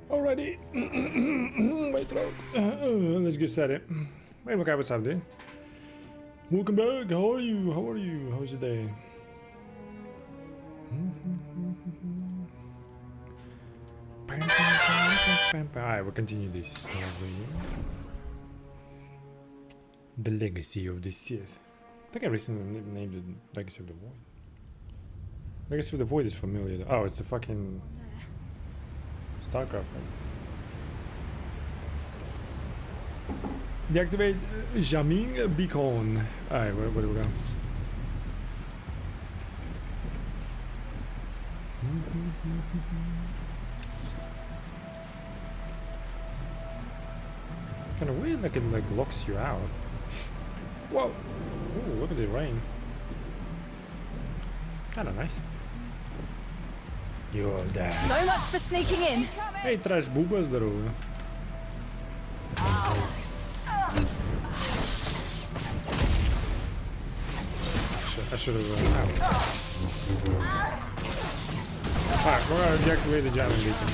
Alrighty. My throat. Let's get started. Hey, okay, what's up, dude? Welcome back. How are you? How are you? How's your day? Alright, we'll continue this story. The Legacy of the Sith. I think I recently named it Legacy of the Void. Legacy of the Void is familiar. Oh, it's a fucking StarCraft, right? Deactivate jamming beacon. Alright, where do we go? Kind of weird, like it like locks you out. Whoa! Ooh, look at the rain. Kind of nice. You're dead. So much for sneaking in. Hey, trash booba, здорово. I should have run out. Alright, we're gonna deactivate the jamming beacon.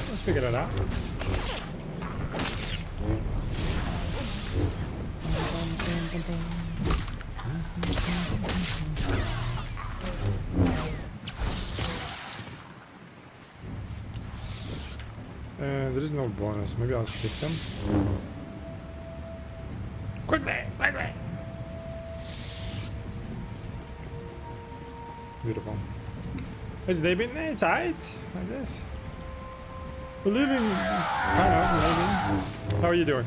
Let's figure that out. There is no bonus. Maybe I'll skip them. Quickly! Quickly! Beautiful. Has they been? It's alright, I guess. We're living. I don't know, maybe. How are you doing?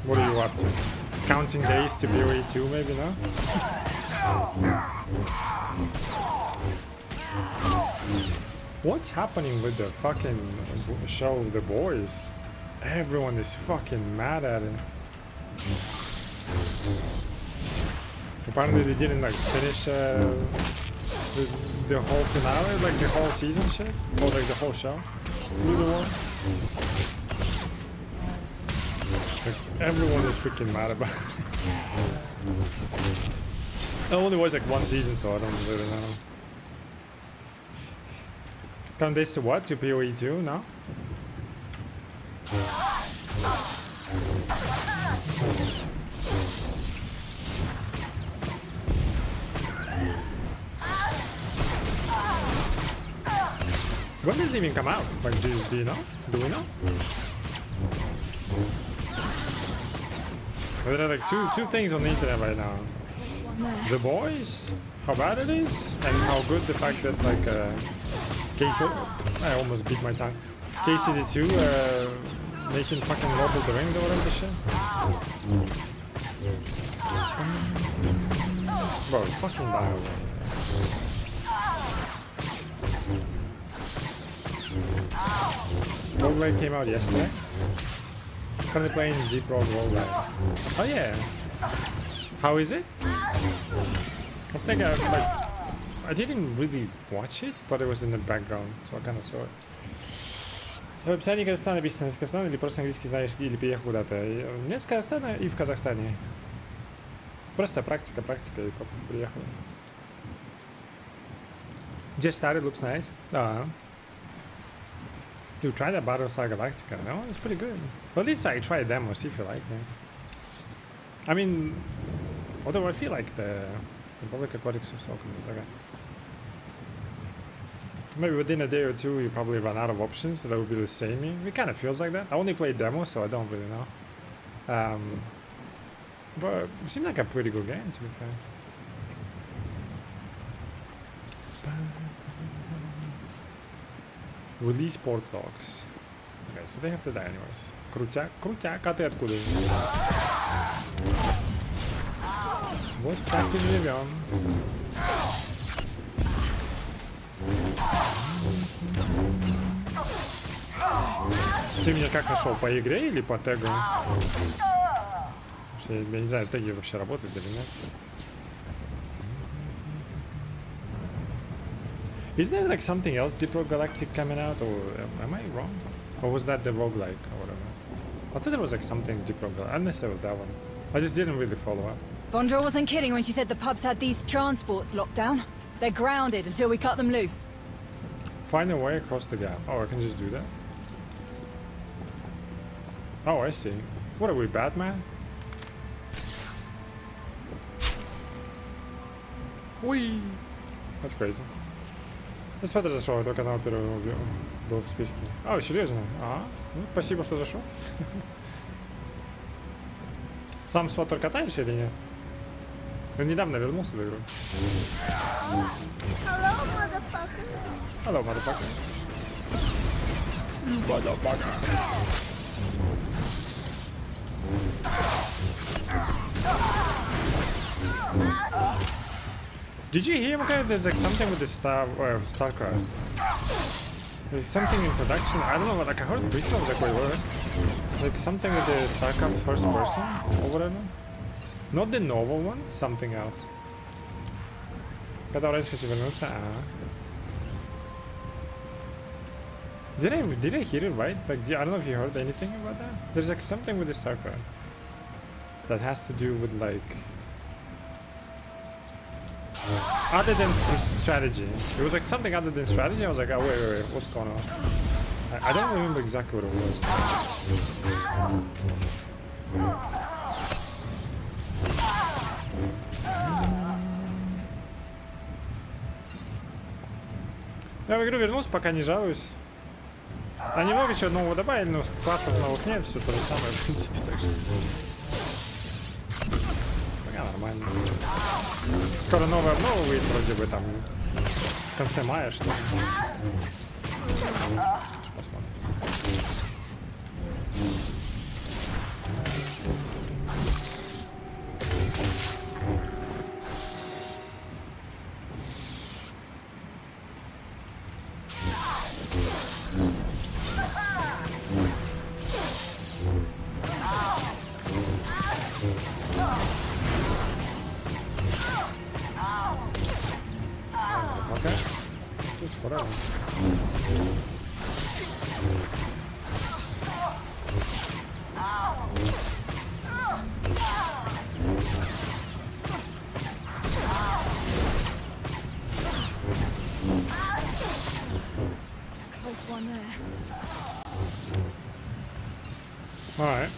What are you up to? Counting days to BOE 2, maybe, no? What's happening with the fucking show The Boys? Everyone is fucking mad at it. Apparently they didn't like finish the whole finale, like the whole season shit, or like the whole show. Either one. Like, everyone is freaking mad about it. I only watched like one season, so I don't really know. Count this to what? To PoE 2 now? When does it even come out? Like, do you know? Do we know? There are like two things on the internet right now. The Boys, how bad it is, and how good the fact that like I almost beat my tongue. KCD2 making fucking Lord of the Rings or whatever the shit. Bro, fucking die. Roguelike came out yesterday. Currently playing Deep Road Roguelike. Oh yeah. How is it? I think I didn't really watch it, but it was in the background, so I kind of saw it. В описании Казахстана написано с Казахстана или просто английский знаешь или приехал куда-то? Нет, с Казахстана и в Казахстане. Просто практика и приехал. Just started, looks nice. You tried that Battlestar Galactica? No, it's pretty good. Well, at least I tried demo, see if you like it. I mean, although I feel like the Public Aquatics is so good. Okay. Maybe within a day or two you probably run out of options, so that would be the same. It kind of feels like that. I only played demo, so I don't really know. But it seemed like a pretty good game, to be fair. Release port logs. Okay, so they have to die anyways. Крутяк, а ты откуда? Вот так и живем. Ты меня как нашел? По игре или по тегу? Я не знаю, теги вообще работают или нет. Isn't there like something else, Deep Road Galactic coming out, or am I wrong? Or was that the roguelike or whatever? I thought there was like something Deep Road Galactic, unless there was that one. I just didn't really follow up. Vondra wasn't kidding when she said the pubs had these transports locked down. They're grounded until we cut them loose. Find a way across the gap. Oh, I can just do that? Oh, I see. What are we, Batman? Whee! That's crazy. Я смотрю, зашел, это канал первый был в списке. А, серьезно? Ага. Ну, спасибо, что зашел. Сам SWTOR катаешь или нет? Он недавно вернулся в игру. Hello, motherfucker. Hello, motherfucker. Motherfucker. Did you hear, okay, there's like something with the StarCraft? There's something in production, I don't know, like I heard briefly, I was like, wait, what? Like something with the StarCraft first person, or whatever? Not the novel one, something else. Когда оранж хочу вернуться, Did I hear it right? Like, I don't know if you heard anything about that. There's like something with the StarCraft that has to do with like other than strategy. It was like something other than strategy. I was like, oh wait, what's going on? I don't remember exactly what it was. Я в игру вернулся, пока не жалуюсь. А немного чего нового добавили, но классов новых нет, все то же самое, в принципе, так что... Пока нормально. Скоро новая обнова выйдет, вроде бы там в конце мая, что ли. Посмотрим. Okay. Just whatever. Close one there. Alright.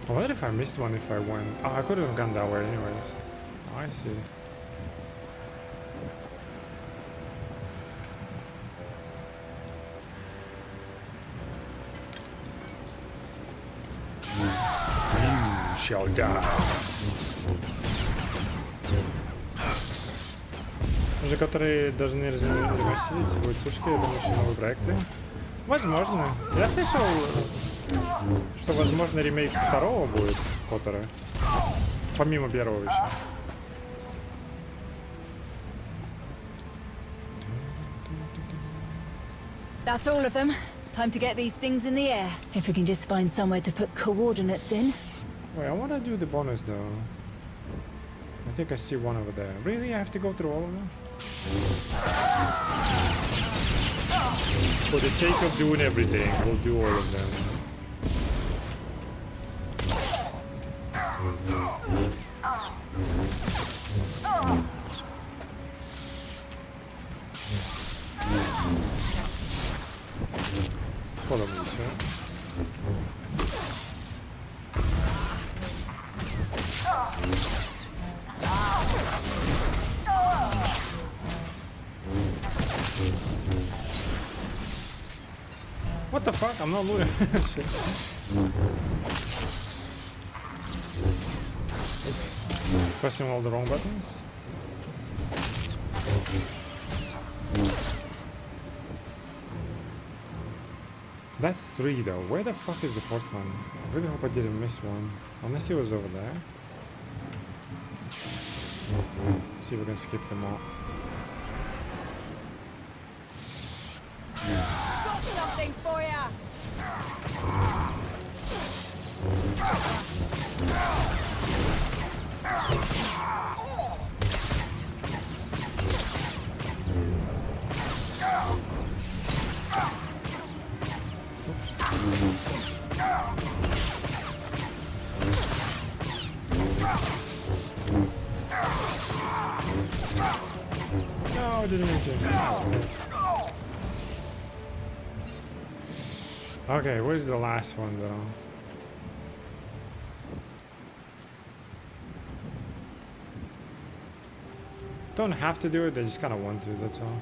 I wonder if I missed one if I went. Oh, I could have gone that way anyways. Oh, I see. You shall die. Уже которые должны ремастерить будут пушки, я думаю, что новые проекты. Возможно. Я слышал, что возможно ремейк второго будет Коттера. Помимо первого еще. That's all of them. Time to get these things in the air. If we can just find somewhere to put coordinates in. Wait, I want to do the bonus though. I think I see one over there. Really? I have to go through all of them? For the sake of doing everything, we'll do all of them. Follow me, sir. What the fuck? I'm not looting. Shit. Pressing all the wrong buttons. That's 3 though. Where the fuck is the 4th one? I really hope I didn't miss one. Unless he was over there. See if we can skip them all. Got something for ya! No, I didn't mean to. Okay, where's the last one though? Don't have to do it, I just kind of want to, that's all.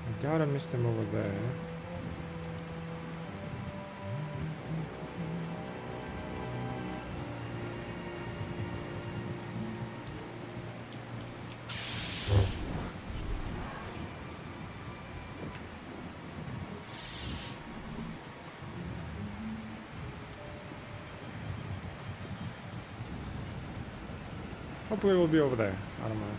I doubt I missed them over there. Hopefully we'll be over there. I don't mind.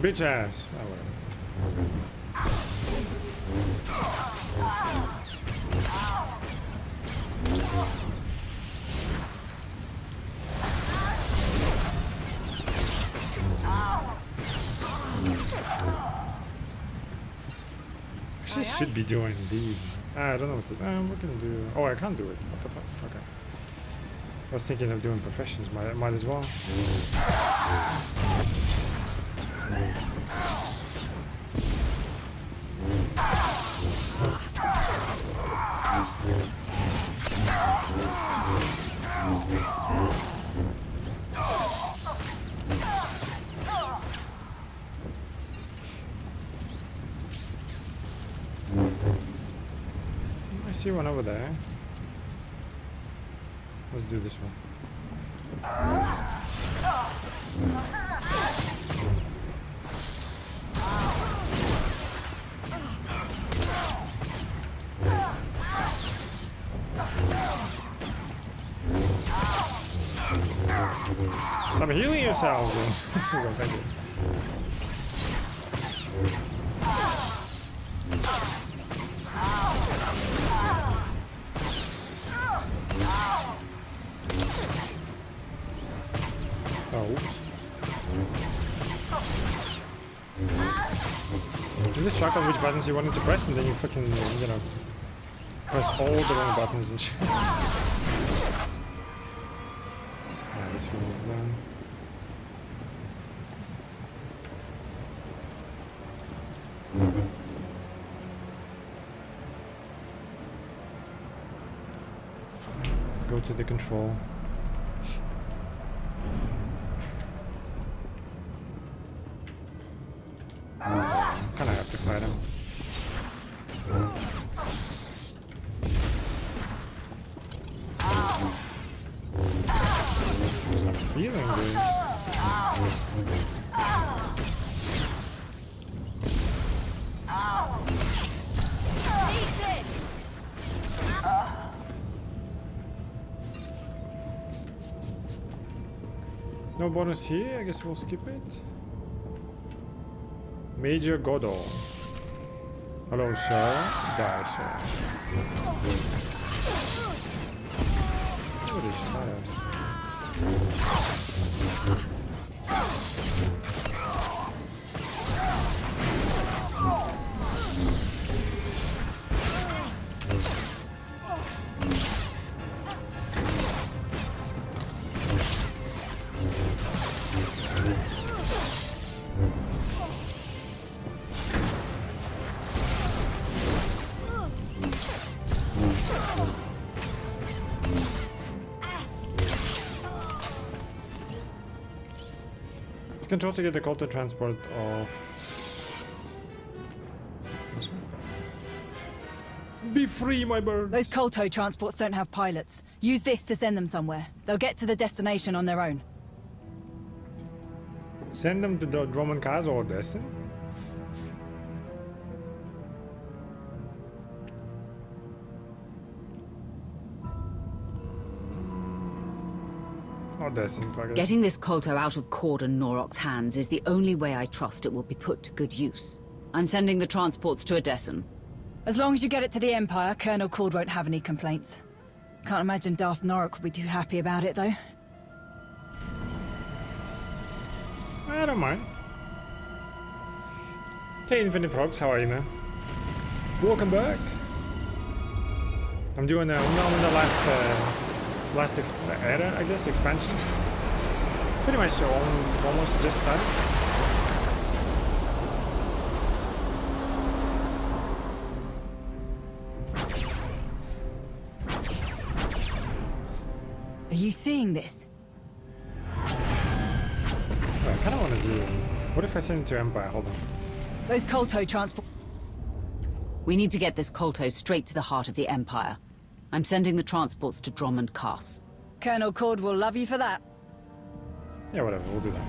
Bitch ass. Oh, whatever. Actually, I should be doing these. I don't know what to do. What can I do? Oh, I can't do it. What the fuck? Okay. I was thinking of doing professions. Might as well. I see one over there. Let's do this one. Stop healing yourself. Here we go, thank you. Oh, oops. You just shock on which buttons you wanted to press and then you fucking, you know, press all the wrong buttons and shit. This one is done. Go to the control. Kinda have to fight him. I'm feeling good. No bonus here, I guess we'll skip it. Major Godol. Hello, sir. Die, sir. What is fire? Control to get the call to transport of this one. Be free, my bird. Those Kolto transports don't have pilots. Use this to send them somewhere. They'll get to the destination on their own. Send them to the Drummond Cars or Destin? Getting this Kolto out of Cord and Norok's hands is the only way I trust it will be put to good use. I'm sending the transports to Edessan. As long as you get it to the Empire, Colonel Cord won't have any complaints. Can't imagine Darth Norok will be too happy about it, though. I don't mind. Hey, Infinite Frogs, how are you, man? Welcome back. I'm doing the last era, I guess, expansion. Pretty much almost just done. Are you seeing this? I kind of want to do. What if I send it to Empire? Hold on. Those Kolto transport. We need to get this Kolto straight to the heart of the Empire. I'm sending the transports to Drummond Cass. Colonel Cord will love you for that. Yeah, whatever, we'll do that.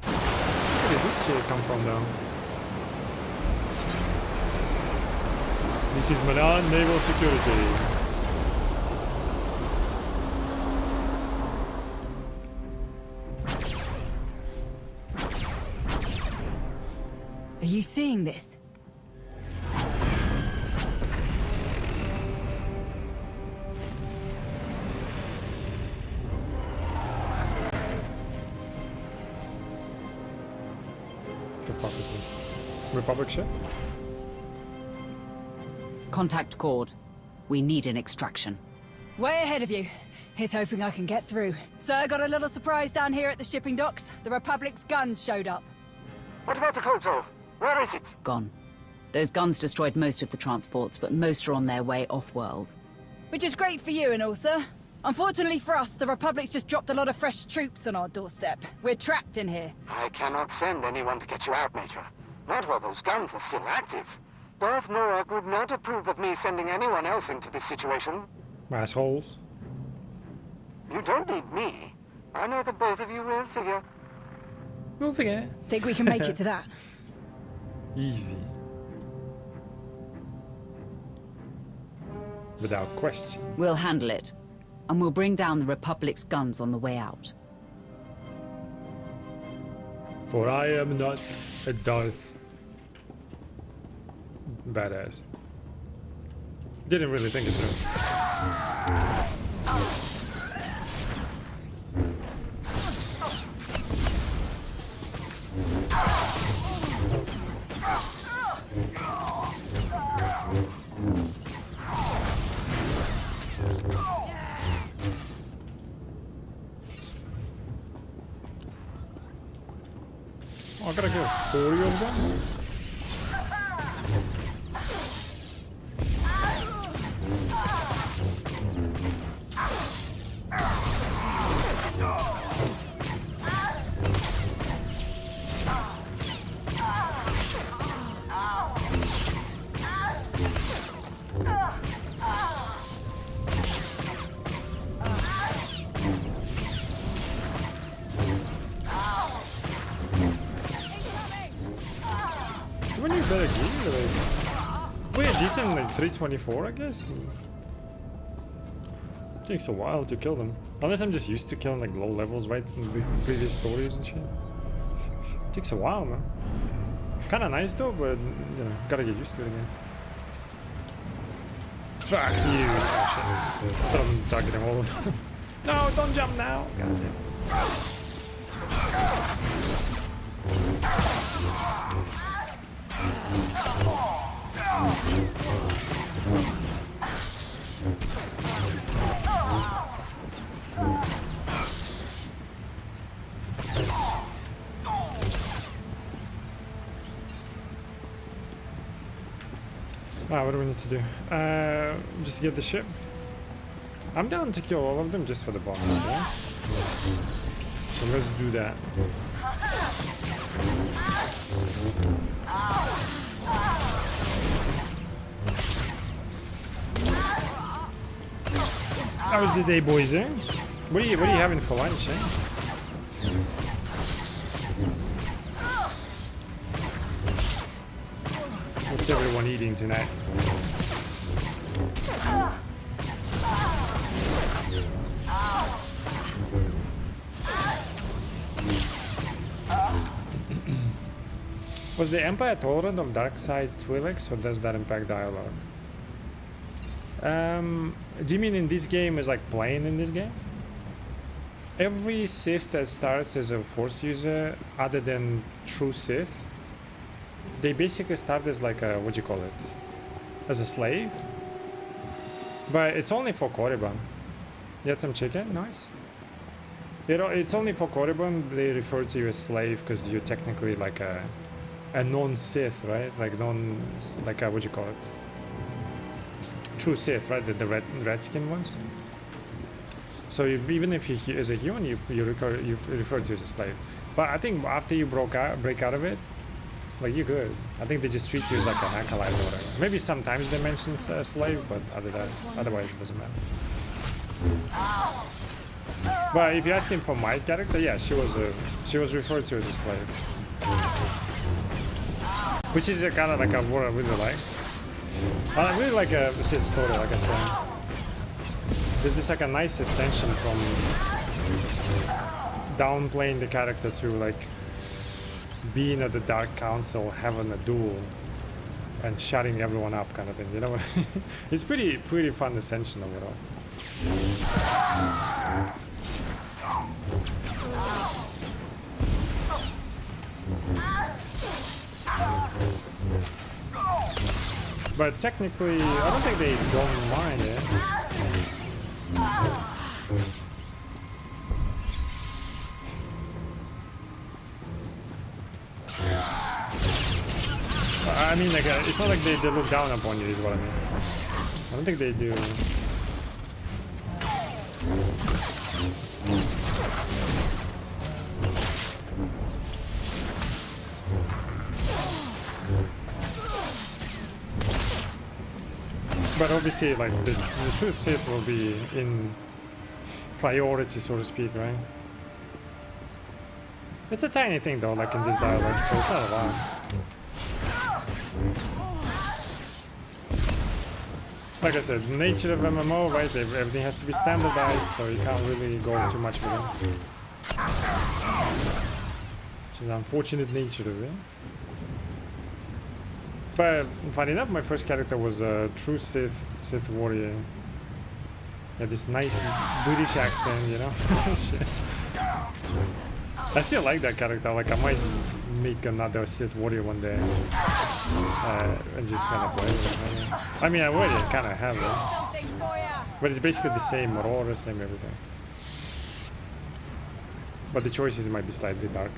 Where did this shit come from, though? This is Milan Naval Security. Are you seeing this? The fuck is this? Republic ship? Contact Cord. We need an extraction. Way ahead of you. Here's hoping I can get through. Sir, got a little surprise down here at the shipping docks. The Republic's guns showed up. What about the Kolto? Where is it? Gone. Those guns destroyed most of the transports, but most are on their way off-world. Which is great for you and all, sir. Unfortunately for us, the Republic's just dropped a lot of fresh troops on our doorstep. We're trapped in here. I cannot send anyone to get you out, Major. Not while those guns are still active. Darth Norok would not approve of me sending anyone else into this situation. Assholes. You don't need me. I know that both of you will figure. We'll figure. Think we can make it to that? Easy. Without question. We'll handle it. And we'll bring down the Republic's guns on the way out. For I am not a Darth badass. Didn't really think it through. Oh, I gotta kill 40 of them? Better gear, like, we're decent, like 324, I guess. Takes a while to kill them, unless I'm just used to killing like low levels, right, in the previous stories and shit. Takes a while, man. Kind of nice though, but you know, gotta get used to it again. Fuck you! Oh, shit. I thought I'm targeting all of them. No, don't jump now. Goddamn. What do we need to do? Just to get the ship? I'm down to kill all of them just for the bonus, yeah? So let's do that. How was the day, boys, eh? What are you having for lunch, eh? What's everyone eating tonight? Was the Empire tolerant of dark side Twi'leks, or does that impact dialogue? Do you mean in this game is like playing in this game? Every Sith that starts as a Force user, other than true Sith, they basically start as like a, what do you call it? As a slave. But it's only for Korriban. You had some chicken? Nice. You know, it's only for Korriban they refer to you as slave because you're technically like a non-Sith, right? Like like a, what do you call it? True Sith, right? The red skin ones. So even if you as a human, you refer to as a slave. But I think after you break out of it, like you're good. I think they just treat you as like an acolyte or whatever. Maybe sometimes they mention slave, but otherwise it doesn't matter. But if you're asking for my character, yeah, she was referred to as a slave, which is a kind of like a word I really like. I really like the Sith story, like I said. There's this like a nice ascension from downplaying the character to like being at the Dark Council, having a duel, and shutting everyone up, kind of thing. You know, it's pretty fun ascension overall. But technically, I don't think they don't mind it. I mean, like, it's not like they look down upon you, is what I mean. I don't think they do. But obviously, like, the true Sith will be in priority, so to speak, right? It's a tiny thing, though, like in this dialogue, so it's not a lot. Like I said, the nature of MMO, right? Everything has to be standardized, so you can't really go too much with it. Which is the unfortunate nature of it. But funny enough, my first character was a true Sith warrior. Yeah, this nice British accent, you know. I still like that character. Like, I might make another Sith warrior one day and just kind of play with it. I mean, I already kind of have it, but it's basically the same aurora, same everything. But the choices might be slightly darker.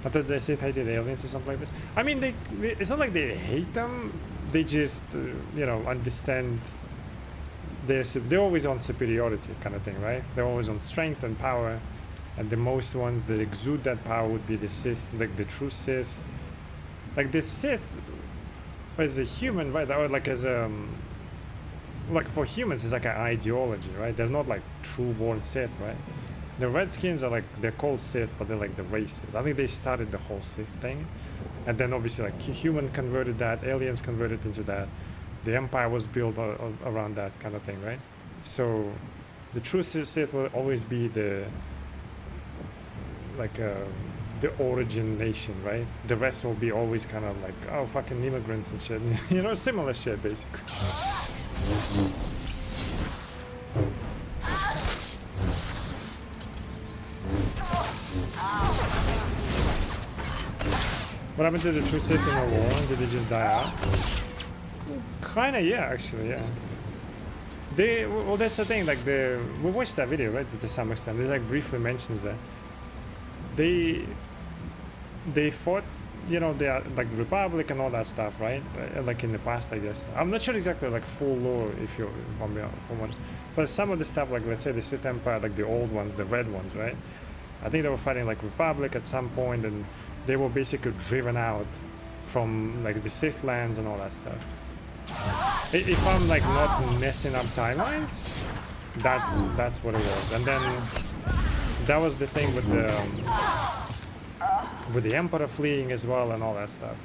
I thought they Sith hated aliens or something like this. I mean, it's not like they hate them. They just, you know, understand they're always on superiority kind of thing, right? They're always on strength and power. And the most ones that exude that power would be the Sith, like the true Sith. Like the Sith as a human, right? Or like as a, like for humans, it's like an ideology, right? They're not like true born Sith, right? The Redskins are like, they're called Sith, but they're like the race Sith. I think they started the whole Sith thing. And then obviously like human converted that, aliens converted into that. The Empire was built around that kind of thing, right? So the true Sith will always be the, like the origin nation, right? The rest will be always kind of like, oh, fucking immigrants and shit. You know, similar shit, basically. What happened to the true Sith in the war? Did they just die out? Kinda, yeah, actually, yeah. Well, that's the thing, like, we watched that video, right, to some extent. They, like, briefly mentions that. They fought, you know, they are, like, the Republic and all that stuff, right? Like, in the past, I guess. I'm not sure exactly, like, full lore, if you're from the ones. But some of the stuff, like, let's say the Sith Empire, like, the old ones, the red ones, right? I think they were fighting, like, Republic at some point, and they were basically driven out from, like, the Sith lands and all that stuff. If I'm, like, not messing up timelines, that's what it was. And then that was the thing with the Emperor fleeing as well and all that stuff.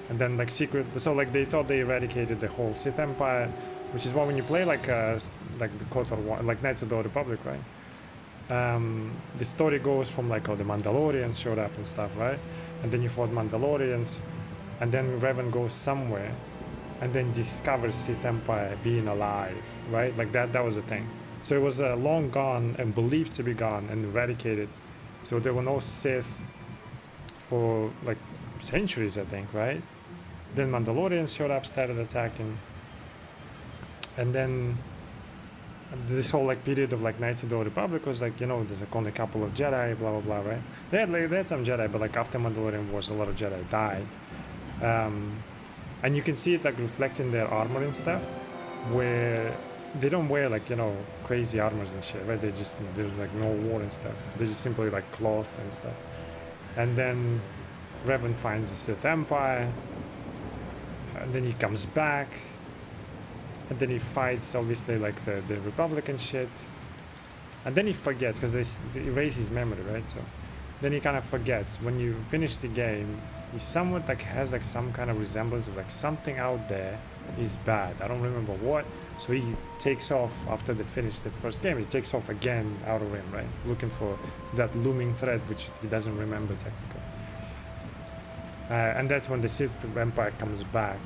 And then, like, so, like, they thought they eradicated the whole Sith Empire, which is why when you play, like the KOTOR 1, like Knights of the Old Republic, right? The story goes from, like, oh, the Mandalorians showed up and stuff, right? And then you fought Mandalorians, and then Revan goes somewhere and then discovers Sith Empire being alive, right? Like that was a thing. So it was long gone and believed to be gone and eradicated. So there were no Sith for like centuries, I think, right? Then Mandalorians showed up, started attacking, and then this whole like period of like Knights of the Old Republic was like, you know, there's like only a couple of Jedi, blah blah blah, right? They had some Jedi, but like after Mandalorian Wars, a lot of Jedi died. And you can see it like reflecting their armor and stuff, where they don't wear like, you know, crazy armors and shit, right? There's like no war and stuff. They just simply like cloth and stuff. And then Revan finds the Sith Empire, and then he comes back, and then he fights obviously like the Republican shit, and then he forgets because they erase his memory, right? So then he kind of forgets. When you finish the game, he somewhat like has like some kind of resemblance of like something out there is bad. I don't remember what. So he takes off after they finish the first game. He takes off again out of Rim, right? Looking for that looming threat, which he doesn't remember technically. And that's when the Sith Empire comes back.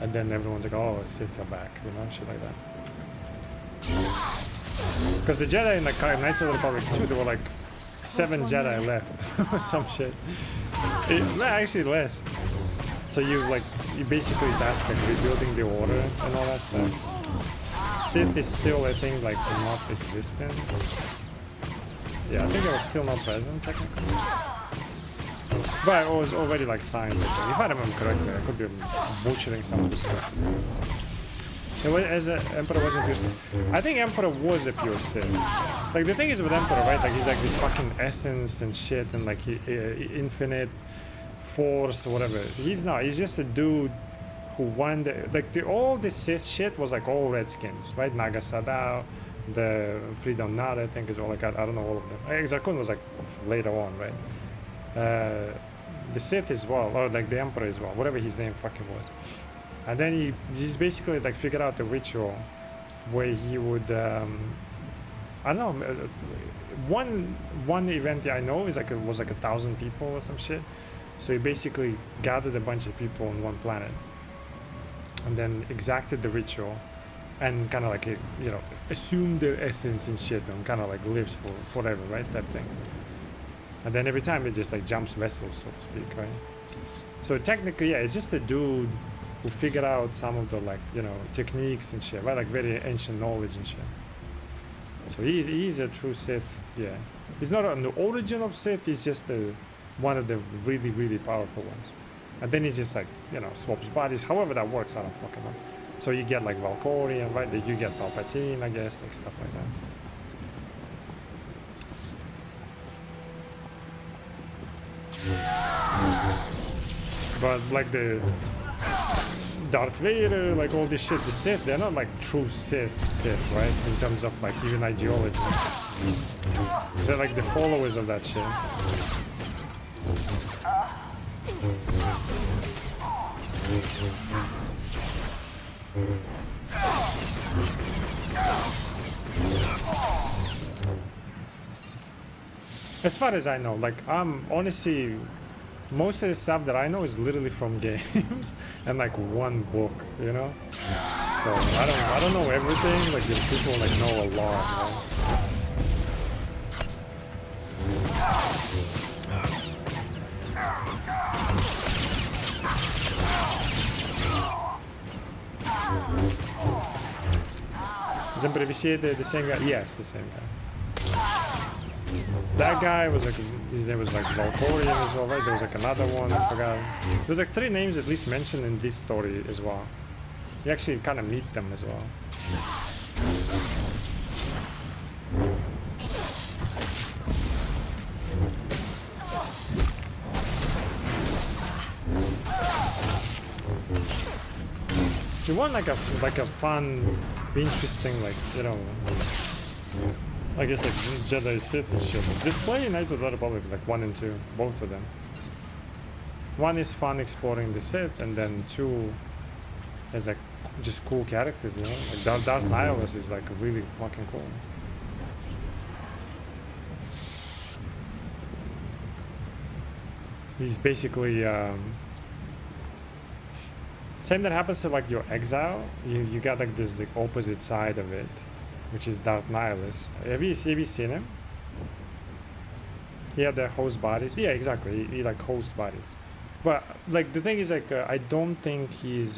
And then everyone's like, oh, Sith are back, you know, shit like that. Because the Jedi in the Knights of the Republic 2, there were like 7 Jedi left or some shit. Actually less. So you basically task like rebuilding the order and all that stuff. Sith is still, I think, like not existent. Yeah, I think it was still not present technically. But it was already like signed. If I remember correctly, I could be butchering some of the stuff. It was, as an Emperor wasn't pure Sith. I think Emperor was a pure Sith. Like the thing is with Emperor, right? Like he's like this fucking essence and shit, and like infinite force or whatever. He's not. He's just a dude who won the all the Sith shit was like all Redskins, right? Naga Sadow, the Freedom Nod, I think is all like I don't know all of them. Exar Kun was like later on, right? The Sith as well, or like the Emperor as well, whatever his name fucking was. And then he's basically like figured out the ritual where he would I don't know, one event I know is like it was like 1,000 people or some shit. So he basically gathered a bunch of people on one planet and then exacted the ritual and kind of like assumed their essence and shit and kind of like lives forever, right? That thing. And then every time it just like jumps vessels, so to speak, right? So technically, yeah, it's just a dude who figured out some of the like techniques and shit, right? Like very ancient knowledge and shit. So he's a true Sith. Yeah, he's not on the origin of Sith. He's just one of the really really powerful ones. And then he just like swaps bodies. However that works, I don't fucking know. So you get like Valkyrian, right? You get Palpatine, I guess, like stuff like that. But like the Darth Vader, like all this shit, the Sith, they're not like true Sith, right? In terms of like even ideology. They're like the followers of that shit. As far as I know, like honestly, most of the stuff that I know is literally from games and like one book, So I don't know everything. Like these people like know a lot, Sempre the same guy? Yes, the same guy. That guy was like, his name was like Valkyrian as well, right? There was like another one, I forgot. There was like 3 names at least mentioned in this story as well. You actually kind of meet them as well. You want like a fun, interesting, like I guess like Jedi Sith and shit. Just play Knights of the Republic like 1 and 2, both of them. 1 is fun exploring the Sith, and then 2 is like just cool characters, Like Darth Nihilus is like really fucking cool. He's basically same that happens to like your exile. You got like this like opposite side of it, which is Darth Nihilus. Have you seen him? He had the host bodies. Yeah, exactly. He like hosts bodies. But like the thing is like I don't think he's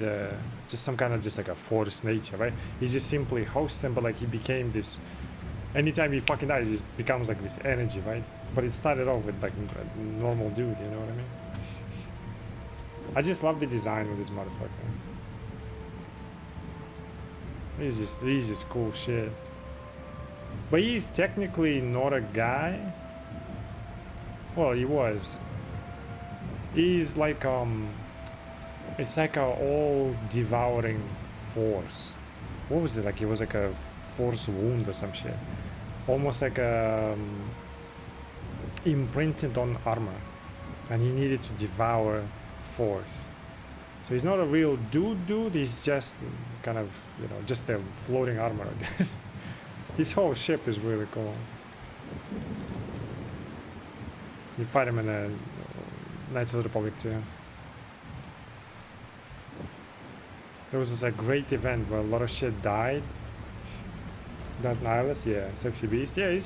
just some kind of just like a forced nature, right? He just simply hosts them, but like he became this. Anytime he fucking dies, he just becomes like this energy, right? But it started off with like a normal dude, you know what I mean? I just love the design of this motherfucker. He's just cool shit. But he's technically not a guy. Well, he was. He's like it's like a all devouring force. What was it like? It was like a force wound or some shit. Almost like imprinted on armor. and he needed to devour Force. So he's not a real dude, he's just kind of, you know, just a floating armor, I guess. His whole ship is really cool. You fight him in the Knights of the Republic too. There was this great event where a lot of shit died. That Nihilus, yeah, Sexy Beast, yeah,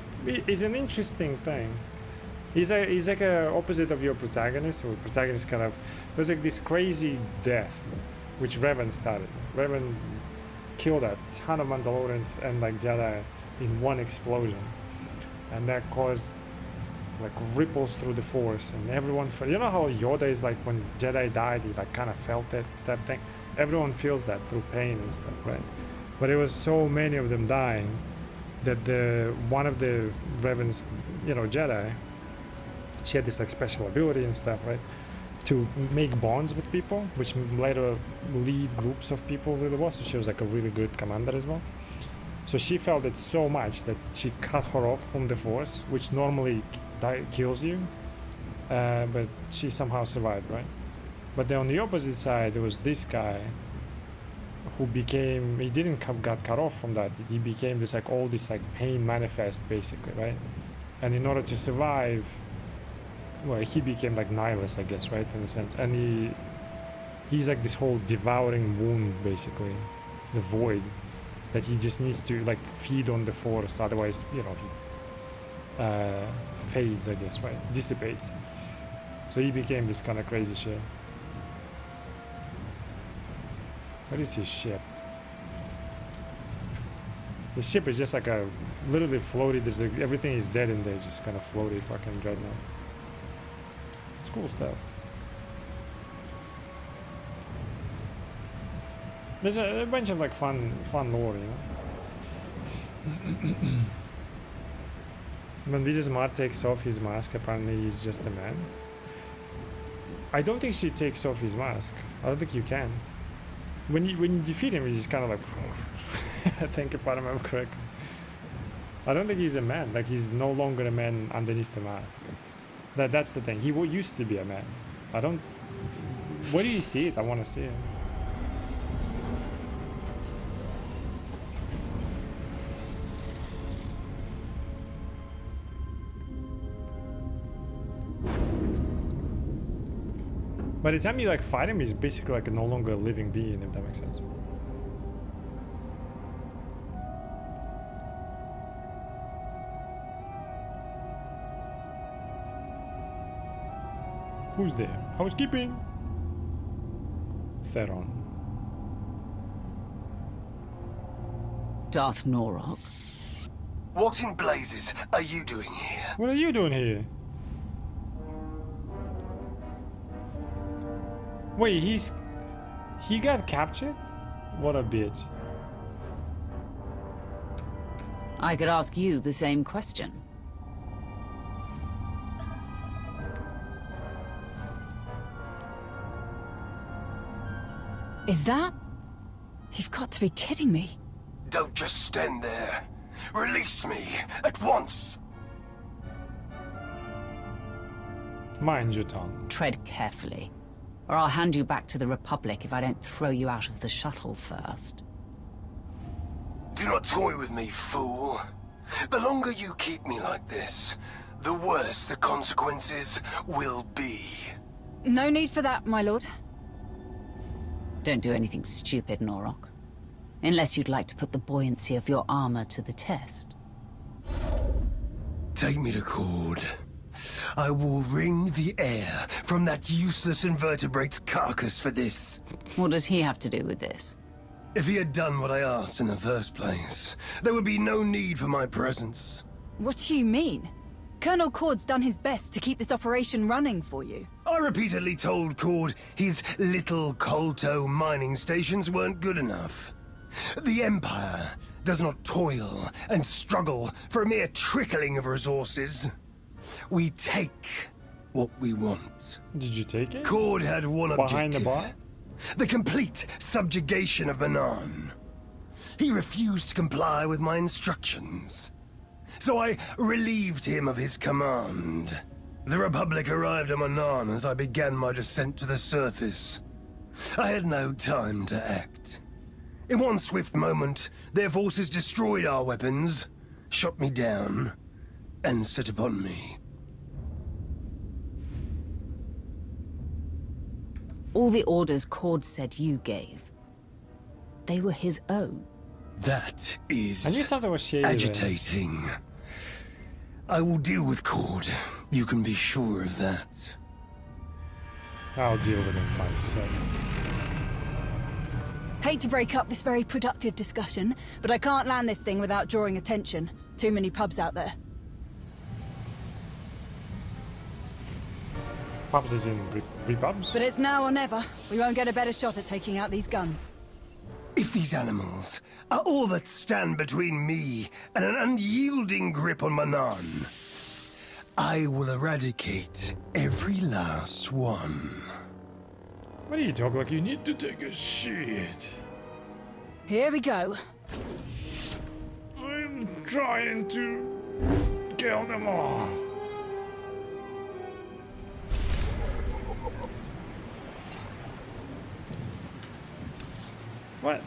he's an interesting thing. He's like a opposite of your protagonist. Or protagonist kind of, there's like this crazy death, which Revan started. Revan killed a ton of Mandalorians and like Jedi in one explosion, and that caused like ripples through the Force, and everyone you know how Yoda is like when Jedi died, he like kind of felt it, that thing. Everyone feels that through pain and stuff, right? But it was so many of them dying that one of the Revan's, you know, Jedi, she had this like special ability and stuff, right, to make bonds with people, which later lead groups of people really well. So she was like a really good commander as well. So she felt it so much that she cut her off from the Force, which normally kills you, but she somehow survived, right? But then on the opposite side, there was this guy who became, he didn't got cut off from that. He became this like all this like pain manifest basically, right? And in order to survive, well, he became like Nihilus, I guess, right, in a sense. And he's like this whole devouring wound basically, the void, that he just needs to like feed on the Force, otherwise, you know, he fades, I guess, right, dissipates. So he became this kind of crazy shit. What is his ship? The ship is just like a literally floaty. There's like, everything is dead in there, just kind of floaty fucking dreadnought. It's cool stuff. There's a bunch of like fun lore, you know. When Mrs. Mar takes off his mask, apparently he's just a man. I don't think she takes off his mask. I don't think you can. When you defeat him, he's kind of like, I think if I remember correctly. I don't think he's a man. Like he's no longer a man underneath the mask. That's the thing. He used to be a man. I don't. Where do you see it? I want to see it. By the time you like fight him, he's basically like no longer a living being, if that makes sense. Who's there? Housekeeping. Theron. Darth Norok. What in blazes are you doing here? What are you doing here? Wait, he got captured? What a bitch. I could ask you the same question. Is that? You've got to be kidding me. Don't just stand there. Release me at once. Mind your tongue. Tread carefully, or I'll hand you back to the Republic if I don't throw you out of the shuttle first. Do not toy with me, fool. The longer you keep me like this, the worse the consequences will be. No need for that, my lord. Don't do anything stupid, Norok. Unless you'd like to put the buoyancy of your armor to the test. Take me to Cord. I will wring the air from that useless invertebrate's carcass for this. What does he have to do with this? If he had done what I asked in the first place, there would be no need for my presence. What do you mean? Colonel Cord's done his best to keep this operation running for you. I repeatedly told Cord his little Kolto mining stations weren't good enough. The Empire does not toil and struggle for a mere trickling of resources. We take what we want. Did you take it? Cord had one objective. Behind the bar? The complete subjugation of Manan. He refused to comply with my instructions. So I relieved him of his command. The Republic arrived on Manan as I began my descent to the surface. I had no time to act. In one swift moment, their forces destroyed our weapons, shot me down, and set upon me. All the orders Cord said you gave, they were his own. That is I knew something was shady there. agitating. I will deal with Cord. You can be sure of that. I'll deal with him myself. Hate to break up this very productive discussion, but I can't land this thing without drawing attention. Too many pubs out there. Pubs is in repubs? But it's now or never. We won't get a better shot at taking out these guns. If these animals are all that stand between me and an unyielding grip on Manan, I will eradicate every last one. What do you talk like you need to take a shit? Here we go. I'm trying to kill them all. What?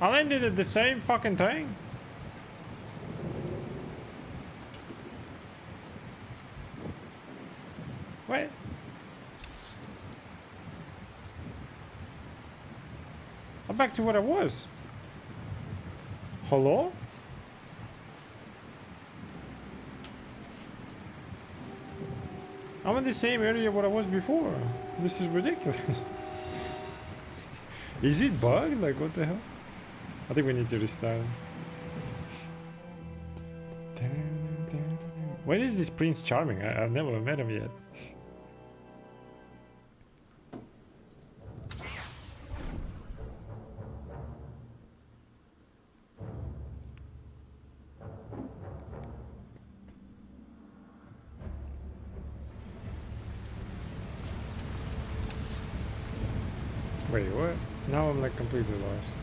I landed at the same fucking thing? Wait. I'm back to what I was. Hello? I'm in the same area what I was before. This is ridiculous. Is it bugged? Like, what the hell? I think we need to restart. When is this Prince Charming? I've never met him yet. Wait, what? Now I'm like completely lost.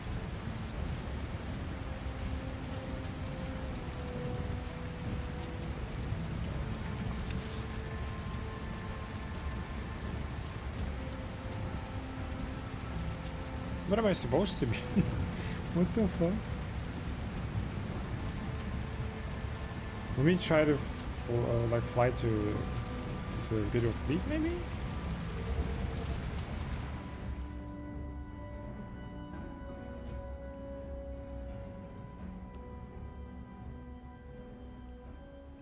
What am I supposed to be? What the fuck? Let me try to like fly to a bit of fleet maybe?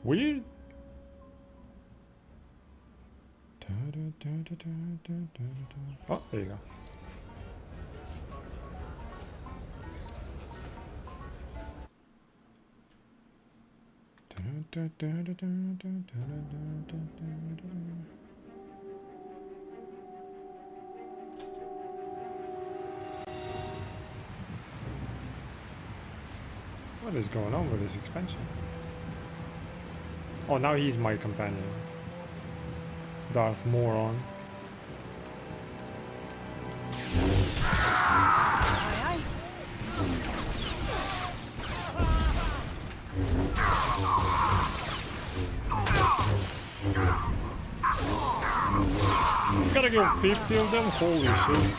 Weird. Oh, there you go. What is going on with this expansion? Oh, now he's my companion. Darth Moron. You gotta kill 50 of them? Holy shit.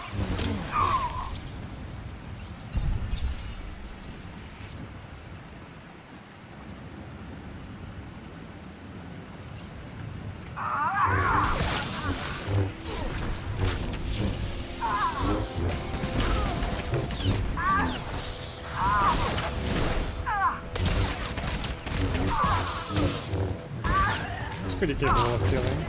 Pretty capable of killing.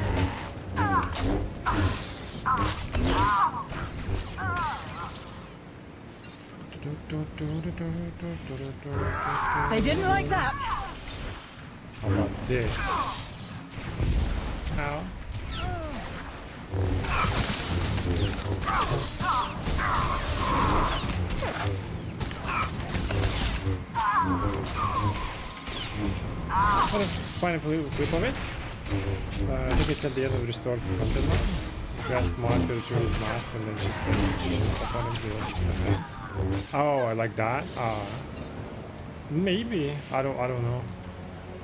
They didn't like that. How about this? Ow. What a fine flip of it. I think it's at the end of the restored content line. You ask Mark to retrieve his mask and then just oh, I like that. Maybe. I don't know.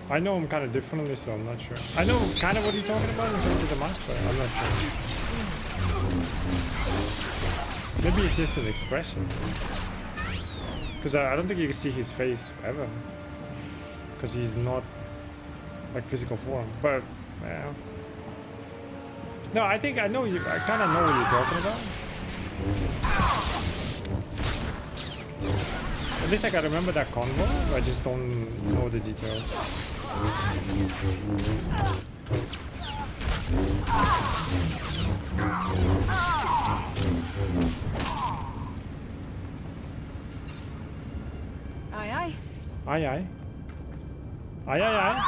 I know him kind of differently, so I'm not sure. I know kind of what he's talking about in terms of the mask, but I'm not sure. Maybe it's just an expression. Because I don't think you can see his face ever. Because he's not like physical form. But, well. No, I think I know you. I kind of know what you're talking about. At least I can remember that convo. I just don't know the details. Aye, aye. Aye, aye. Aye, aye, aye.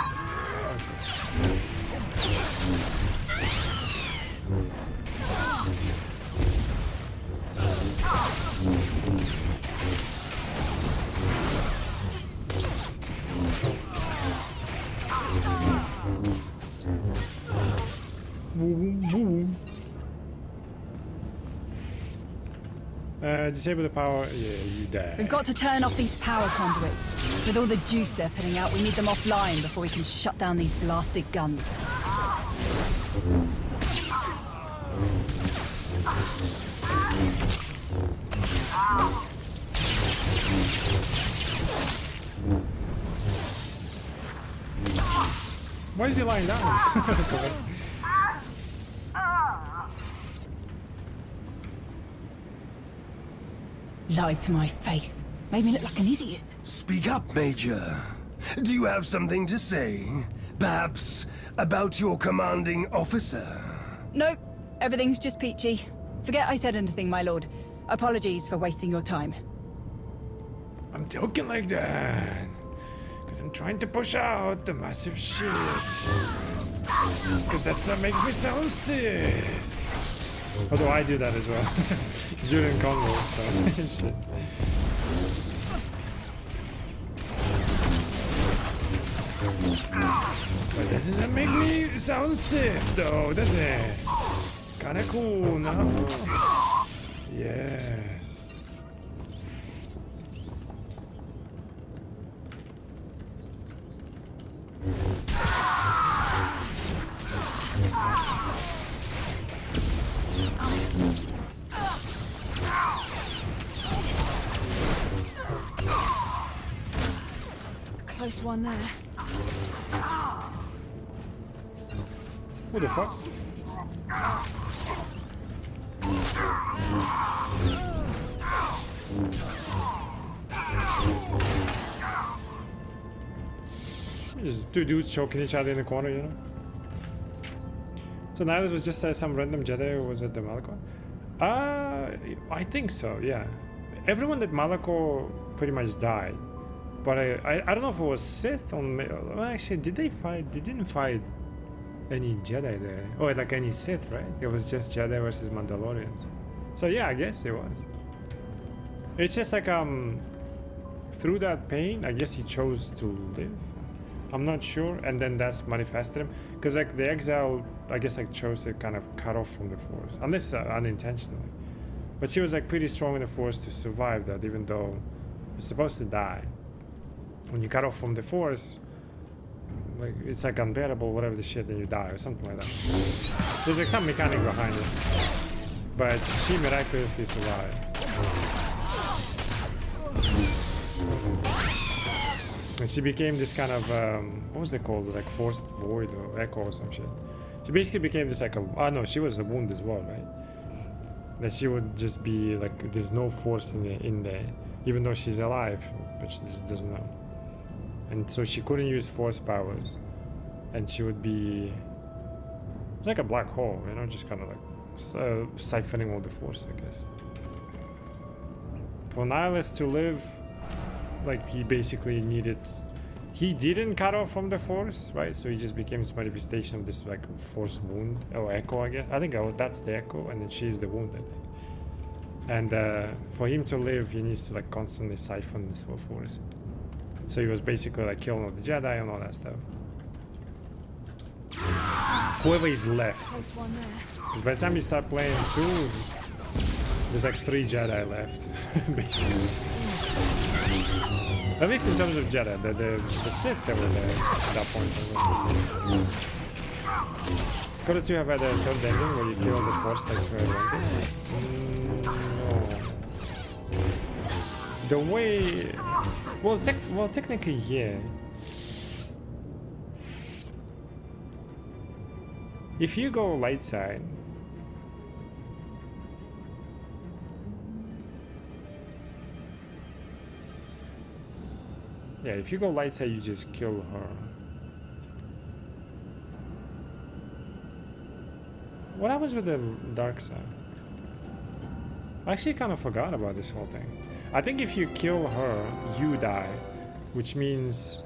Disable the power. Yeah, you die. We've got to turn off these power conduits. With all the juice they're putting out, we need them offline before we can shut down these blasted guns. Why is he lying down? Lied to my face. Made me look like an idiot. Speak up, Major. Do you have something to say? Perhaps about your commanding officer? Nope. Everything's just peachy. Forget I said anything, my lord. Apologies for wasting your time. I'm joking like that. Because I'm trying to push out the massive shit. Because that's what makes me sound Sith. Although I do that as well. During convo, so shit. But doesn't that make me sound Sith though, does it? Kinda cool, no? Yes. Close one there. Who the fuck? Just two dudes choking each other in the corner, you know? So Nihilus was just some random Jedi who was at the Malachor? I think so, yeah. Everyone at Malachor pretty much died. But I don't know if it was Sith or... Well, actually, did they fight? They didn't fight any Jedi there. Or like any Sith, right? It was just Jedi versus Mandalorians. So yeah, I guess it was. It's just like, through that pain, I guess he chose to live. I'm not sure, and then that's manifested him. Because like the exile, I guess like chose to kind of cut off from the Force. Unless unintentionally. But she was like pretty strong in the Force to survive that, even though you're supposed to die. When you cut off from the Force, like it's like unbearable, whatever the shit, then you die or something like that. There's like some mechanic behind it. But she miraculously survived. And she became this kind of, what was it called? Like forced void or echo or some shit. She basically became this like no, she was a wound as well, right? That she would just be like, there's no force in there, even though she's alive, but she just doesn't know. And so she couldn't use force powers, and she would be, it's like a black hole, you know, just kind of like siphoning all the force, I guess. For Nihilus to live, like he basically needed, he didn't cut off from the Force, right? So he just became this manifestation of this like Force wound or echo, I guess. I think that's the echo, and then she's the wound, I think. And for him to live, he needs to like constantly siphon this whole Force. So he was basically like killing all the Jedi and all that stuff. Whoever is left. Because by the time you start playing 2, there's like 3 Jedi left, basically. At least in terms of Jedi, the Sith that were there at that point. Could the two have had a third ending where you kill the Force like wanted? No. The way... Well, technically, yeah. If you go light side... Yeah, if you go light side, you just kill her. What happens with the dark side? I actually kind of forgot about this whole thing. I think if you kill her, you die, which means,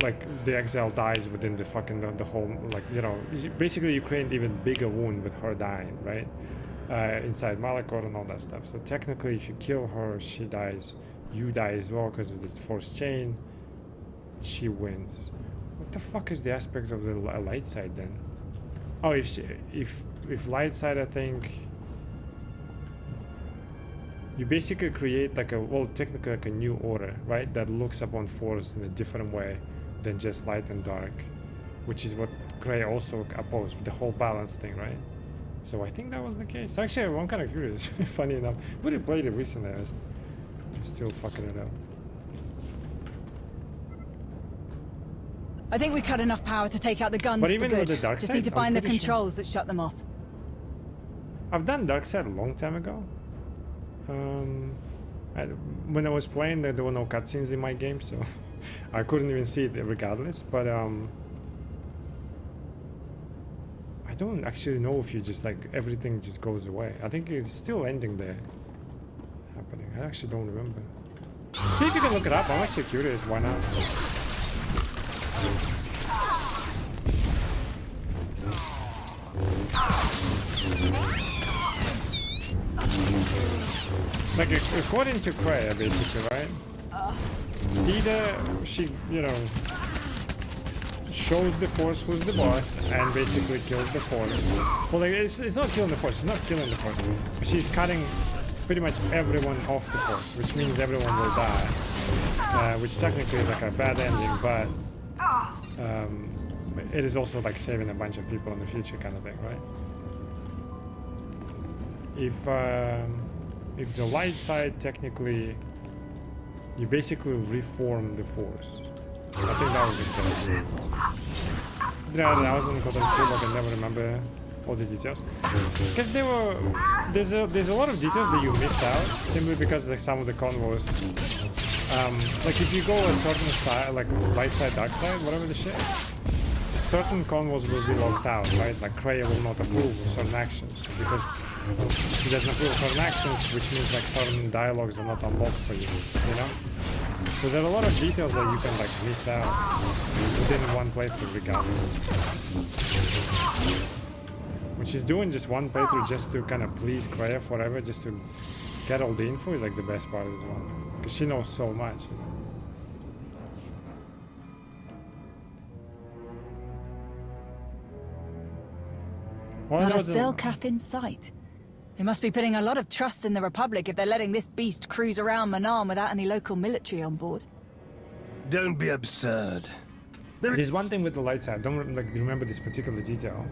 like the exile dies within the fucking the whole, like, you know, basically you create an even bigger wound with her dying, right? Inside Malachor and all that stuff. So technically, if you kill her, she dies. You die as well because of the Force chain. She wins. What the fuck is the aspect of the light side then? Oh, if light side, I think you basically create like a, well, technically like a new order, right? That looks upon Force in a different way than just light and dark, which is what Grey also opposed with the whole balance thing, right? So I think that was the case. Actually, I'm kind of curious. Funny enough, we played it recently. I'm still fucking it up. I think we cut enough power to take out the guns But for even good. with the dark Just side, need to I'm find the pretty sure- controls that shut them off. I've done dark side a long time ago. When I was playing, there were no cutscenes in my game, so I couldn't even see it regardless. But I don't actually know if you just like everything just goes away. I think it's still ending there happening. I actually don't remember. See if you can look it up. I'm actually curious. Why not? Like according to Kreia, basically, right? Either she, you know, shows the Force who's the boss and basically kills the Force. Well, like, it's not killing the Force. It's not killing the Force. But she's cutting pretty much everyone off the Force, which means everyone will die. Which technically is like a bad ending, but it is also like saving a bunch of people in the future kind of thing, right? If the light side, technically, you basically reform the Force. I think that was the case. Yeah, I was on the content too, but I never remember all the details. Because there's a lot of details that you miss out simply because like some of the convos. Like if you go a certain side, like light side, dark side, whatever the shit, certain convos will be locked out, right? Like Kreia will not approve of certain actions because she doesn't approve of certain actions, which means like certain dialogues are not unlocked for you, you know? So there are a lot of details that you can like miss out within one playthrough regardless. When she's doing just one playthrough just to kind of please Kreia forever, just to get all the info is like the best part of this one. Because she knows so much, you know? Well, Not a no, the- cell cath in sight. They must be putting a lot of trust in the Republic if they're letting this beast cruise around Manam without any local military on board. Don't be absurd. There's one thing with the light side. Don't like remember this particular detail,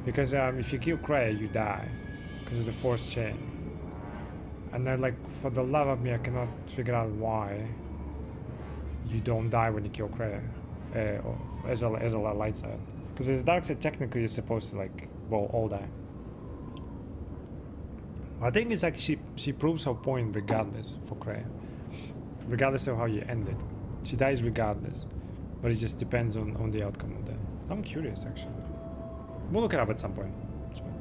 because if you kill Kreia, you die because of the Force chain. And then, like, for the love of me, I cannot figure out why you don't die when you kill Kreia as a light side. Because as a dark side, technically, you're supposed to like, well, all die. I think it's like she proves her point regardless for Kreia, regardless of how you end it. She dies regardless, but it just depends on the outcome of that. I'm curious, actually. We'll look it up at some point. It's fine.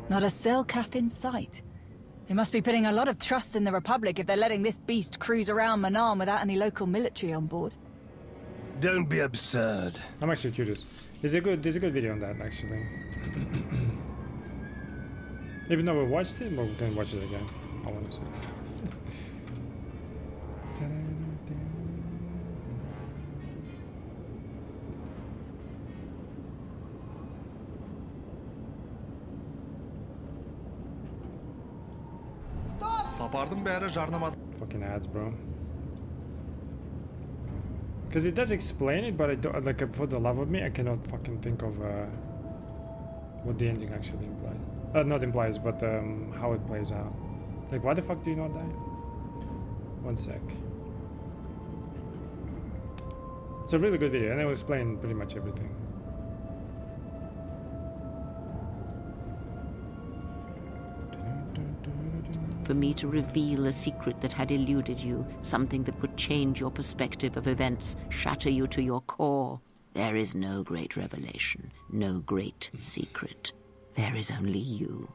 Not a cell cath in sight. They must be putting a lot of trust in the Republic if they're letting this beast cruise around Manam without any local military on board. Don't be absurd. I'm actually curious. There's a good video on that, actually. Even though we watched it, but we can watch it again. I want to see. Сапардың бәрі жарнама. Fucking ads, bro. Because it does explain it, but I don't, like, for the love of me, I cannot fucking think of what the ending actually implies. Not implies, but how it plays out. Like, why the fuck do you not die? One sec. It's a really good video, and it will explain pretty much everything. For me to reveal a secret that had eluded you, something that would change your perspective of events, shatter you to your core. There is no great revelation, no great secret. There is only you.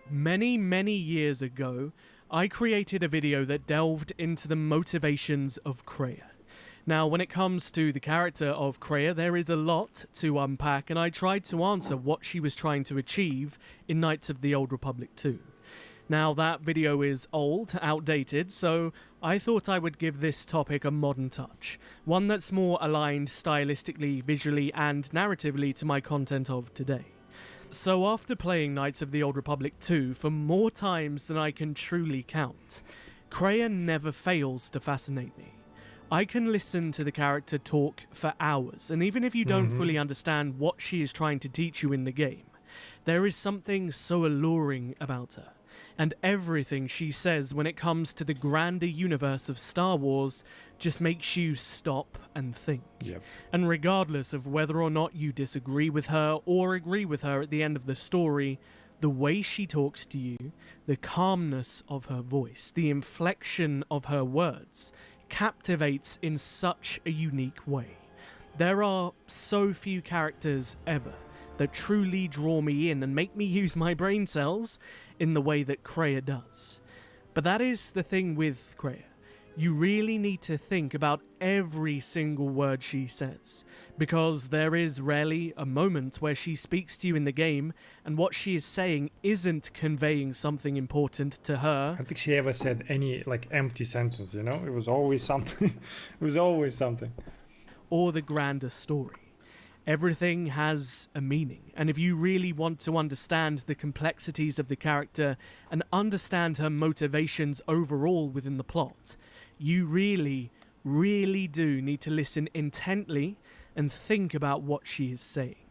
Many, many years ago, I created a video that delved into the motivations of Kreia. Now, when it comes to the character of Kreia, there is a lot to unpack, and I tried to answer what she was trying to achieve in Knights of the Old Republic 2. Now, that video is old, outdated, so I thought I would give this topic a modern touch, one that's more aligned stylistically, visually, and narratively to my content of today. So after playing Knights of the Old Republic 2 for more times than I can truly count, Kreia never fails to fascinate me. I can listen to the character talk for hours, and even if you don't fully understand what she is trying to teach you in the game, there is something so alluring about her. And everything she says when it comes to the grander universe of Star Wars just makes you stop and think. Yep. And regardless of whether or not you disagree with her or agree with her at the end of the story, the way she talks to you, the calmness of her voice, the inflection of her words, captivates in such a unique way. There are so few characters ever that truly draw me in and make me use my brain cells in the way that Kreia does. But that is the thing with Kreia. You really need to think about every single word she says, because there is rarely a moment where she speaks to you in the game and what she is saying isn't conveying something important to her. I don't think she ever said any, like, empty sentence, you know? It was always something. It was always something. Or the grander story. Everything has a meaning, and if you really want to understand the complexities of the character and understand her motivations overall within the plot, you really, really do need to listen intently and think about what she is saying.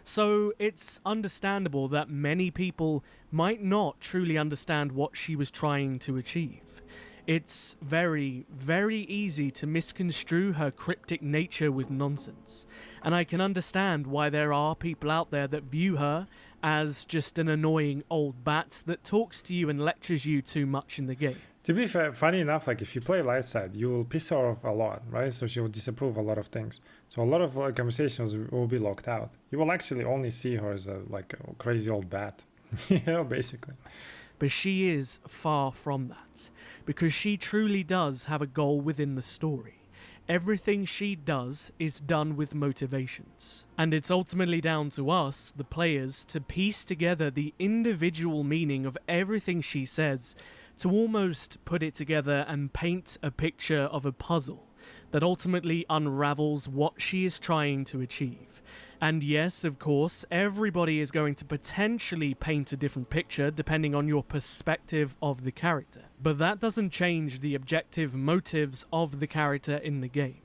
So it's understandable that many people might not truly understand what she was trying to achieve. It's very, very easy to misconstrue her cryptic nature with nonsense, and I can understand why there are people out there that view her as just an annoying old bat that talks to you and lectures you too much in the game. To be fair, funny enough, like, if you play light side, you will piss her off a lot, right? So she will disapprove a lot of things. So a lot of conversations will be locked out. You will actually only see her as a crazy old bat, you know, basically. But she is far from that, because she truly does have a goal within the story. Everything she does is done with motivations. And it's ultimately down to us, the players, to piece together the individual meaning of everything she says, to almost put it together and paint a picture of a puzzle that ultimately unravels what she is trying to achieve. And yes, of course, everybody is going to potentially paint a different picture depending on your perspective of the character. But that doesn't change the objective motives of the character in the game.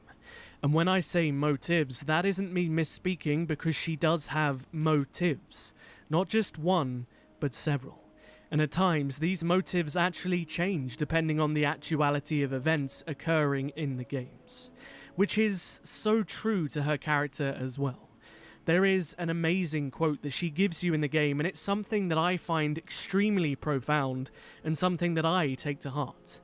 And when I say motives, that isn't me misspeaking, because she does have motives. Not just one, but several. And at times, these motives actually change depending on the actuality of events occurring in the games. Which is so true to her character as well. There is an amazing quote that she gives you in the game, and it's something that I find extremely profound and something that I take to heart.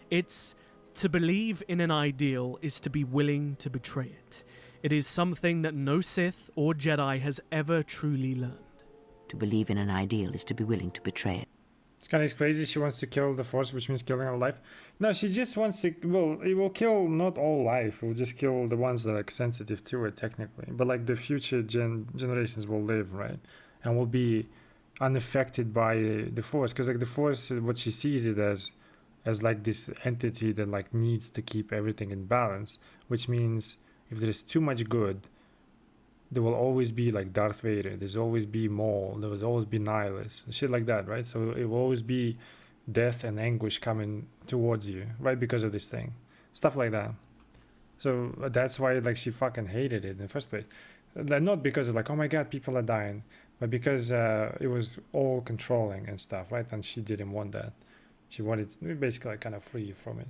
It's, "To believe in an ideal is to be willing to betray it. It is something that no Sith or Jedi has ever truly learned." To believe in an ideal is to be willing to betray it. It's kind of crazy. She wants to kill the Force, which means killing all life. No, she just wants to. Well, it will kill not all life. It will just kill the ones that are like sensitive to it, technically. But like the future generations will live, right, and will be unaffected by the Force. Because like the Force, what she sees it as like this entity that like needs to keep everything in balance. Which means if there is too much good, there will always be like Darth Vader. There's always be Maul. There will always be Nihilus. Shit like that, right? So it will always be death and anguish coming towards you, right? Because of this thing, stuff like that. So that's why like she fucking hated it in the first place. Not because of like, oh my god, people are dying, but because it was all controlling and stuff, right? And she didn't want that. She wanted to be basically like kind of free from it.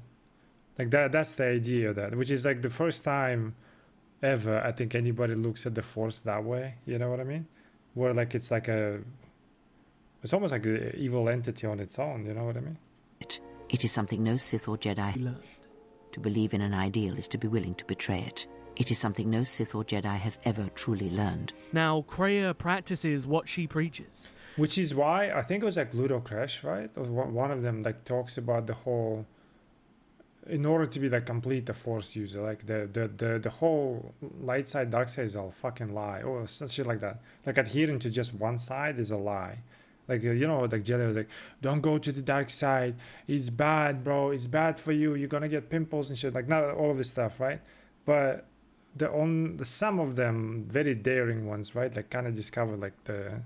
Like that's the idea of that, which is like the first time ever I think anybody looks at the Force that way. You know what I mean? Where like it's almost like an evil entity on its own. You know what I mean? It is something no Sith or Jedi learned. To believe in an ideal is to be willing to betray it. It is something no Sith or Jedi has ever truly learned. Now, Kreia practices what she preaches. Which is why I think it was like Ludo Crash, right? Or one of them like talks about the whole, in order to be like complete the Force user, like the whole light side, dark side is all fucking lie, or some shit like that. Like adhering to just one side is a lie. Like, you know, like Jedi was like, don't go to the dark side. It's bad, bro. It's bad for you. You're gonna get pimples and shit. Like, not all of this stuff, right? But some of them very daring ones, right? Like, kind of discover like the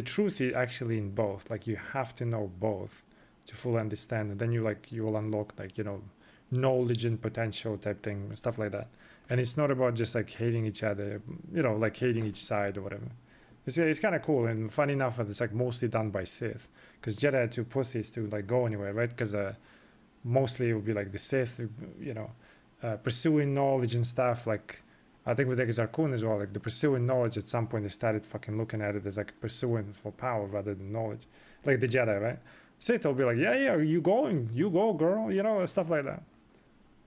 truth is actually in both. Like, you have to know both to fully understand, and then you will unlock like, you know, knowledge and potential type thing, stuff like that. And it's not about just like hating each other, you know, like hating each side or whatever. It's kind of cool, and funny enough, it's like mostly done by Sith, because Jedi are too pussies to like go anywhere, right? Because mostly it would be like the Sith, you know, pursuing knowledge and stuff. Like I think with Exar Kun as well, like the pursuing knowledge. At some point they started fucking looking at it as like pursuing for power rather than knowledge, like the Jedi, right? Sith will be like, yeah, you go, girl, you know, stuff like that.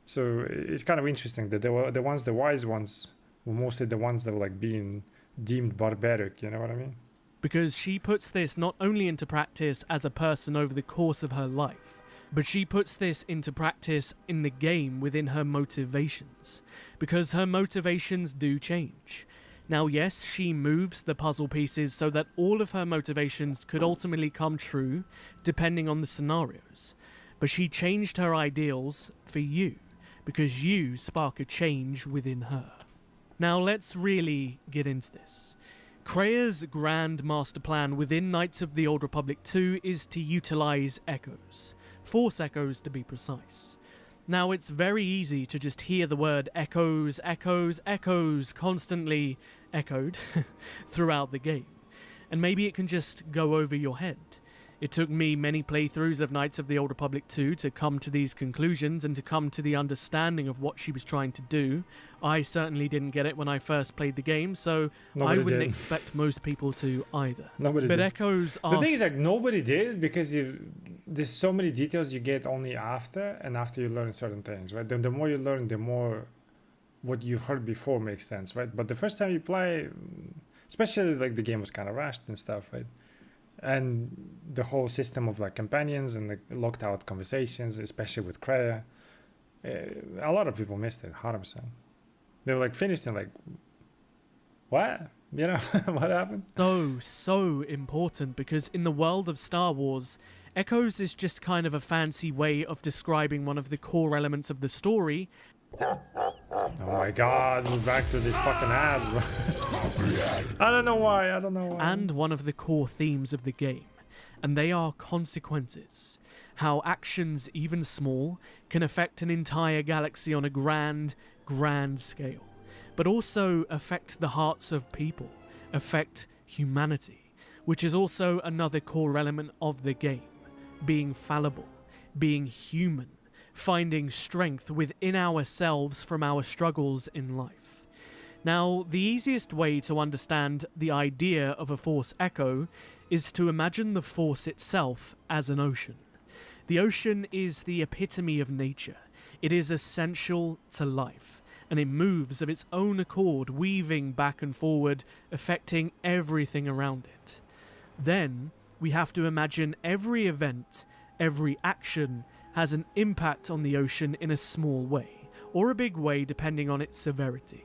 So it's kind of interesting that the wise ones were mostly the ones that were like being deemed barbaric, you know what I mean? Because she puts this not only into practice as a person over the course of her life, but she puts this into practice in the game within her motivations. Because her motivations do change. Now yes, she moves the puzzle pieces so that all of her motivations could ultimately come true, depending on the scenarios. But she changed her ideals for you, because you spark a change within her. Now let's really get into this. Kreia's grand master plan within Knights of the Old Republic 2 is to utilize echoes. Force echoes to be precise. Now it's very easy to just hear the word echoes, echoes, echoes constantly echoed throughout the game. And maybe it can just go over your head. It took me many playthroughs of Knights of the Old Republic 2 to come to these conclusions and to come to the understanding of what she was trying to do. I certainly didn't get it when I first played the game, so I wouldn't expect most people to either. Nobody but did. Echoes are... The thing is, like, nobody did, because there's so many details you get only after you learn certain things, right? The more you learn, the more what you've heard before makes sense, right? But the first time you play, especially like the game was kind of rushed and stuff, right? And the whole system of like companions and the locked out conversations, especially with Kreia, a lot of people missed it, 100%. They were like finished and like, what? You know, what happened? So important, because in the world of Star Wars, Echoes is just kind of a fancy way of describing one of the core elements of the story. Oh my god, we're back to this fucking ads, bro. I don't know why. And one of the core themes of the game, and they are consequences. How actions, even small, can affect an entire galaxy on a grand scale, but also affect the hearts of people, affect humanity, which is also another core element of the game. Being fallible, being human, finding strength within ourselves from our struggles in life. Now, the easiest way to understand the idea of a Force echo is to imagine the Force itself as an ocean. The ocean is the epitome of nature. It is essential to life, and it moves of its own accord, weaving back and forward, affecting everything around it. Then, we have to imagine every event, every action, has an impact on the ocean in a small way, or a big way depending on its severity.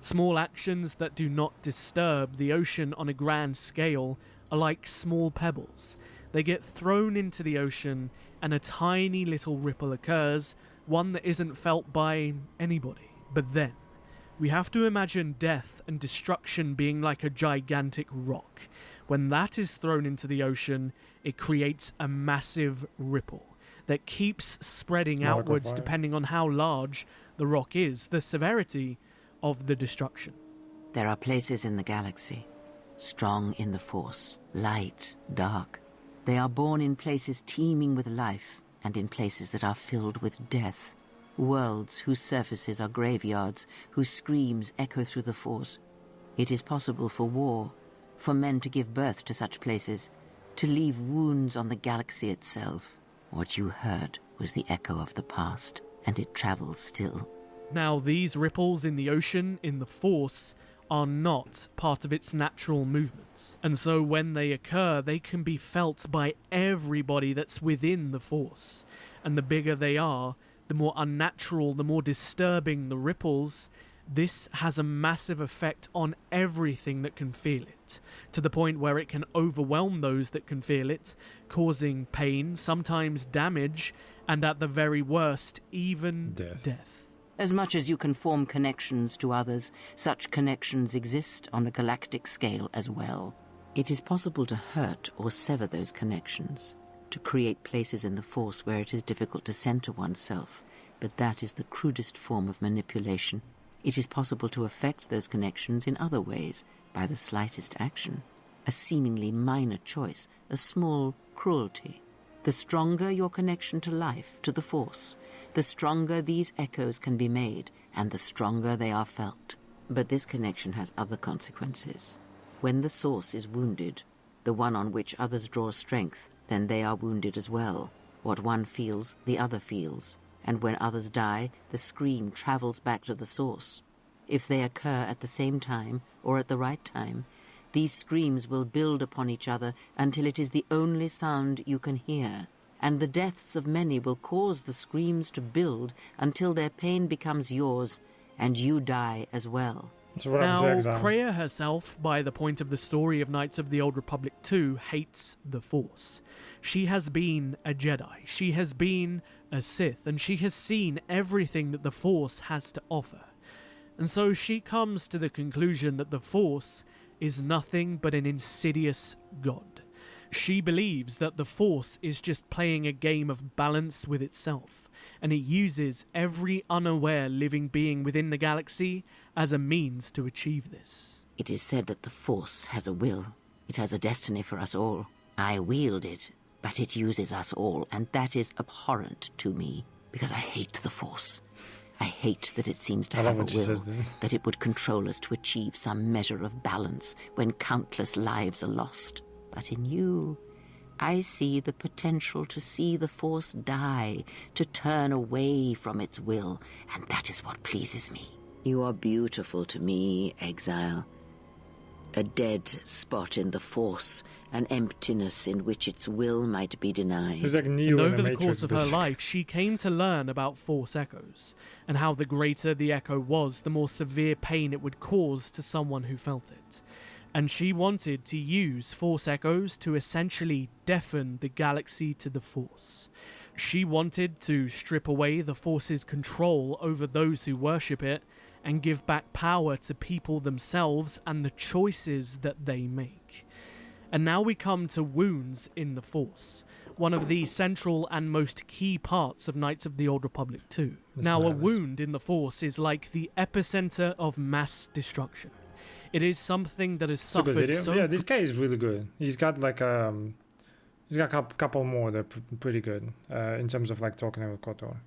Small actions that do not disturb the ocean on a grand scale are like small pebbles. They get thrown into the ocean and a tiny little ripple occurs, one that isn't felt by anybody. But then, we have to imagine death and destruction being like a gigantic rock. When that is thrown into the ocean, it creates a massive ripple that keeps spreading outwards Microfire. depending on how large the rock is, the severity of the destruction. There are places in the galaxy, strong in the Force, light, dark. They are born in places teeming with life, and in places that are filled with death. Worlds whose surfaces are graveyards, whose screams echo through the Force. It is possible for war, for men to give birth to such places, to leave wounds on the galaxy itself. What you heard was the echo of the past, and it travels still. Now, these ripples in the ocean, in the Force, are not part of its natural movements. And so when they occur, they can be felt by everybody that's within the Force. And the bigger they are, the more unnatural, the more disturbing the ripples. This has a massive effect on everything that can feel it, to the point where it can overwhelm those that can feel it, causing pain, sometimes damage, and at the very worst, even death. As much as you can form connections to others, such connections exist on a galactic scale as well. It is possible to hurt or sever those connections, to create places in the Force where it is difficult to center oneself, but that is the crudest form of manipulation. It is possible to affect those connections in other ways, by the slightest action, a seemingly minor choice, a small cruelty. The stronger your connection to life, to the Force, the stronger these echoes can be made, and the stronger they are felt. But this connection has other consequences. When the source is wounded, the one on which others draw strength, then they are wounded as well. What one feels, the other feels. And when others die, the scream travels back to the source. If they occur at the same time, or at the right time, these screams will build upon each other until it is the only sound you can hear. And the deaths of many will cause the screams to build until their pain becomes yours, and you die as well. So what happened Now, to Exile? Kreia herself, by the point of the story of Knights of the Old Republic 2, hates the Force. She has been a Jedi, she has been a Sith, and she has seen everything that the Force has to offer. And so she comes to the conclusion that the Force is nothing but an insidious god. She believes that the Force is just playing a game of balance with itself, and it uses every unaware living being within the galaxy as a means to achieve this. It is said that the Force has a will. It has a destiny for us all. I wield it, but it uses us all, and that is abhorrent to me, because I hate the Force. I hate that it seems to have a will, that it would control us to achieve some measure of balance when countless lives are lost. But in you, I see the potential to see the Force die, to turn away from its will, and that is what pleases me. You are beautiful to me, Exile. A dead spot in the Force, an emptiness in which its will might be denied. It's like Neo And in over the Matrix, course of her basically. life, she came to learn about Force echoes, and how the greater the echo was, the more severe pain it would cause to someone who felt it. And she wanted to use Force echoes to essentially deafen the galaxy to the Force. She wanted to strip away the Force's control over those who worship it, and give back power to people themselves and the choices that they make. And now we come to wounds in the Force, one of the central and most key parts of Knights of the Old Republic 2. Now, a wound in the Force is like the epicenter of mass destruction. It is something that has It's a good suffered video. so... Yeah, this guy is really good. He's got like he's got a couple more that are pretty good in terms of like talking about KOTOR.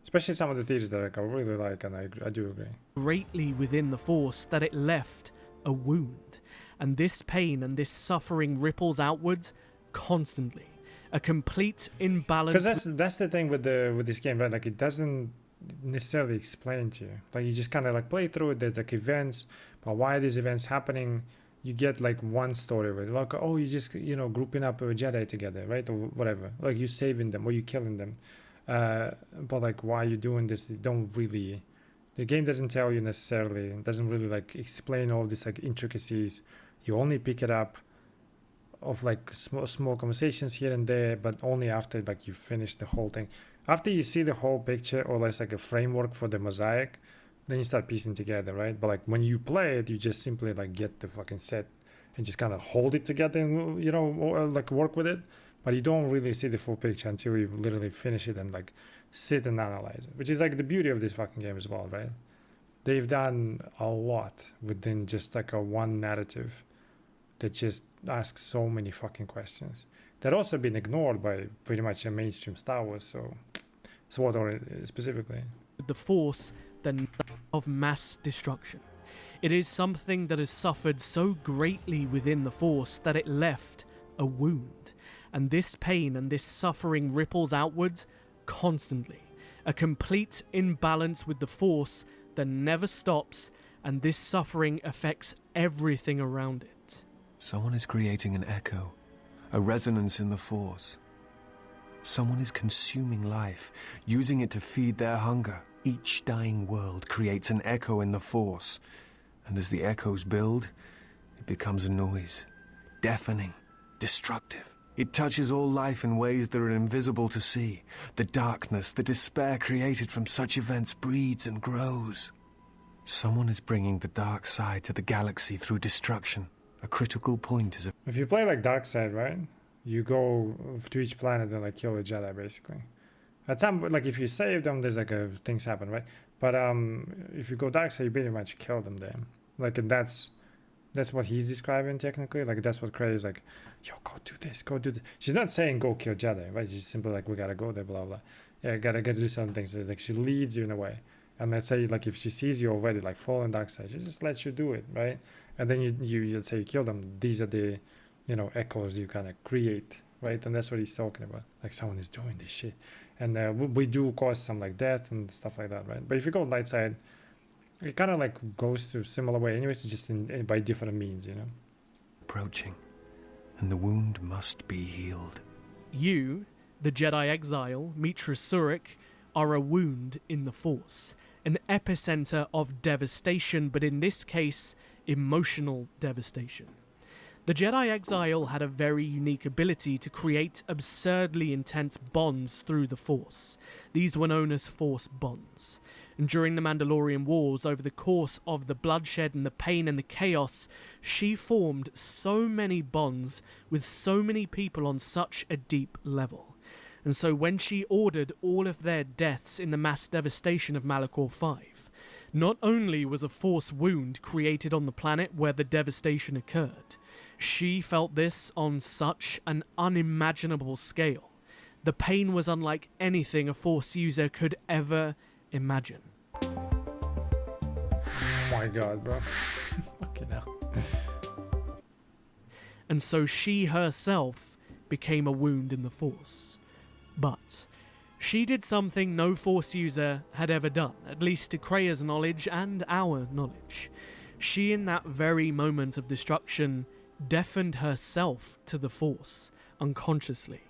Especially some of the theories that like, I really like, and I do agree. Greatly within the Force that it left a wound. And this pain and this suffering ripples outwards constantly. A complete imbalance. Because that's the thing with this game, right? Like it doesn't necessarily explain to you. Like you just kind of like play through it. There's like events, but why are these events happening? You get like one story with it. Like, oh, you just grouping up a Jedi together, right, or whatever. Like you saving them or you killing them. But like why you doing this, you don't really, the game doesn't tell you necessarily, it doesn't really like explain all these like intricacies. You only pick it up of like small conversations here and there, but only after like you finish the whole thing. After you see the whole picture or less like a framework for the mosaic, then you start piecing together, right? But like when you play it, you just simply like get the fucking set and just kind of hold it together and or like work with it. but you don't really see the full picture until you literally finish it and like sit and analyze it, which is like the beauty of this fucking game as well, right? They've done a lot within just like a one narrative that just asks so many fucking questions that also been ignored by pretty much a mainstream Star Wars, so SWTOR specifically. The Force than of mass destruction. It is something that has suffered so greatly within the Force that it left a wound. And this pain and this suffering ripples outwards constantly. A complete imbalance with the Force that never stops, and this suffering affects everything around it. Someone is creating an echo, a resonance in the Force. Someone is consuming life, using it to feed their hunger. Each dying world creates an echo in the Force, and as the echoes build, it becomes a noise, deafening, destructive. It touches all life in ways that are invisible to see. The darkness, the despair created from such events breeds and grows. Someone is bringing the dark side to the galaxy through destruction. A critical point is If you play like Dark Side, right? You go to each planet and like kill a Jedi basically. At some like if you save them, there's like things happen, right? But if you go Dark Side, you pretty much kill them there. Like, and that's what he's describing technically. Like that's what Cray is like, yo, go do this, go do this. She's not saying go kill Jedi, right? She's simply like, we gotta go there, blah blah. Yeah, gotta do some things. Like she leads you in a way. And let's say like if she sees you already like fallen Dark Side, she just lets you do it, right? And then you let's say you kill them. These are the, you know, echoes you kind of create, right? And that's what he's talking about. Like someone is doing this shit, and we do cause some like death and stuff like that, right? But if you go light side, it kind of like goes through similar way. Anyways, just by different means, you know. approaching, and the wound must be healed. You, the Jedi exile, Mitra Surik, are a wound in the Force. An epicenter of devastation, but in this case, emotional devastation. The Jedi Exile had a very unique ability to create absurdly intense bonds through the Force. These were known as Force bonds. And during the Mandalorian Wars, over the course of the bloodshed and the pain and the chaos, she formed so many bonds with so many people on such a deep level. And so when she ordered all of their deaths in the mass devastation of Malachor 5, not only was a Force wound created on the planet where the devastation occurred, she felt this on such an unimaginable scale. The pain was unlike anything a Force user could ever imagine. Oh my god, bro. Fucking hell. And so she herself became a wound in the Force. But she did something no Force user had ever done, at least to Krea's knowledge and our knowledge. She, in that very moment of destruction, deafened herself to the Force, unconsciously.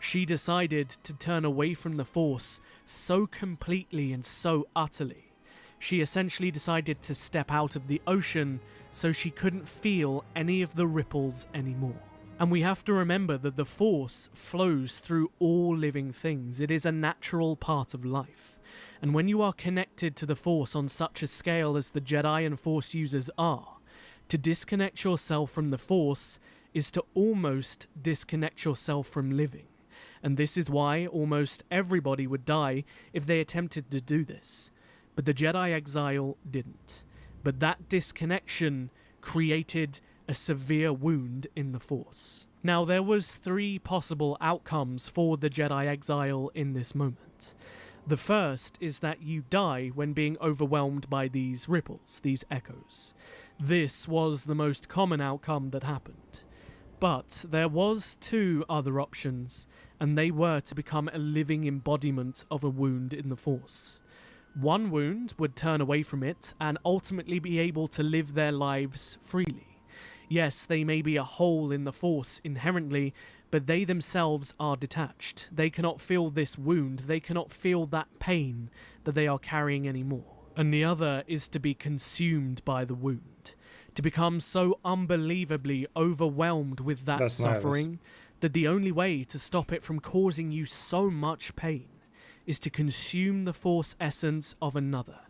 She decided to turn away from the Force so completely and so utterly. She essentially decided to step out of the ocean so she couldn't feel any of the ripples anymore. And we have to remember that the Force flows through all living things. It is a natural part of life. And when you are connected to the Force on such a scale as the Jedi and Force users are, to disconnect yourself from the Force is to almost disconnect yourself from living. And this is why almost everybody would die if they attempted to do this. But the Jedi Exile didn't. But that disconnection created a severe wound in the Force. Now, there was 3 possible outcomes for the Jedi Exile in this moment. The first is that you die when being overwhelmed by these ripples, these echoes. This was the most common outcome that happened. But there was 2 other options, and they were to become a living embodiment of a wound in the Force. One wound would turn away from it and ultimately be able to live their lives freely. Yes, they may be a hole in the Force inherently, but they themselves are detached. They cannot feel this wound, they cannot feel that pain that they are carrying anymore. And the other is to be consumed by the wound, to become so unbelievably overwhelmed with that suffering that the only way to stop it from causing you so much pain is to consume the Force essence of another,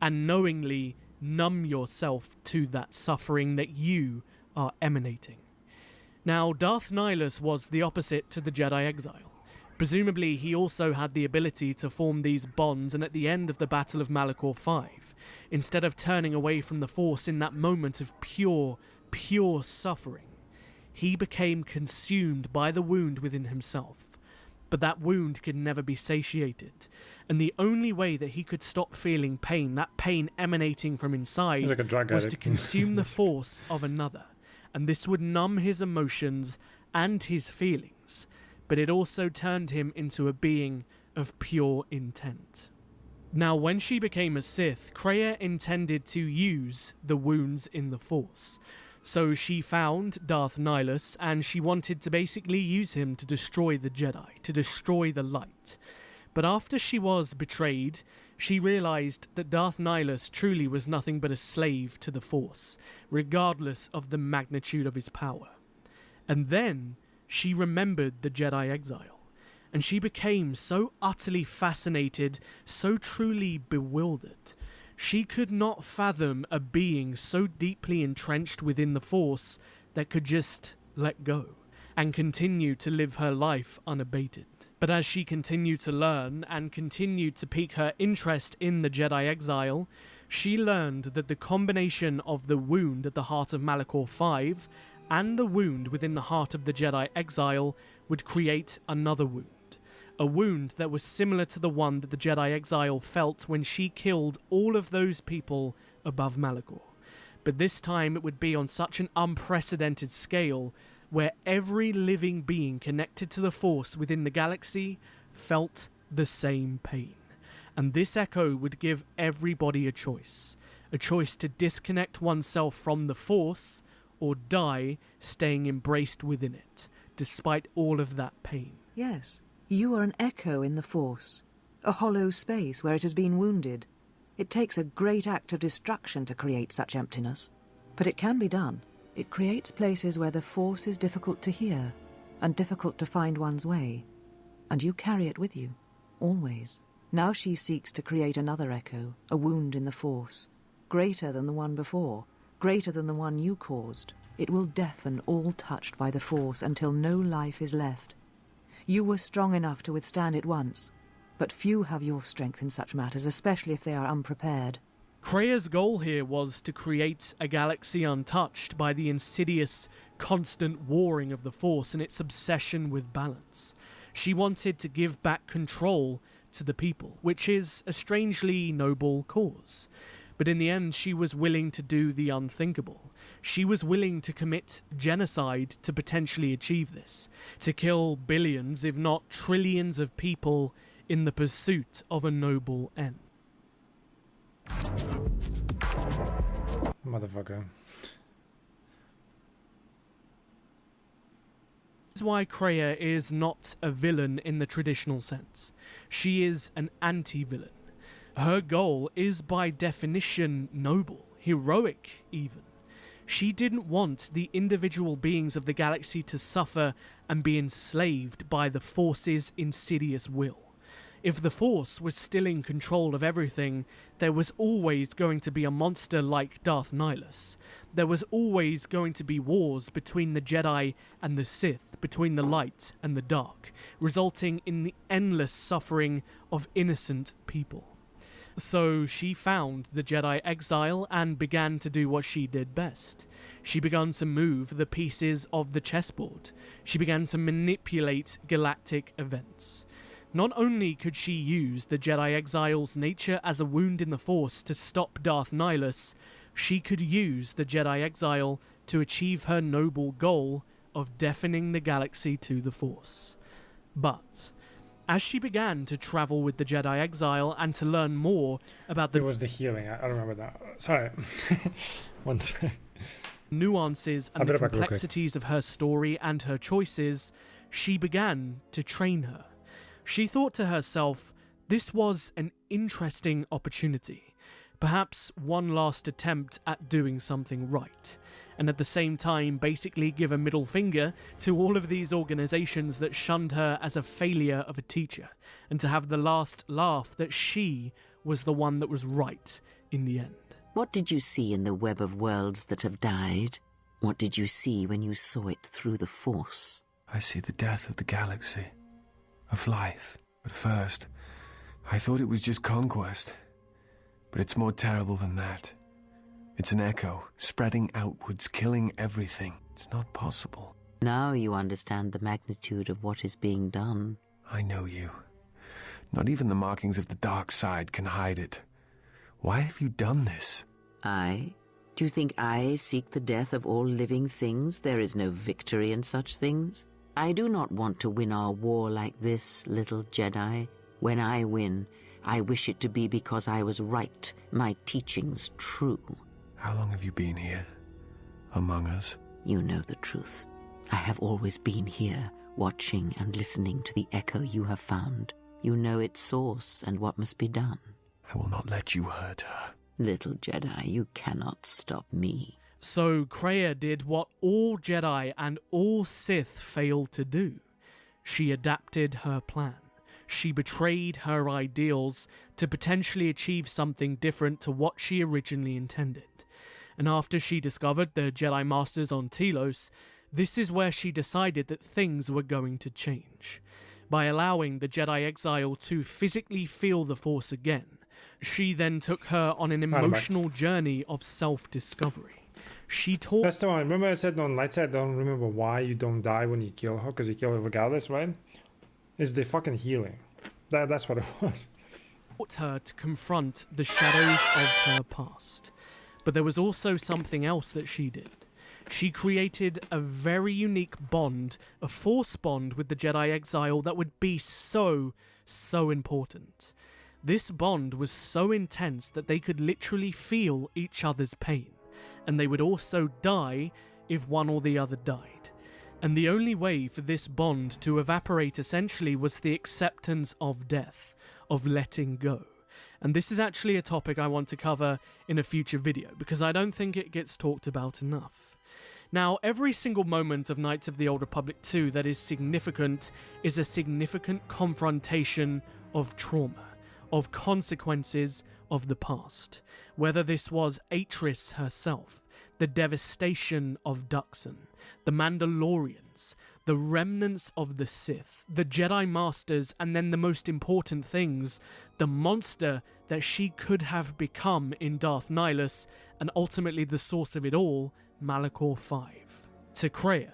and knowingly numb yourself to that suffering that you are emanating. Now, Darth Nihilus was the opposite to the Jedi Exile. Presumably, he also had the ability to form these bonds, and at the end of the Battle of Malachor V, instead of turning away from the Force in that moment of pure suffering, he became consumed by the wound within himself. But that wound could never be satiated, and the only way that he could stop feeling pain, that pain emanating from inside, like a drug was addict. to consume the force of another, and this would numb his emotions and his feelings, but it also turned him into a being of pure intent. Now, when she became a Sith, Kreia intended to use the wounds in the Force. So she found Darth Nihilus, and she wanted to basically use him to destroy the Jedi, to destroy the light. But after she was betrayed, she realized that Darth Nihilus truly was nothing but a slave to the Force, regardless of the magnitude of his power. And then she remembered the Jedi Exile, and she became so utterly fascinated, so truly bewildered. She could not fathom a being so deeply entrenched within the Force that could just let go and continue to live her life unabated. But as she continued to learn and continued to pique her interest in the Jedi Exile, she learned that the combination of the wound at the heart of Malachor V and the wound within the heart of the Jedi Exile would create another wound. A wound that was similar to the one that the Jedi Exile felt when she killed all of those people above Malachor. But this time it would be on such an unprecedented scale, where every living being connected to the Force within the galaxy felt the same pain. And this echo would give everybody a choice to disconnect oneself from the Force or die staying embraced within it, despite all of that pain. Yes. You are an echo in the Force, a hollow space where it has been wounded. It takes a great act of destruction to create such emptiness, but it can be done. It creates places where the Force is difficult to hear and difficult to find one's way, and you carry it with you, always. Now she seeks to create another echo, a wound in the Force, greater than the one before, greater than the one you caused. It will deafen all touched by the Force until no life is left. You were strong enough to withstand it once, but few have your strength in such matters, especially if they are unprepared. Kreia's goal here was to create a galaxy untouched by the insidious, constant warring of the Force and its obsession with balance. She wanted to give back control to the people, which is a strangely noble cause. But in the end, she was willing to do the unthinkable. She was willing to commit genocide to potentially achieve this, to kill billions, if not trillions of people in the pursuit of a noble end. Motherfucker. This is why Kreia is not a villain in the traditional sense. She is an anti-villain. Her goal is by definition noble, heroic even. She didn't want the individual beings of the galaxy to suffer and be enslaved by the Force's insidious will. If the Force was still in control of everything, there was always going to be a monster like Darth Nihilus. There was always going to be wars between the Jedi and the Sith, between the light and the dark, resulting in the endless suffering of innocent people. So she found the Jedi Exile and began to do what she did best. She began to move the pieces of the chessboard. She began to manipulate galactic events. Not only could she use the Jedi Exile's nature as a wound in the Force to stop Darth Nihilus, she could use the Jedi Exile to achieve her noble goal of deafening the galaxy to the Force. But as she began to travel with the Jedi Exile and to learn more about It was the healing. I don't remember that. Sorry. One sec. nuances and the complexities of her story and her choices, she began to train her. She thought to herself, this was an interesting opportunity, perhaps one last attempt at doing something right, and at the same time basically give a middle finger to all of these organizations that shunned her as a failure of a teacher, and to have the last laugh that she was the one that was right in the end. What did you see in the web of worlds that have died? What did you see when you saw it through the Force? I see the death of the galaxy, of life. At first, I thought it was just conquest. But it's more terrible than that. It's an echo, spreading outwards, killing everything. It's not possible. Now you understand the magnitude of what is being done. I know you. Not even the markings of the dark side can hide it. Why have you done this? I? Do you think I seek the death of all living things? There is no victory in such things. I do not want to win our war like this, little Jedi. When I win, I wish it to be because I was right, my teachings true. How long have you been here? Among us? You know the truth. I have always been here, watching and listening to the echo you have found. You know its source and what must be done. I will not let you hurt her. Little Jedi, you cannot stop me. So Kreia did what all Jedi and all Sith failed to do. She adapted her plan. She betrayed her ideals to potentially achieve something different to what she originally intended. And after she discovered the Jedi Masters on Telos, this is where she decided that things were going to change. By allowing the Jedi exile to physically feel the Force again, she then took her on an emotional journey of self-discovery. She taught... That's the one. Remember I said on Light Side, I don't remember why you don't die when you kill her, because you kill her regardless, right? It's the fucking healing. That's what it was. Taught her to confront the shadows of her past. But there was also something else that she did. She created a very unique bond, a Force bond with the Jedi exile that would be so important. This bond was so intense that they could literally feel each other's pain, and they would also die if one or the other died. And the only way for this bond to evaporate essentially was the acceptance of death, of letting go. And this is actually a topic I want to cover in a future video, because I don't think it gets talked about enough. Now, every single moment of Knights of the Old Republic 2 that is significant is a significant confrontation of trauma, of consequences of the past. Whether this was Atris herself, the devastation of Duxon, the Mandalorians, the remnants of the Sith, the Jedi Masters, and then the most important things, the monster that she could have become in Darth Nihilus, and ultimately the source of it all, Malachor 5. To Kreia,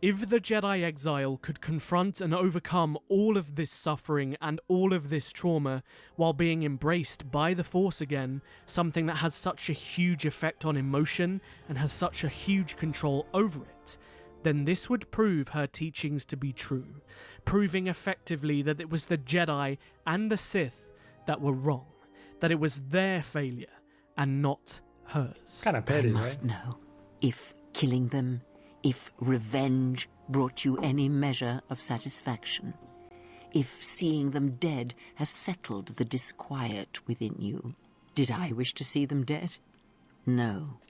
if the Jedi exile could confront and overcome all of this suffering and all of this trauma while being embraced by the Force again, something that has such a huge effect on emotion and has such a huge control over it, then this would prove her teachings to be true, proving effectively that it was the Jedi and the Sith that were wrong, that it was their failure and not hers. Kind of petty, I must right? know if killing them, if revenge brought you any measure of satisfaction, if seeing them dead has settled the disquiet within you. Did I wish to see them dead? No.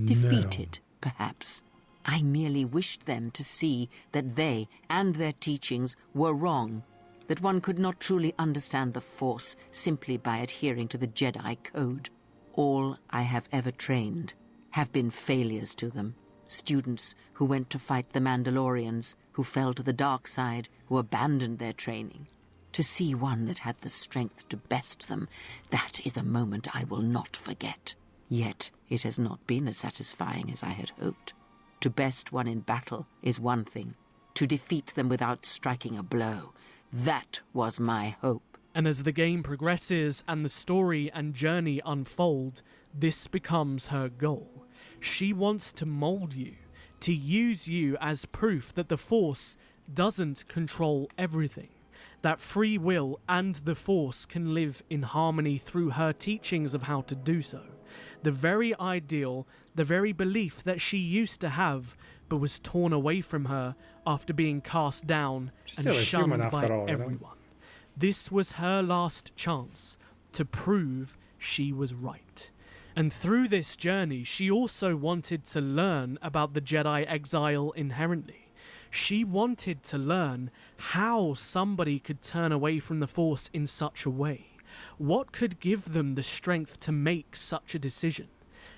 Defeated, perhaps. I merely wished them to see that they and their teachings were wrong, that one could not truly understand the Force simply by adhering to the Jedi Code. All I have ever trained have been failures to them. Students who went to fight the Mandalorians, who fell to the dark side, who abandoned their training. To see one that had the strength to best them, that is a moment I will not forget. Yet it has not been as satisfying as I had hoped. To best one in battle is one thing. To defeat them without striking a blow, that was my hope. And as the game progresses and the story and journey unfold, this becomes her goal. She wants to mold you, to use you as proof that the Force doesn't control everything, that free will and the Force can live in harmony through her teachings of how to do so. The very ideal, the very belief that she used to have, but was torn away from her after being cast down and shunned by everyone. This was her last chance to prove she was right. And through this journey, she also wanted to learn about the Jedi exile inherently. She wanted to learn how somebody could turn away from the Force in such a way. What could give them the strength to make such a decision?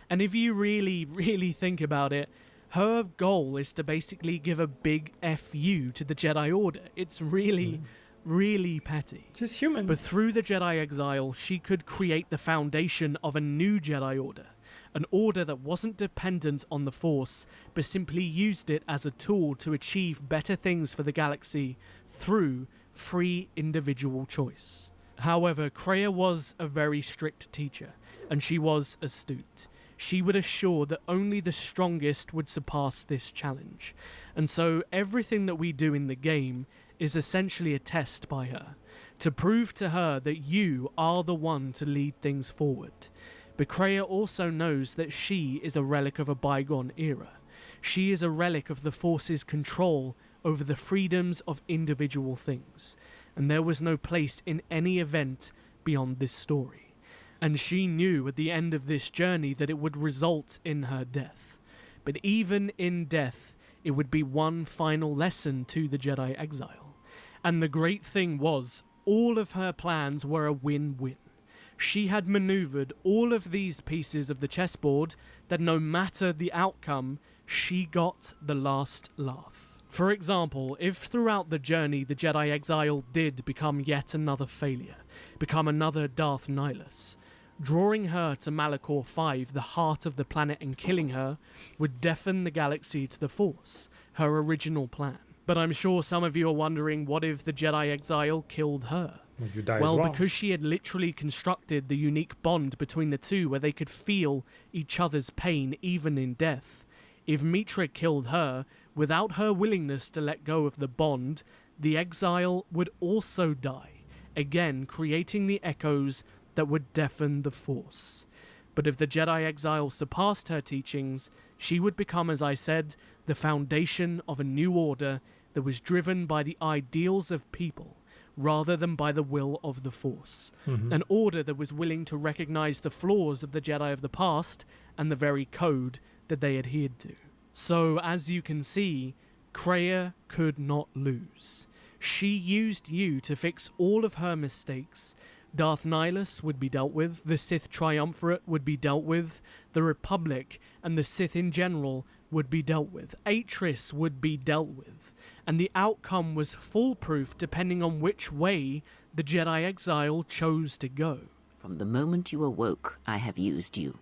And if you really think about it, Her goal is to basically give a big FU to the Jedi Order. It's really, really petty. Just human. But through the Jedi exile, she could create the foundation of a new Jedi Order. An order that wasn't dependent on the Force, but simply used it as a tool to achieve better things for the galaxy through free individual choice. However, Kreia was a very strict teacher, and she was astute. She would assure that only the strongest would surpass this challenge, and so everything that we do in the game is essentially a test by her, to prove to her that you are the one to lead things forward. But Kreia also knows that she is a relic of a bygone era. She is a relic of the Force's control over the freedoms of individual things, and there was no place in any event beyond this story. And she knew at the end of this journey that it would result in her death. But even in death, it would be one final lesson to the Jedi exile. And the great thing was, all of her plans were a win-win. She had maneuvered all of these pieces of the chessboard that no matter the outcome, she got the last laugh. For example, if throughout the journey the Jedi exile did become yet another failure, become another Darth Nihilus, drawing her to Malachor 5, the heart of the planet, and killing her would deafen the galaxy to the Force, her original plan. But I'm sure some of you are wondering, what if the Jedi exile killed her? You die Well, as well. because she had literally constructed the unique bond between the two where they could feel each other's pain even in death. If Mitra killed her, without her willingness to let go of the bond, the exile would also die, again creating the echoes that would deafen the Force. But if the Jedi exile surpassed her teachings, she would become, as I said, the foundation of a new order that was driven by the ideals of people, rather than by the will of the Force. An order that was willing to recognize the flaws of the Jedi of the past and the very code that they adhered to. So, as you can see, Kreia could not lose. She used you to fix all of her mistakes. Darth Nihilus would be dealt with, the Sith Triumvirate would be dealt with, the Republic and the Sith in general would be dealt with, Atris would be dealt with, and the outcome was foolproof depending on which way the Jedi exile chose to go. From the moment you awoke, I have used you.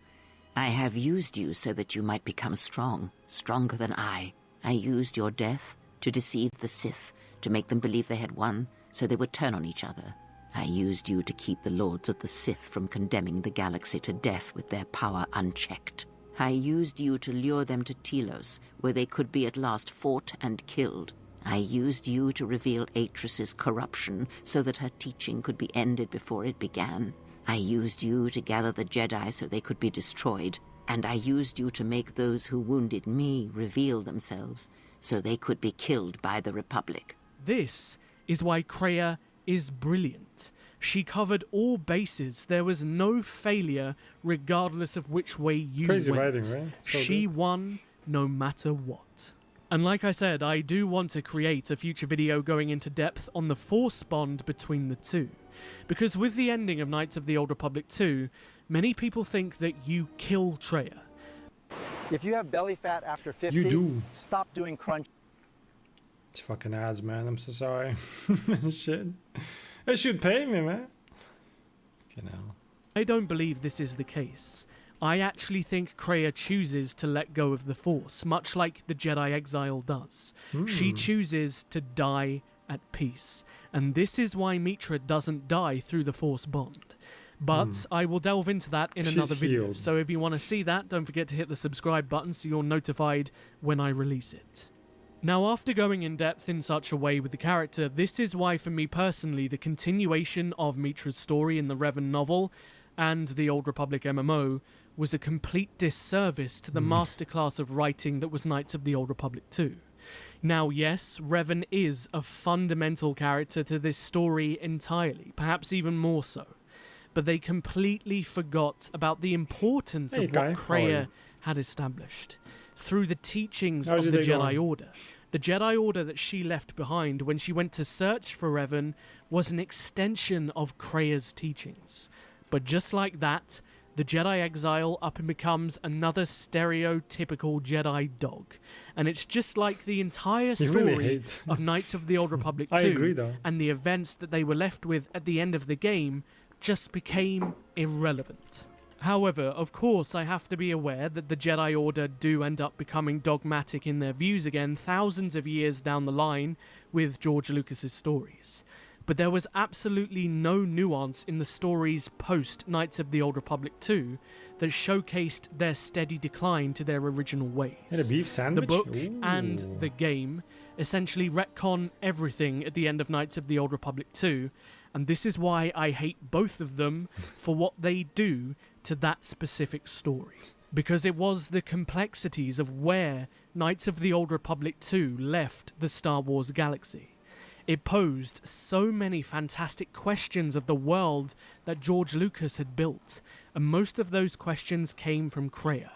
I have used you so that you might become strong, stronger than I. I used your death to deceive the Sith, to make them believe they had won, so they would turn on each other. I used you to keep the Lords of the Sith from condemning the galaxy to death with their power unchecked. I used you to lure them to Telos, where they could be at last fought and killed. I used you to reveal Atris's corruption so that her teaching could be ended before it began. I used you to gather the Jedi so they could be destroyed. And I used you to make those who wounded me reveal themselves so they could be killed by the Republic. This is why Kreia is brilliant. She covered all bases. There was no failure regardless of which way you Crazy went. writing, right? So She good. won no matter what. And like I said, I do want to create a future video going into depth on the Force bond between the two. Because with the ending of Knights of the Old Republic 2, many people think that you kill Kreia. If you have belly fat after 50, You do. stop doing crunch. It's fucking ads, man. I'm so sorry. Shit. They should pay me, man. Okay, now. I don't believe this is the case. I actually think Kreia chooses to let go of the Force, much like the Jedi exile does. She chooses to die at peace, and this is why Mitra doesn't die through the Force bond. But I will delve into that in She's another video, healed. so if you want to see that, don't forget to hit the subscribe button so you're notified when I release it. Now, after going in depth in such a way with the character, this is why for me personally the continuation of Mitra's story in the Revan novel and the Old Republic MMO was a complete disservice to the masterclass of writing that was Knights of the Old Republic 2. Now, yes, Revan is a fundamental character to this story entirely, perhaps even more so. But they completely forgot about the importance Hey, of Kai. what How are you? Kreia had established through the teachings How's of your the day Jedi going? Order. The Jedi Order that she left behind when she went to search for Revan was an extension of Kreia's teachings. But just like that, the Jedi exile up and becomes another stereotypical Jedi dog. And it's just like the entire story of Knights of the Old Republic 2 I agree, though. and the events that they were left with at the end of the game just became irrelevant. However, of course, I have to be aware that the Jedi Order do end up becoming dogmatic in their views again thousands of years down the line with George Lucas's stories. But there was absolutely no nuance in the stories post Knights of the Old Republic 2 that showcased their steady decline to their original ways. And a beef sandwich? The book Ooh. and the game essentially retcon everything at the end of Knights of the Old Republic 2, and this is why I hate both of them for what they do to that specific story. Because it was the complexities of where Knights of the Old Republic 2 left the Star Wars galaxy. It posed so many fantastic questions of the world that George Lucas had built, and most of those questions came from Kreia.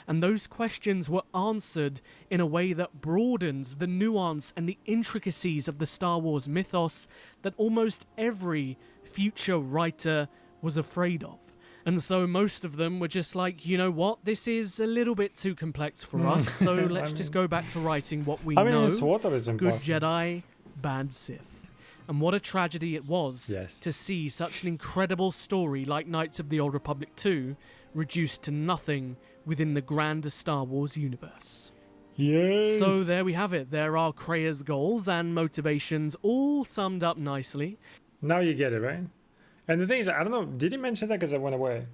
And those questions were answered in a way that broadens the nuance and the intricacies of the Star Wars mythos that almost every future writer was afraid of. And so most of them were just like, you know what, this is a little bit too complex for us, so let's just go back to writing what we know. SWTOR is Good Jedi, bad Sith. And what a tragedy it was to see such an incredible story like Knights of the Old Republic 2 reduced to nothing within the grander Star Wars universe. Yes. So there we have it. There are Kreia's goals and motivations all summed up nicely. Now you get it, right? And the thing is, I don't know, did he mention that because I went away?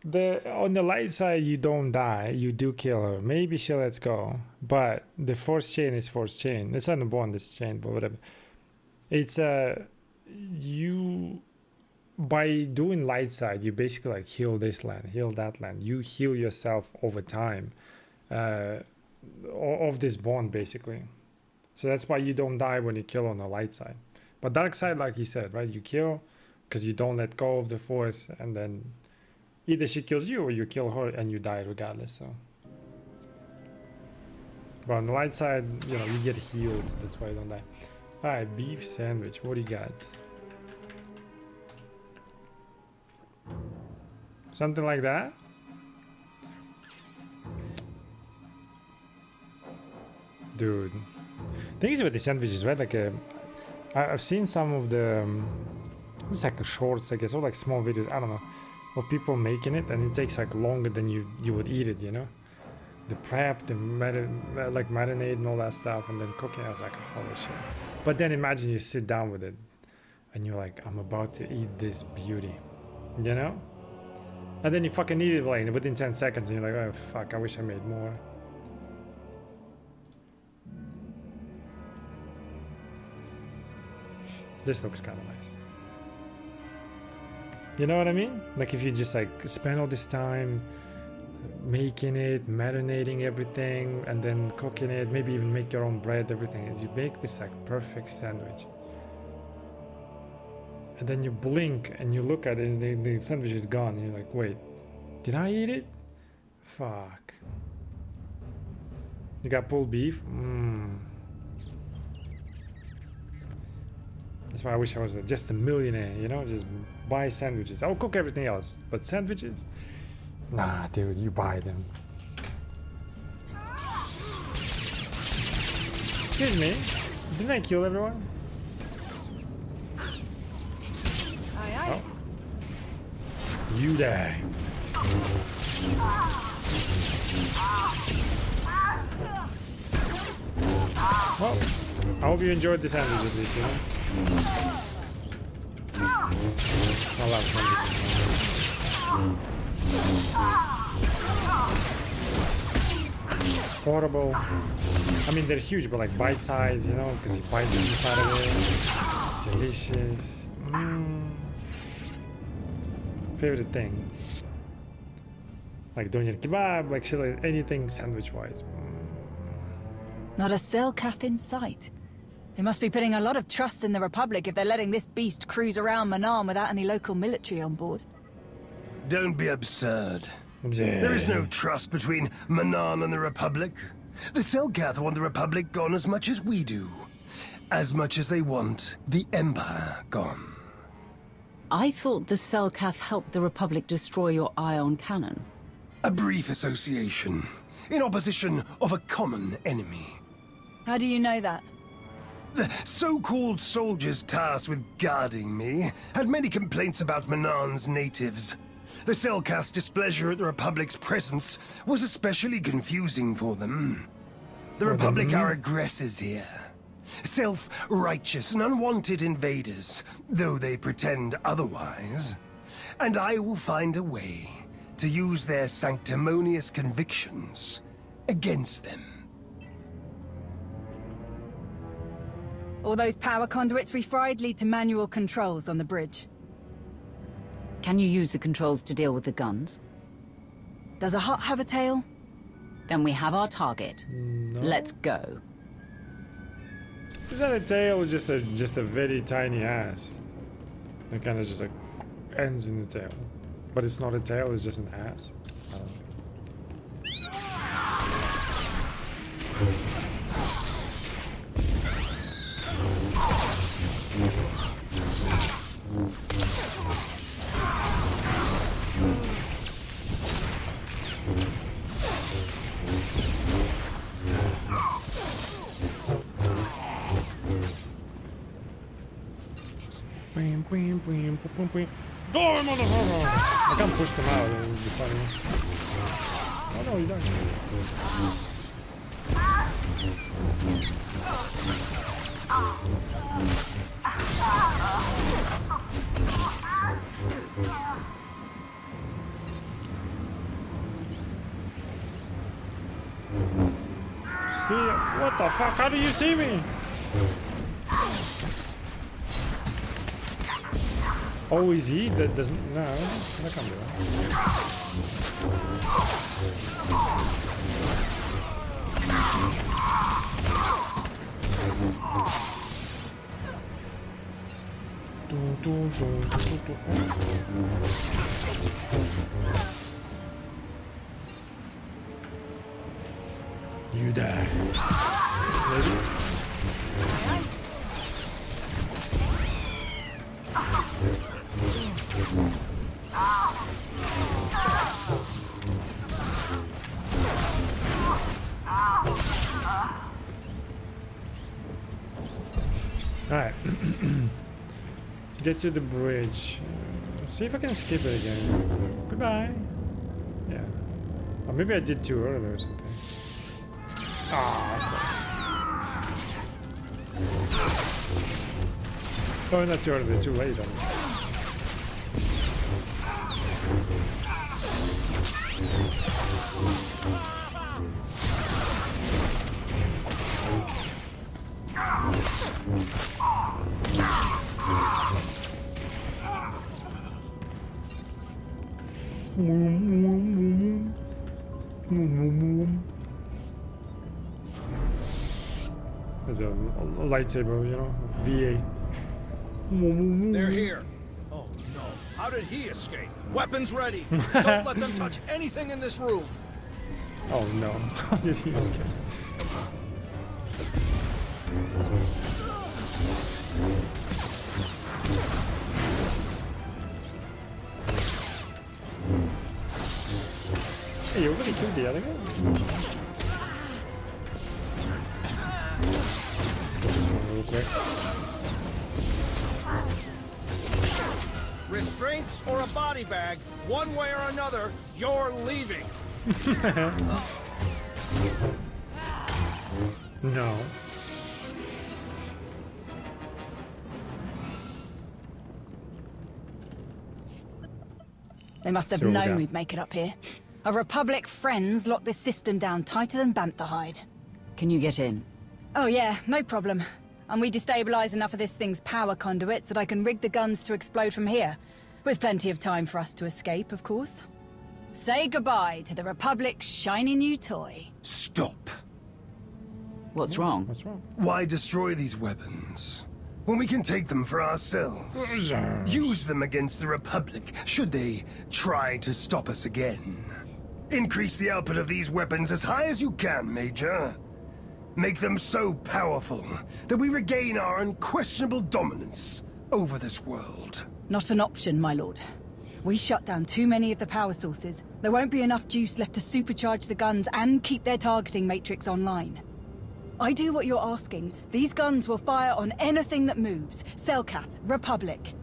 On the light side, you don't die. You do kill her. Maybe she lets go. But the force chain is force chain. It's not a bond, it's chain, but whatever. It's you, by doing light side, you basically like heal this land, heal that land. You heal yourself over time of this bond, basically. So that's why you don't die when you kill on the light side. But dark side, like he said, right? You kill because you don't let go of the force, and then either she kills you or you kill her and you die regardless. So, but on the light side, you know, you get healed. That's why you don't die. All right, beef sandwich. What do you got? Something like that? Dude. Thing is with the sandwiches, right? Like I've seen some of the it's like shorts, I guess, or like small videos, I don't know, of people making it, and it takes like longer than you would eat it, you know? The prep, the marinade and all that stuff, and then cooking. I was like, holy shit. But then imagine you sit down with it and you're like, I'm about to eat this beauty, you know? And then you fucking eat it like within 10 seconds and you're like, oh fuck, I wish I made more. This looks kind of nice. You know what I mean? Like if you just like spend all this time making it, marinating everything, and then cooking it, maybe even make your own bread, everything, you make this like perfect sandwich. And then you blink and you look at it and the sandwich is gone. And you're like, wait, did I eat it? Fuck. You got pulled beef? That's why I wish I was just a millionaire, you know, just buy sandwiches. I'll cook everything else, but sandwiches? Nah, dude, you buy them. Excuse me, didn't I kill everyone? Aye, aye. Oh. You die. Well, I hope you enjoyed the sandwich at least, you know? I love sandwiches. Horrible. I mean, they're huge, but like bite size, you know, because you bite the inside of it. Delicious. Favorite thing. Like doing your kebab, like shit, like anything sandwich wise. Not a Selkath in sight. They must be putting a lot of trust in the Republic if they're letting this beast cruise around Manam without any local military on board. Don't be absurd. There is no trust between Manam and the Republic. The Selkath want the Republic gone as much as we do. As much as they want the Empire gone. I thought the Selkath helped the Republic destroy your ion cannon. A brief association, in opposition of a common enemy. How do you know that? The so-called soldiers tasked with guarding me had many complaints about Manan's natives. The Selkath's displeasure at the Republic's presence was especially confusing for them. The Republic are aggressors here. Self-righteous and unwanted invaders, though they pretend otherwise. And I will find a way to use their sanctimonious convictions against them. All those power conduits we fried lead to manual controls on the bridge. Can you use the controls to deal with the guns? Does a hut have a tail? Then we have our target. No. Let's go. Is that a tail or just a very tiny ass? It kind of just like ends in the tail. But it's not a tail, it's just an ass. I don't know. Go, motherfucker! I can't push them out, it would be funny. Oh no, you don't. See, what the fuck? How do you see me? Oh, is he? That doesn't. No, that can't be right. You die. Maybe. Alright. Get to the bridge. See if I can skip it again. Goodbye. Yeah. Or maybe I did too early or something. Ah. Oh, not too early, too late. There's a lightsaber, you know, VA. They're here. Oh no! How did he escape? Weapons ready. Don't let them touch anything in this room. Oh no! How did he escape? Hey, you already killed the other guy? Real quick. Restraints or a body bag, one way or another, you're leaving. No. They must have Throw it known out. we'd make it up here. Our Republic friends locked this system down tighter than bantha hide. Can you get in? Oh yeah, no problem. And we destabilize enough of this thing's power conduits that I can rig the guns to explode from here. With plenty of time for us to escape, of course. Say goodbye to the Republic's shiny new toy. Stop. What's wrong? What's wrong? Why destroy these weapons when we can take them for ourselves? Use them against the Republic, should they try to stop us again. Increase the output of these weapons as high as you can, Major. Make them so powerful that we regain our unquestionable dominance over this world. Not an option, my lord. We shut down too many of the power sources. There won't be enough juice left to supercharge the guns and keep their targeting matrix online. I do what you're asking. These guns will fire on anything that moves. Selkath, Republic,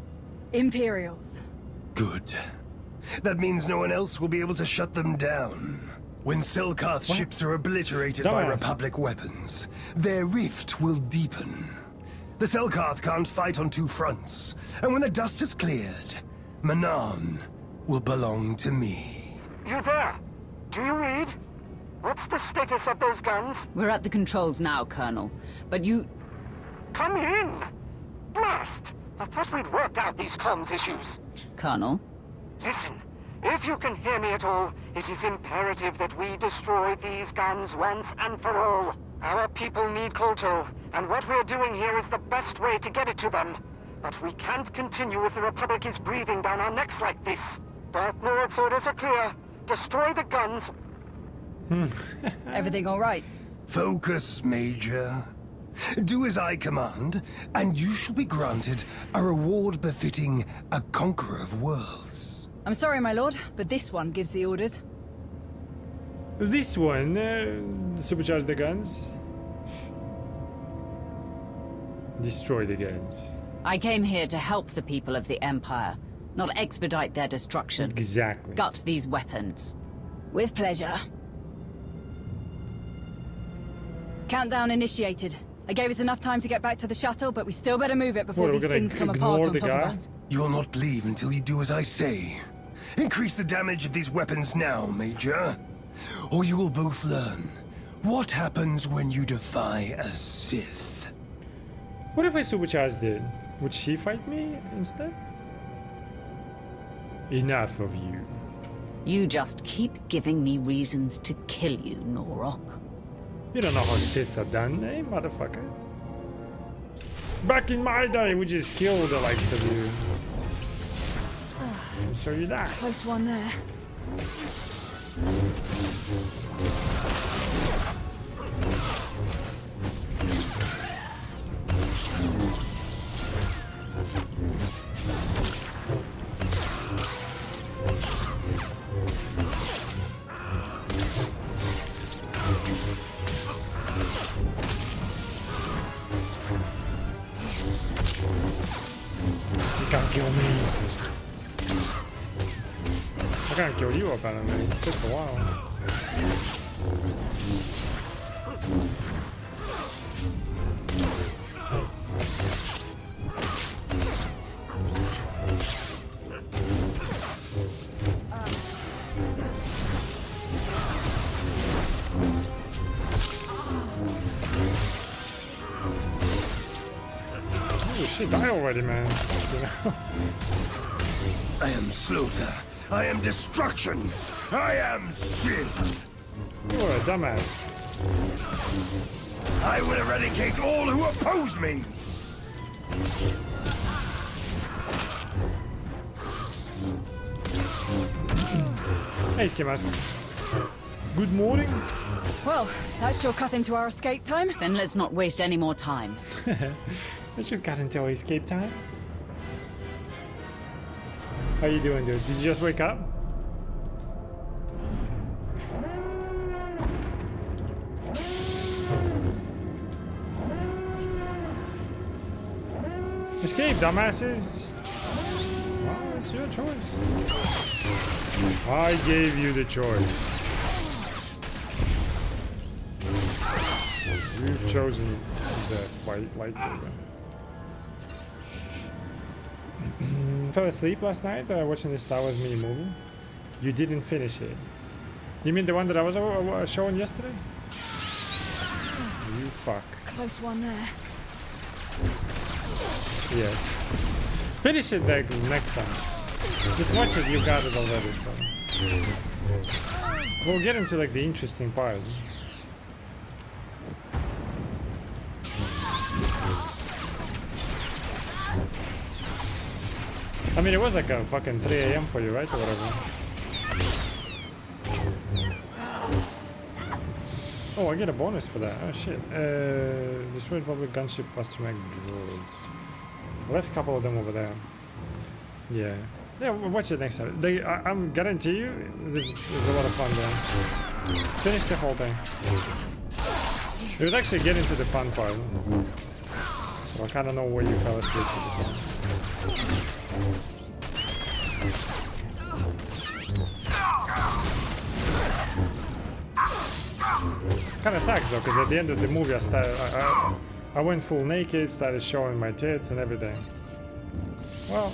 Imperials. Good. That means no one else will be able to shut them down. When Selkath ships are obliterated by Republic weapons, their rift will deepen. The Selkath can't fight on two fronts, and when the dust is cleared, Manan will belong to me. You there? Do you read? What's the status of those guns? We're at the controls now, Colonel. But you... Come in! Blast! I thought we'd worked out these comms issues. Colonel? Listen, if you can hear me at all, it is imperative that we destroy these guns once and for all. Our people need Kolto, and what we're doing here is the best way to get it to them. But we can't continue if the Republic is breathing down our necks like this. Darth Norok's orders are clear. Destroy the guns. Everything all right? Focus, Major. Do as I command, and you shall be granted a reward befitting a conqueror of worlds. I'm sorry, my lord, but this one gives the orders. This one, supercharge the guns. Destroy the guns. I came here to help the people of the Empire, not expedite their destruction. Exactly. Gut these weapons. With pleasure. Countdown initiated. I gave us enough time to get back to the shuttle, but we still better move it before these things come apart on top of us. You will not leave until you do as I say. Increase the damage of these weapons now, Major. Or you will both learn what happens when you defy a Sith. What if I supercharged it? Would she fight me instead? Enough of you. You just keep giving me reasons to kill you, Norok. You don't know how Sith are done, eh, motherfucker? Back in my day, we just killed the likes of you. So you die. Close one there. You can't kill me. I can't kill you apparently. It takes a while. Oh shit, die already, man. I am slaughter. I am destruction. I am Sith. You're a dumbass. I will eradicate all who oppose me. Hey, Ski Mask. Good morning. Well, that sure cut into our escape time. Then let's not waste any more time. I should cut into our escape time. How you doing, dude? Did you just wake up? Escape, dumbasses! Well, it's your choice. I gave you the choice. You've chosen death by lightsaber. Fell asleep last night watching the Star Wars mini movie. You didn't finish it. You mean the one that I was showing yesterday? You fuck. Close one there. Yes. Finish it like next time. Just watch it, you got it already, so. We'll get into like the interesting part. I mean, it was like a fucking 3 AM for you, right? Or whatever. Oh, I get a bonus for that. Oh shit. Destroyed public gunship plus mag droids. I left a couple of them over there. Yeah. Yeah, we'll watch it next time. I'm guarantee you, there's a lot of fun there. Finish the whole thing. It was actually getting to the fun part. So I kind of know where you fell asleep to the fun. Kind of sucks though, because at the end of the movie I went full naked, started showing my tits and everything. Well.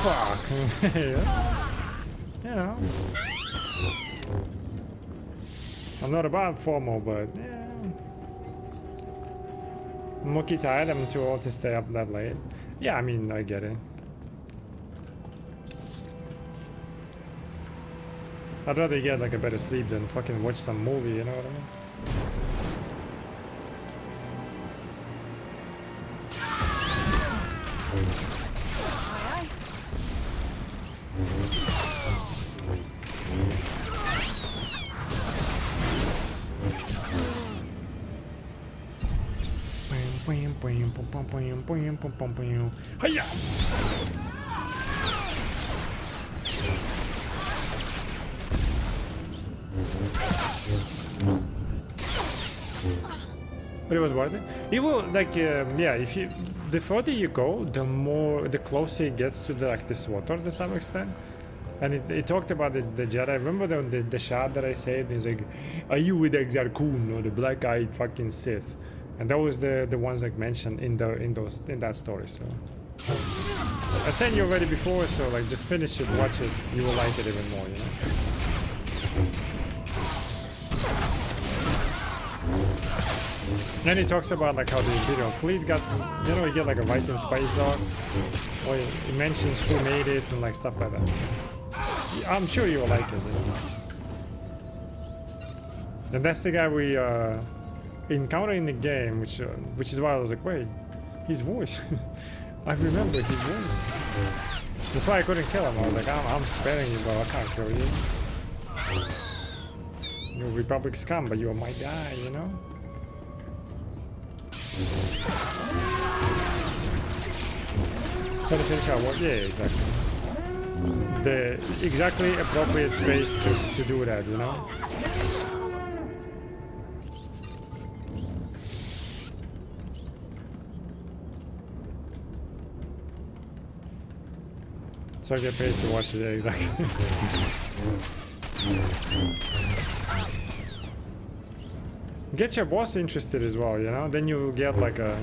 Fuck. You know. I'm not about FOMO, but yeah. I'm lucky tired, I'm too old to stay up that late. Yeah, I mean, I get it. I'd rather get like a better sleep than fucking watch some movie, you know what I mean? Hiya! But it was worth it. It will like yeah. If you the further you go, the closer it gets to the SWTOR to some extent. And it talked about the Jedi. Remember the shot that I saved? He's like, "Are you with the Exar Kun or the black-eyed fucking Sith?" And that was the ones like mentioned in that story. So I said you already before. So like just finish it, watch it. You will like it even more. You know. Then he talks about like how the Imperial fleet got, you know, you get like a Viking space dog, or he mentions who made it and like stuff like that. So, I'm sure you will like it. You know? And that's the guy we encountered in the game, which is why I was like, wait, his voice. I remember his voice. That's why I couldn't kill him. I was like, I'm sparing you, bro. I can't kill you. You're Republic scum, but you're my guy, you know. Trying to finish our work, yeah, exactly. The exactly appropriate space to do that, you know. So I get paid to watch it, yeah, exactly. Get your boss interested as well, you know? Then you will get like a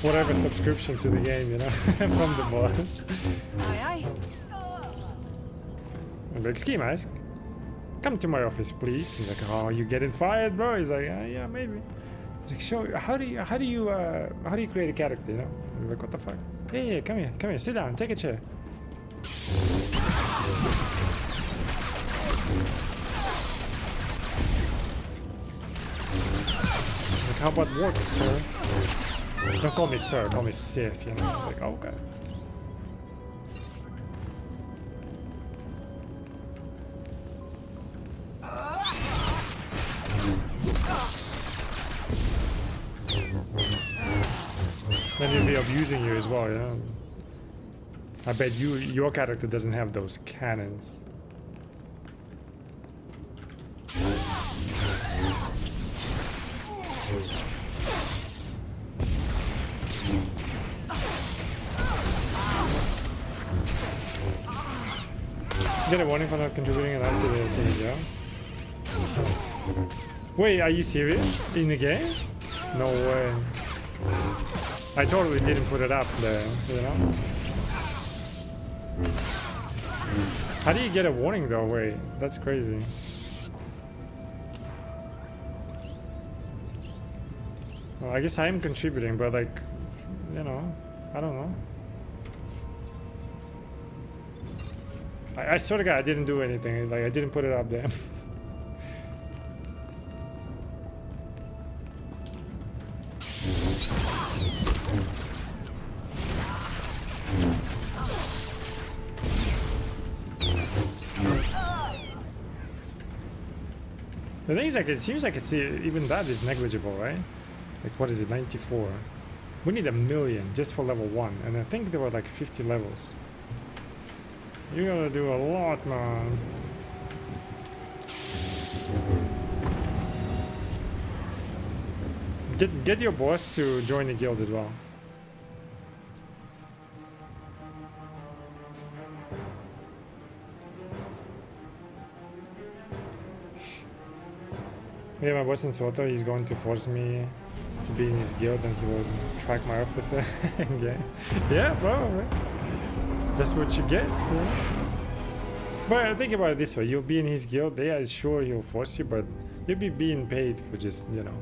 forever subscription to the game, you know? From the boss. Aye, aye. I'm like, ski mask, come to my office, please. He's like, oh, you getting fired, bro? He's like, yeah, maybe. He's like, sure. How do you create a character, you know? I'm like, what the fuck? Hey, come here, sit down, take a chair. Like, how about work, sir? Don't call me sir, call me Sith, you know? Like, okay. Then he'll be abusing you as well, you know? I bet your character doesn't have those cannons. Get a warning for not contributing enough to the team, yeah? Wait, are you serious? In the game? No way. I totally didn't put it up there, you know? How do you get a warning though? Wait, that's crazy. Well, I guess I am contributing, but like, you know, I don't know. I swear to God, I didn't do anything. Like, I didn't put it up there. The thing is, like, it seems like it's even that is negligible, right? Like, what is it, 94? We need 1 million just for level 1, and I think there were like 50 levels. You gotta do a lot, man. Get your boss to join the guild as well. Yeah, my boss in SWTOR, he's going to force me to be in his guild, and he will track my officer. Yeah, probably. That's what you get. Yeah. But think about it this way: you'll be in his guild. Yeah, sure, he'll force you, but you'll be being paid for just, you know,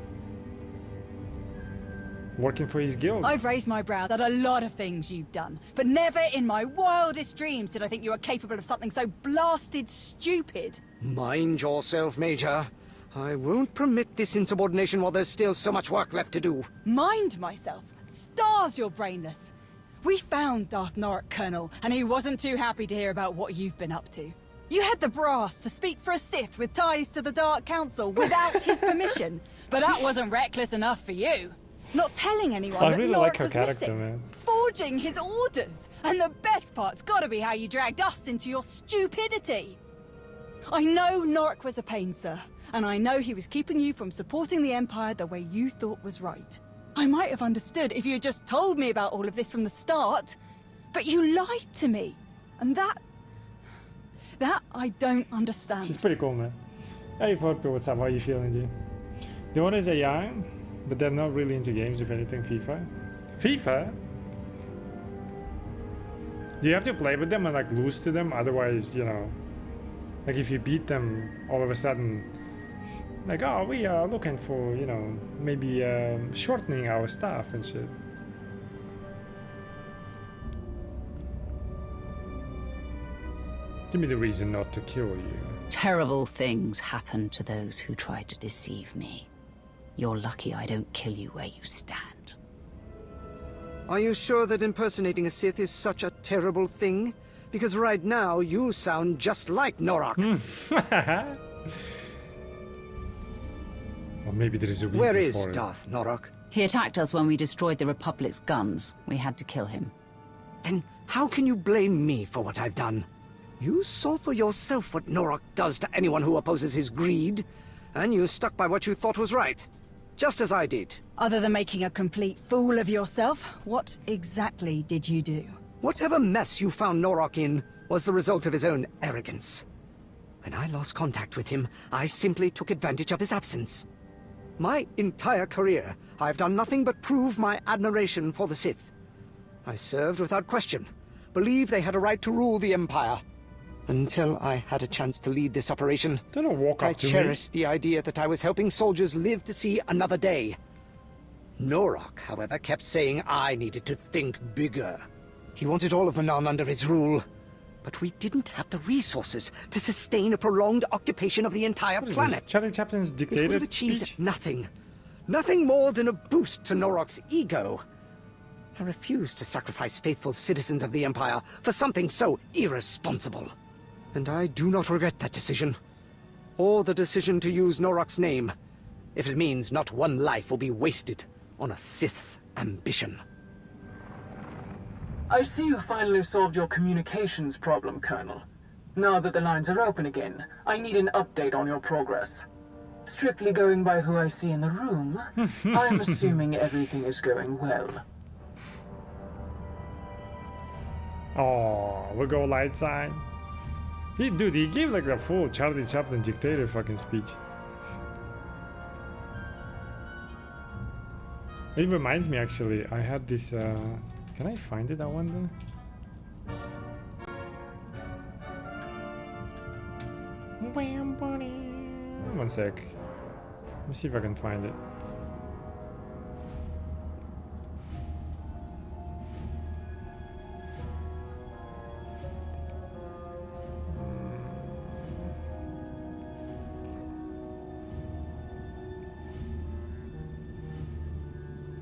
working for his guild. I've raised my brow at a lot of things you've done, but never in my wildest dreams did I think you were capable of something so blasted stupid. Mind yourself, Major. I won't permit this insubordination while there's still so much work left to do. Mind myself? Stars, you're brainless. We found Darth Norok, Colonel, and he wasn't too happy to hear about what you've been up to. You had the brass to speak for a Sith with ties to the Dark Council without his permission, but that wasn't reckless enough for you. Not telling anyone I that really Norok like her was character, missing. man. Forging his orders. And the best part's gotta be how you dragged us into your stupidity. I know Norok was a pain, sir, and I know he was keeping you from supporting the Empire the way you thought was right. I might have understood if you had just told me about all of this from the start, but you lied to me, and that I don't understand. She's pretty cool, man. Hey, Fortby, what's up? How are you feeling, dude? The owners are young, but they're not really into games, if anything. FIFA? FIFA? You have to play with them and like lose to them, otherwise, you know, like if you beat them, all of a sudden, like, oh, we are looking for, you know, maybe shortening our staff and shit. Give me the reason not to kill you. Terrible things happen to those who try to deceive me. You're lucky I don't kill you where you stand. Are you sure that impersonating a Sith is such a terrible thing? Because right now, you sound just like Norok. Or maybe there is a reason Where is for it. Darth Norok? He attacked us when we destroyed the Republic's guns. We had to kill him. Then how can you blame me for what I've done? You saw for yourself what Norok does to anyone who opposes his greed, and you stuck by what you thought was right. Just as I did. Other than making a complete fool of yourself, what exactly did you do? Whatever mess you found Norok in was the result of his own arrogance. When I lost contact with him, I simply took advantage of his absence. My entire career, I've done nothing but prove my admiration for the Sith. I served without question, believed they had a right to rule the Empire. Until I had a chance to lead this operation, Don't walk up I to me. cherished the idea that I was helping soldiers live to see another day. Norok, however, kept saying I needed to think bigger. He wanted all of Manan under his rule, but we didn't have the resources to sustain a prolonged occupation of the entire What is planet. this? Charlie Chaplin's It would dictator have achieved speech? nothing. Nothing more than a boost to Norok's ego. I refused to sacrifice faithful citizens of the Empire for something so irresponsible. And I do not regret that decision. Or the decision to use Norok's name, if it means not one life will be wasted on a Sith's ambition. I see you finally solved your communications problem, Colonel. Now that the lines are open again, I need an update on your progress. Strictly going by who I see in the room, I'm assuming everything is going well. Oh, we'll go light sign. Dude, he gave like a full Charlie Chaplin dictator fucking speech. It reminds me, actually, I had this, can I find it, I wonder? One sec. Let me see if I can find it.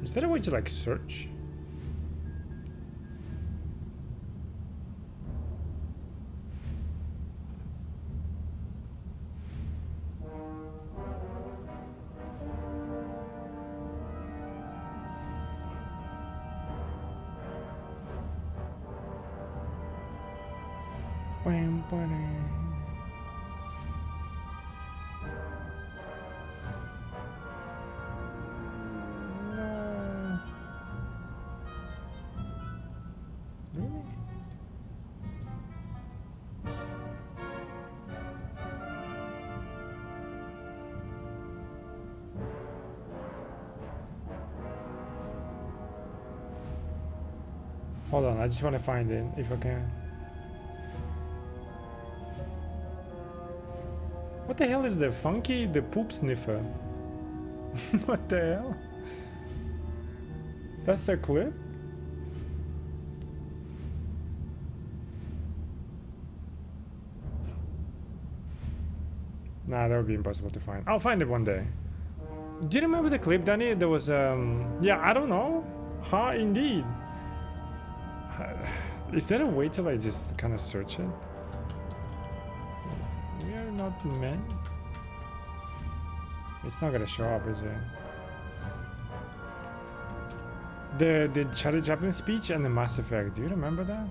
Is there a way to like search? Really? Hold on, I just want to find it if I can. What the hell is the Funky the poop sniffer? What the hell? That's a clip? Nah, that would be impossible to find. I'll find it one day. Do you remember the clip, Danny? There was yeah, I don't know. Huh, indeed. Is there a way to like just kind of search it? We are not men. It's not gonna show up, is it? The Charlie Chaplin speech and the Mass Effect. Do you remember that?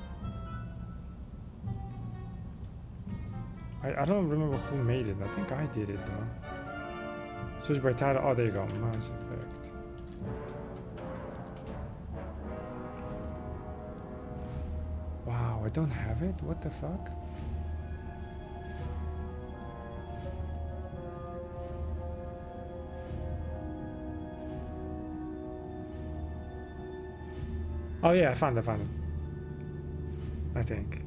I don't remember who made it. I think I did it though. Search by title. Oh, there you go. Mass Effect. Wow, I don't have it? What the fuck? Oh yeah, I found it. I think.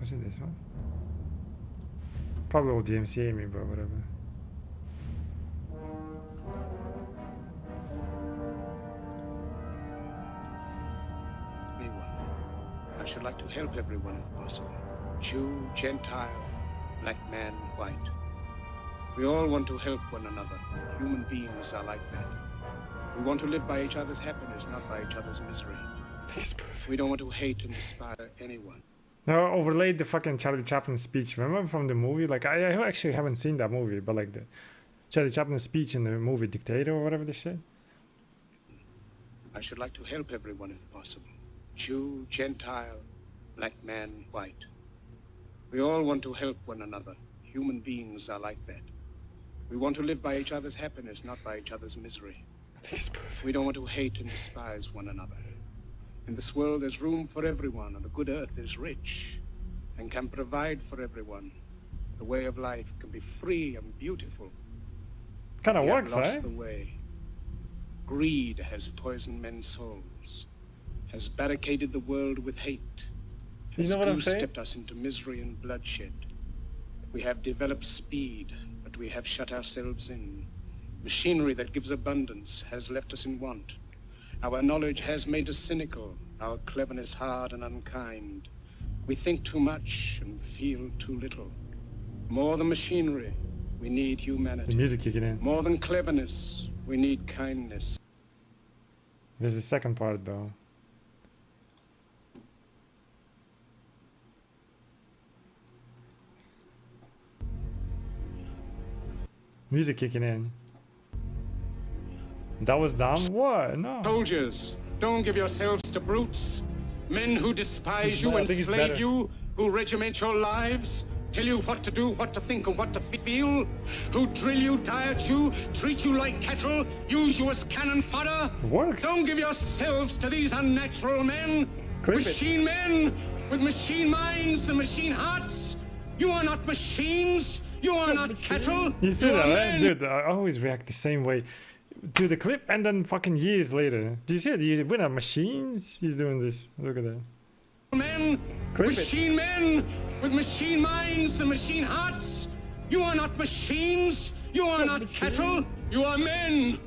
Was it this one? Probably will DMCA me, but whatever. I should like to help everyone if possible. Jew, Gentile, black man, white. We all want to help one another. Human beings are like that. We want to live by each other's happiness, not by each other's misery. That's perfect. We don't want to hate and despise anyone. Now overlaid the fucking Charlie Chaplin speech. Remember from the movie? Like I actually haven't seen that movie, but like the Charlie Chaplin speech in the movie Dictator or whatever they said. I should like to help everyone if possible. Jew, Gentile, black man, white. We all want to help one another. Human beings are like that. We want to live by each other's happiness, not by each other's misery. I think it's perfect. We don't want to hate and despise one another. In this world, there's room for everyone, and the good earth is rich and can provide for everyone. The way of life can be free and beautiful. Kind of We have works, lost eh? the way. Greed has poisoned men's souls, has barricaded the world with hate, You has know what I'm saying? stepped us into misery and bloodshed. We have developed speed, but we have shut ourselves in. Machinery that gives abundance has left us in want. Our knowledge has made us cynical, our cleverness hard and unkind. We think too much and feel too little. More than machinery, we need humanity. The music kicking in. More than cleverness, we need kindness. There's the second part though. Music kicking in. That was dumb? What? No. Soldiers, don't give yourselves to brutes. Men who despise you, No, I think it's better. enslave you, who regiment your lives, tell you what to do, what to think, and what to feel, who drill you, diet you, treat you like cattle, use you as cannon fodder. It works. Don't give yourselves to these unnatural men. Clip it. Machine men with machine minds and machine hearts. You are not machines. You are not cattle. You see you that, are right? men. Dude, I always react the same way to the clip and then fucking years later. Do you see it? We're not machines. He's doing this. Look at that. Men, Clip it. machine men with machine minds and machine hearts. You are not machines. You are not cattle. You are men.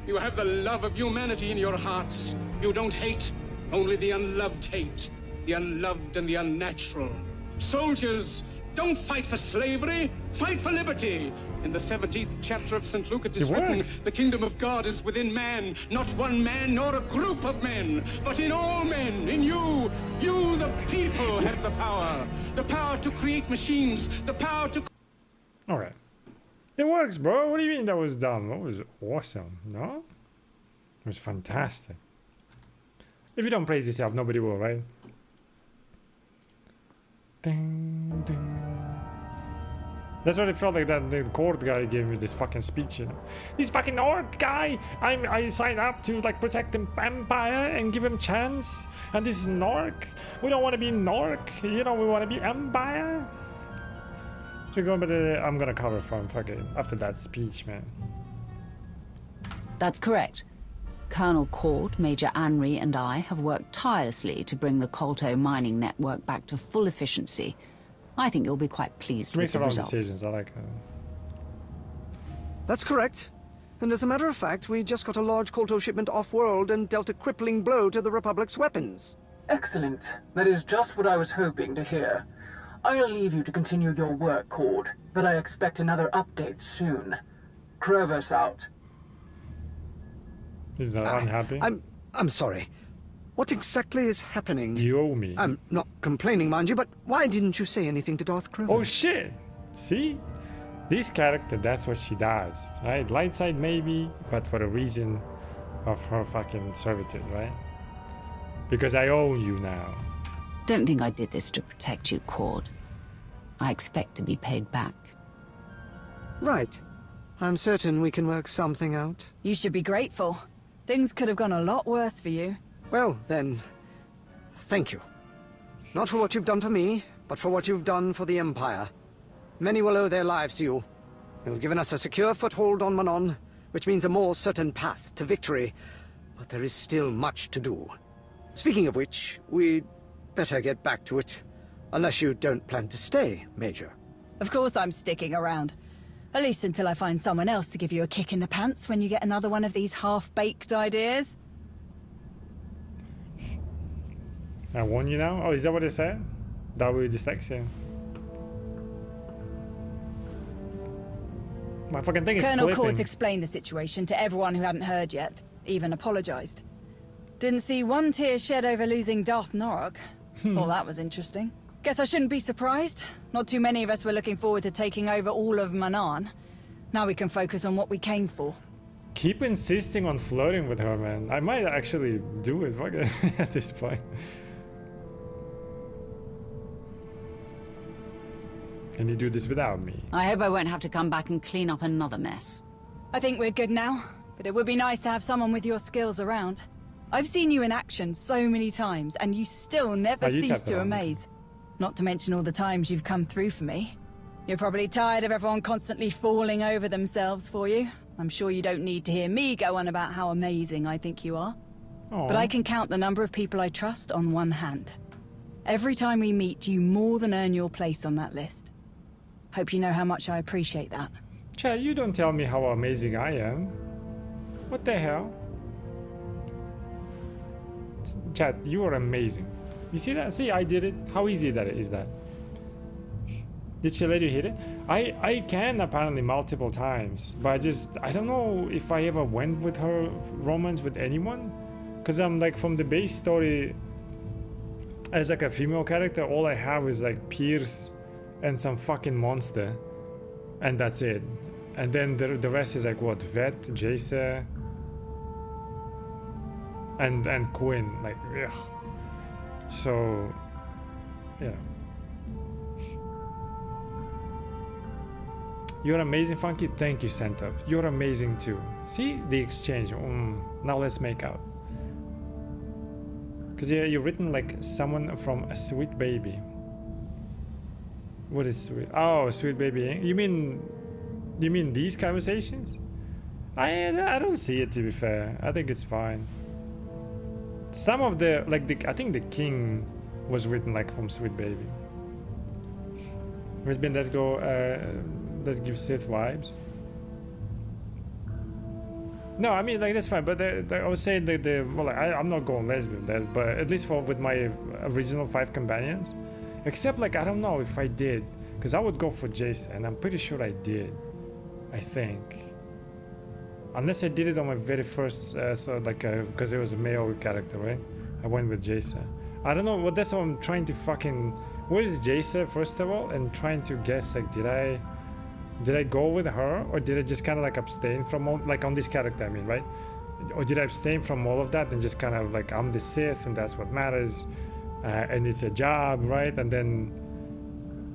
You have the love of humanity in your hearts. You don't hate. Only the unloved hate. The unloved and the unnatural. Soldiers, don't fight for slavery. Fight for liberty. In the 17th chapter of St. Luke it is It written, works. the kingdom of God is within man, not one man nor a group of men, but in all men, in you. You, the people, have the power to create machines, the power to... Alright. It works, bro. What do you mean that was dumb? That was awesome, no? It was fantastic. If you don't praise yourself, nobody will, right? Ding, ding. That's what it felt like that the court guy gave me this fucking speech, you know. This fucking orc guy, I signed up to like protect the empire and give him chance. And this is an orc. We don't want to be an orc, you know, we want to be empire. So go, but I'm gonna cover from fucking after that speech, man. That's correct. Colonel Cord, Major Anri, and I have worked tirelessly to bring the Kolto mining network back to full efficiency. I think you'll be quite pleased with the results. Decisions. I like That's correct. And as a matter of fact, we just got a large Kolto shipment off-world and dealt a crippling blow to the Republic's weapons. Excellent. That is just what I was hoping to hear. I'll leave you to continue your work, Cord, but I expect another update soon. Krovis out. Is that unhappy? I'm sorry. What exactly is happening? You owe me. I'm not complaining, mind you, but why didn't you say anything to Darth Krovis? Oh shit! See? This character, that's what she does, right? Light side maybe, but for a reason of her fucking servitude, right? Because I own you now. Don't think I did this to protect you, Cord. I expect to be paid back. Right. I'm certain we can work something out. You should be grateful. Things could have gone a lot worse for you. Well, then, thank you. Not for what you've done for me, but for what you've done for the Empire. Many will owe their lives to you. You've given us a secure foothold on Manon, which means a more certain path to victory. But there is still much to do. Speaking of which, we'd better get back to it. Unless you don't plan to stay, Major. Of course I'm sticking around. At least until I find someone else to give you a kick in the pants when you get another one of these half-baked ideas. I warn you now? Oh, is that what it said? W dyslexia. My fucking thing is Colonel clipping. Cord's explained the situation to everyone who hadn't heard yet, even apologized. Didn't see one tear shed over losing Darth Norok. Thought that was interesting. Guess I shouldn't be surprised. Not too many of us were looking forward to taking over all of Manan. Now we can focus on what we came for. Keep insisting on flirting with her, man. I might actually do it, fuck it, at this point. Can you do this without me? I hope I won't have to come back and clean up another mess. I think we're good now, but it would be nice to have someone with your skills around. I've seen you in action so many times, and you still never cease to amaze. Not to mention all the times you've come through for me. You're probably tired of everyone constantly falling over themselves for you. I'm sure you don't need to hear me go on about how amazing I think you are. Aww. But I can count the number of people I trust on one hand. Every time we meet, you more than earn your place on that list. Hope you know how much I appreciate that. Chad, you don't tell me how amazing I am. What the hell? Chad, you are amazing. You see that? See, I did it. How easy that is that? Did she let you hit it? I can apparently multiple times, but I don't know if I ever went with her romance with anyone. Cause I'm like from the base story as like a female character, all I have is like Pierce and some fucking monster, and that's it. And then the rest is like what? Vet, Jace, and Quinn. Like, ugh. So, yeah. You're amazing, Funky. Thank you, Sentov. You're amazing too. See the exchange. Now let's make out. Cause yeah, you've written like someone from a sweet baby. What is sweet? Oh, sweet baby. You mean these conversations? I don't see it, to be fair. I think it's fine. Some of the I think the king was written like from sweet baby. Let's go. Let's give Sith vibes. No, I mean, like, that's fine, but I was saying that well, like, I'm not going lesbian, but at least with my original 5 companions, except, like, I don't know if I did, because I would go for Jason, and I'm pretty sure I did, I think. Unless I did it on my very first, because it was a male character, right? I went with Jason. I don't know, that's what I'm trying to fucking, where is Jason, first of all, and trying to guess, like, did I go with her, or did I just kind of like abstain from all, like on this character, I mean, right? Or did I abstain from all of that and just kind of like, I'm the Sith and that's what matters, and it's a job, right? And then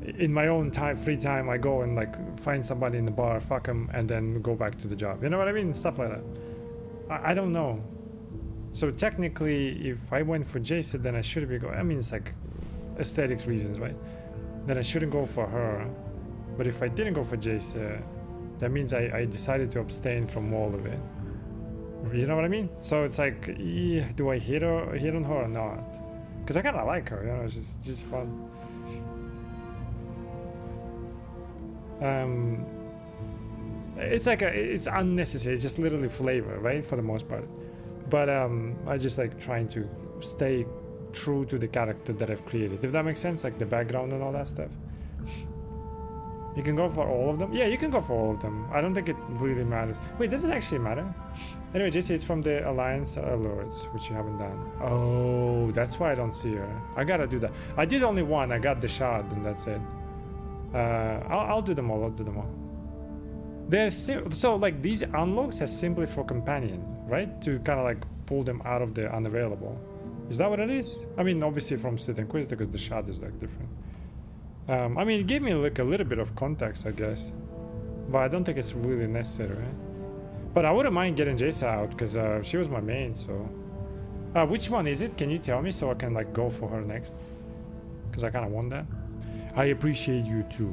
in my own time, free time, I go and like find somebody in the bar, fuck them, and then go back to the job. You know what I mean? Stuff like that. I don't know. So technically, if I went for Jason, then I should be going. I mean, it's like aesthetics reasons, right? Then I shouldn't go for her. But if I didn't go for Jason, that means I decided to abstain from all of it. You know what I mean? So it's like, do I hit on her or not? Because I kind of like her, you know, it's just fun. It's like it's unnecessary. It's just literally flavor, right, for the most part. But I just like trying to stay true to the character that I've created, if that makes sense, like the background and all that stuff. You can go for all of them. Yeah, you can go for all of them. I don't think it really matters. Wait, does it actually matter? Anyway, JC is from the Alliance Alerts, which you haven't done. Oh, that's why I don't see her. I gotta do that. I did only one. I got the shot, and that's it. I'll do them all. I'll do them all. They're so like these unlocks are simply for companion, right? To kind of like pull them out of the unavailable. Is that what it is? I mean, obviously from Sith Inquisitor, because the shot is like different. I mean, it gave me like a little bit of context, I guess, but I don't think it's really necessary, right? But I wouldn't mind getting Jace out because she was my main. So, which one is it? Can you tell me so I can like go for her next? Because I kind of want that. I appreciate you too,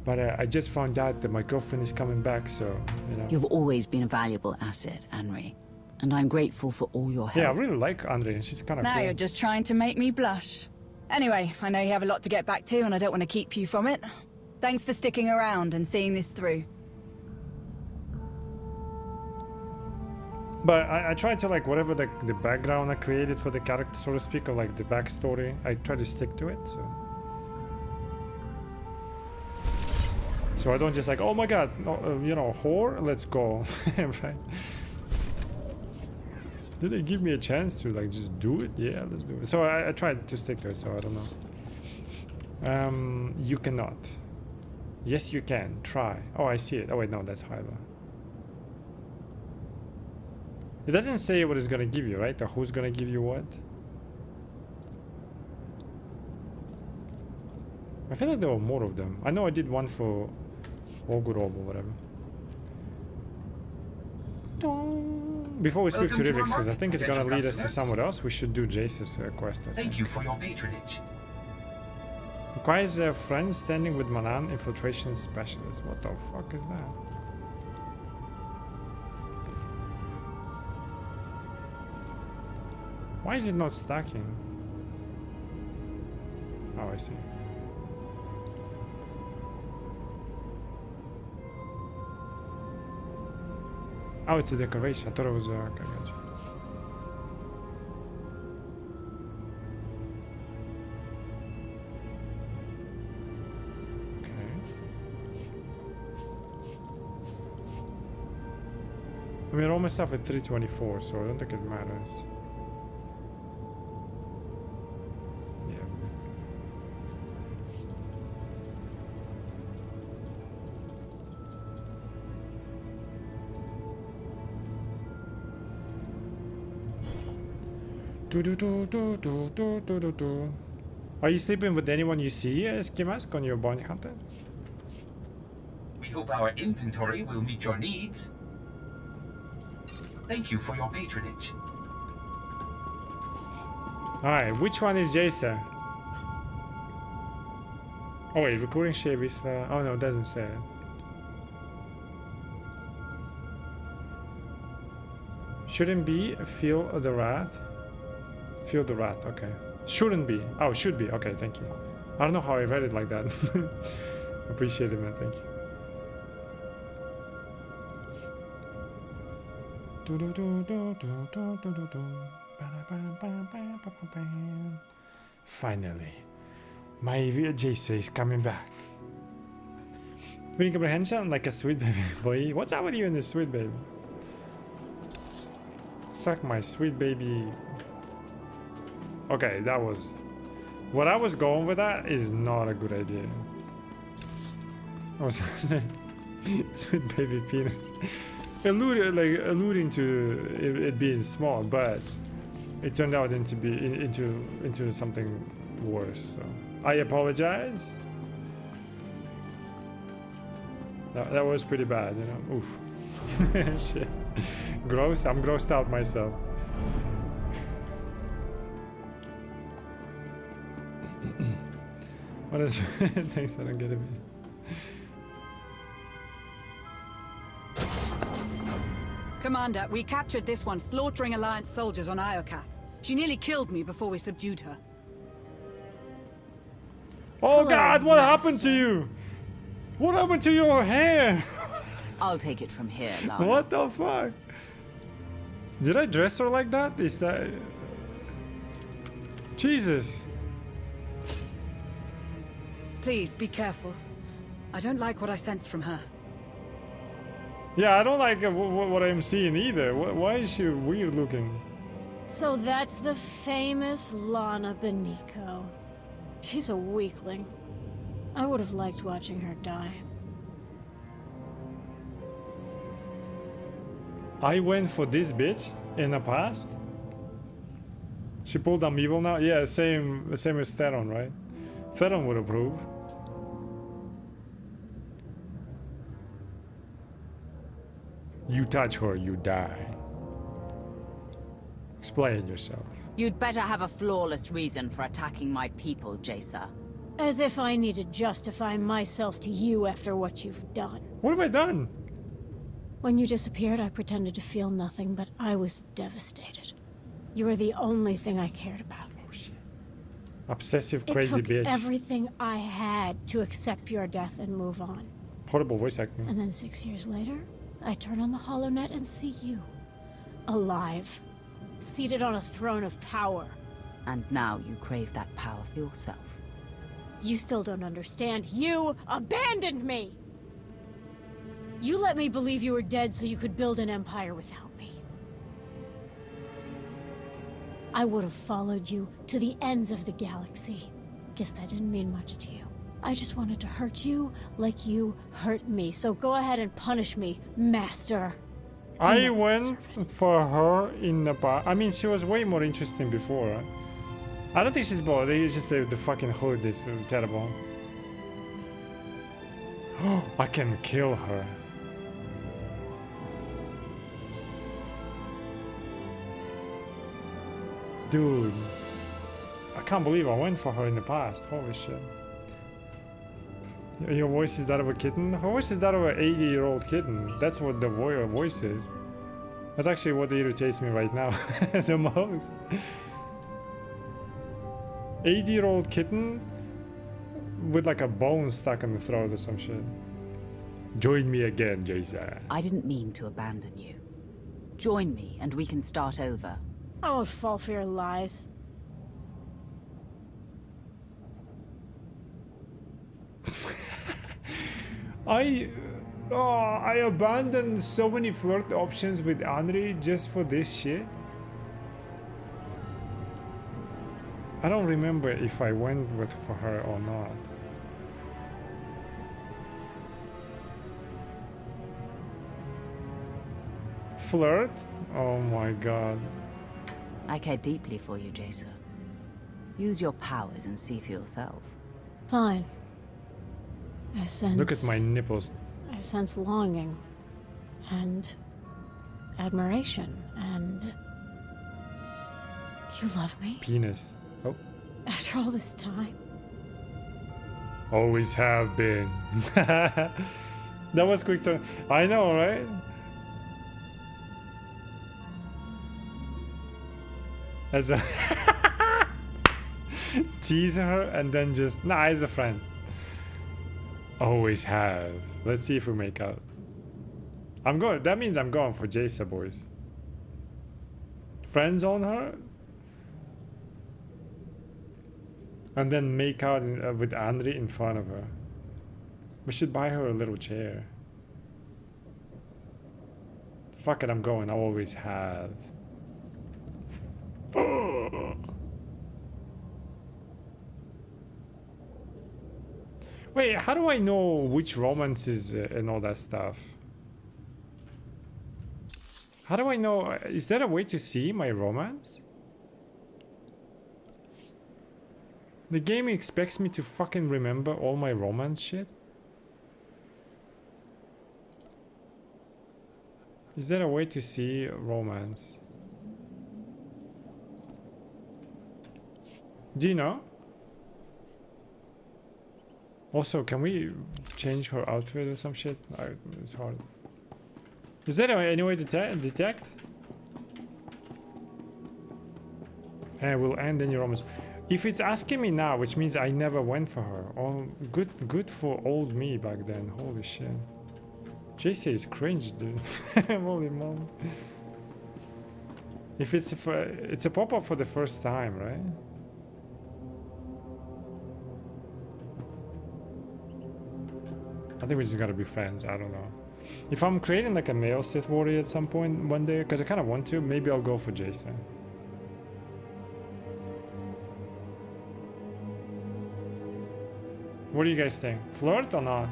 but I just found out that my girlfriend is coming back, so you know. You've always been a valuable asset, Henry, and I'm grateful for all your help. Yeah, I really like Andre. She's kind of Now cool. you're just trying to make me blush. Anyway, I know you have a lot to get back to, and I don't want to keep you from it. Thanks for sticking around and seeing this through. But I tried to like whatever the background I created for the character, so to speak, or like the backstory, I try to stick to it. So I don't just like, oh my god, no, you know, whore, let's go. Right? Did they give me a chance to like just do it? Yeah, let's do it. So I tried to stick to it, so I don't know. You cannot. Yes, you can. Try. Oh, I see it. Oh wait, no, that's Hyla. It doesn't say what it's gonna give you, right? Or who's gonna give you what? I feel like there were more of them. I know I did one for Ogurov or whatever. Before we speak to Rivix, because I think it's gonna lead us to somewhere else, we should do Jace's quest. Thank you for your patronage. Requires a friend standing with Manan, infiltration specialist. What the fuck is that? Why is it not stacking? Oh, I see. Oh, it's a decoration. I thought it was okay, gotcha. Okay. I mean, all my stuff at 324, so I don't think it matters. Yeah. Are you sleeping with anyone you see, Skimask, on your bounty hunter? We hope our inventory will meet your needs. Thank you for your patronage. Alright, which one is Jason? Oh wait, recurring shave is... oh no, it doesn't say it. Shouldn't be feel the wrath. Feel the wrath, okay. Shouldn't be. Oh, should be. Okay, thank you. I don't know how I read it like that. Appreciate it, man. Thank you. Finally, my JC is coming back. With comprehension, like a sweet baby boy. What's up with you and the sweet baby? Suck my sweet baby. Okay, that was... What I was going with that is not a good idea. I was sweet baby penis. Alluding to it being small, but it turned out into something worse. So I apologize. That was pretty bad, you know. Oof. Shit. Gross. I'm grossed out myself. What is... Thanks, I don't get it. Commander, we captured this one, slaughtering Alliance soldiers on Iokath. She nearly killed me before we subdued her. Oh Hello, God, what Master. happened to you? What happened to your hair? I'll take it from here, Lana. What the fuck? Did I dress her like that? Is that... Jesus. Please, be careful. I don't like what I sense from her. Yeah, I don't like what I'm seeing either. Why is she weird looking? So that's the famous Lana Beniko. She's a weakling. I would have liked watching her die. I went for this bitch in the past. She pulled I'm evil now. Yeah, same as Theron, right? Theron would approve. You touch her, you die. Explain yourself. You'd better have a flawless reason for attacking my people, Jacer. As if I need to justify myself to you after what you've done. What have I done? When you disappeared, I pretended to feel nothing, but I was devastated. You were the only thing I cared about. Oh shit. Obsessive, crazy it took bitch. everything I had to accept your death and move on. Horrible voice acting. And then 6 years later, I turn on the HoloNet and see you. Alive. Seated on a throne of power. And now you crave that power for yourself. You still don't understand. You abandoned me! You let me believe you were dead so you could build an empire without me. I would have followed you to the ends of the galaxy. Guess that didn't mean much to you. I just wanted to hurt you like you hurt me, so go ahead and punish me, Master. I went for her in the past. I mean, she was way more interesting before, right? I don't think she's bored. It's just the fucking hood is terrible. I can kill her. Dude. I can't believe I went for her in the past. Holy shit. Your voice is that of a kitten? Her voice is that of an 80-year-old kitten. That's what the voice is. That's actually what irritates me right now the most. 80-year-old kitten with like a bone stuck in the throat or some shit. Join me again, Jason. I didn't mean to abandon you. Join me and we can start over. I won't fall for your lies. I abandoned so many flirt options with Henri just for this shit. I don't remember if I went for her or not. Flirt? Oh my god. I care deeply for you, Jacer. Use your powers and see for yourself. Fine. I sense... Look at my nipples. I sense longing. And... admiration. And... You love me? Penis. Oh. After all this time? Always have been. That was quick turn. I know, right? As a tease her and then just nah, as a friend. Always have. Let's see if we make out. I'm going. That means I'm going for Jacer, boys. Friends on her, and then make out with Henri in front of her. We should buy her a little chair. Fuck it, I'm going. I always have. Wait, how do I know which romances and all that stuff? How do I know? Is there a way to see my romance? The game expects me to fucking remember all my romance shit? Is there a way to see romance? Do you know? Also, can we change her outfit or some shit? It's hard. Is there any way to detect? And we'll end in your romance. If it's asking me now, which means I never went for her. Oh, good for old me back then. Holy shit. JC is cringe, dude. Holy mom. If it's a pop-up for the first time, right? I think we just gotta be friends. I don't know. If I'm creating like a male Sith warrior at some point one day, because I kind of want to, maybe I'll go for Jason. What do you guys think? Flirt or not?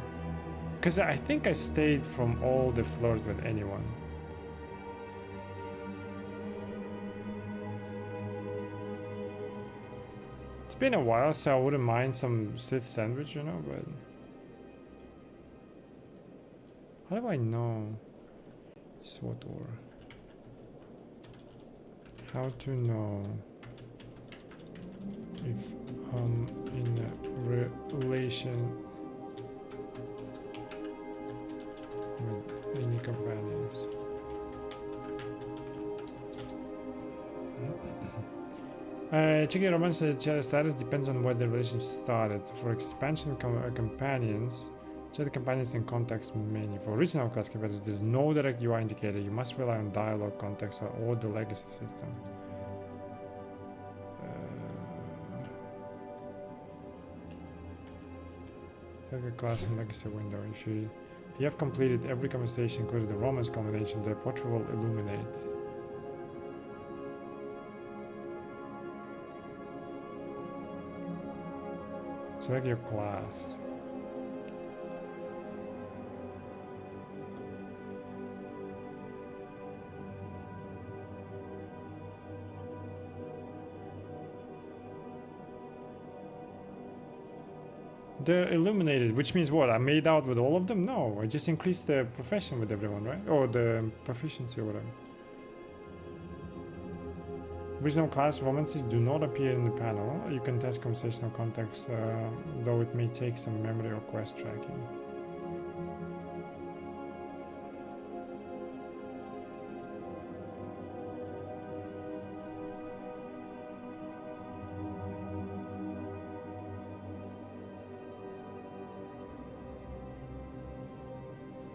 Because I think I stayed from all the flirt with anyone. It's been a while, so I wouldn't mind some Sith sandwich, you know, but... How do I know? SWTOR. How to know if I'm in a relation with any companions. Checking romance status depends on where the relationship started. For expansion companions, check the companions in context menu. For original class companions, there's no direct UI indicator. You must rely on dialogue, context, or the legacy system. Check the class and legacy window. If you have completed every conversation, including the romance combination, the portrait will illuminate. Select your class. They're illuminated, which means what? I made out with all of them? No, I just increased the profession with everyone, right? Or the proficiency or whatever. Original class romances do not appear in the panel. You can test conversational context, though it may take some memory or quest tracking.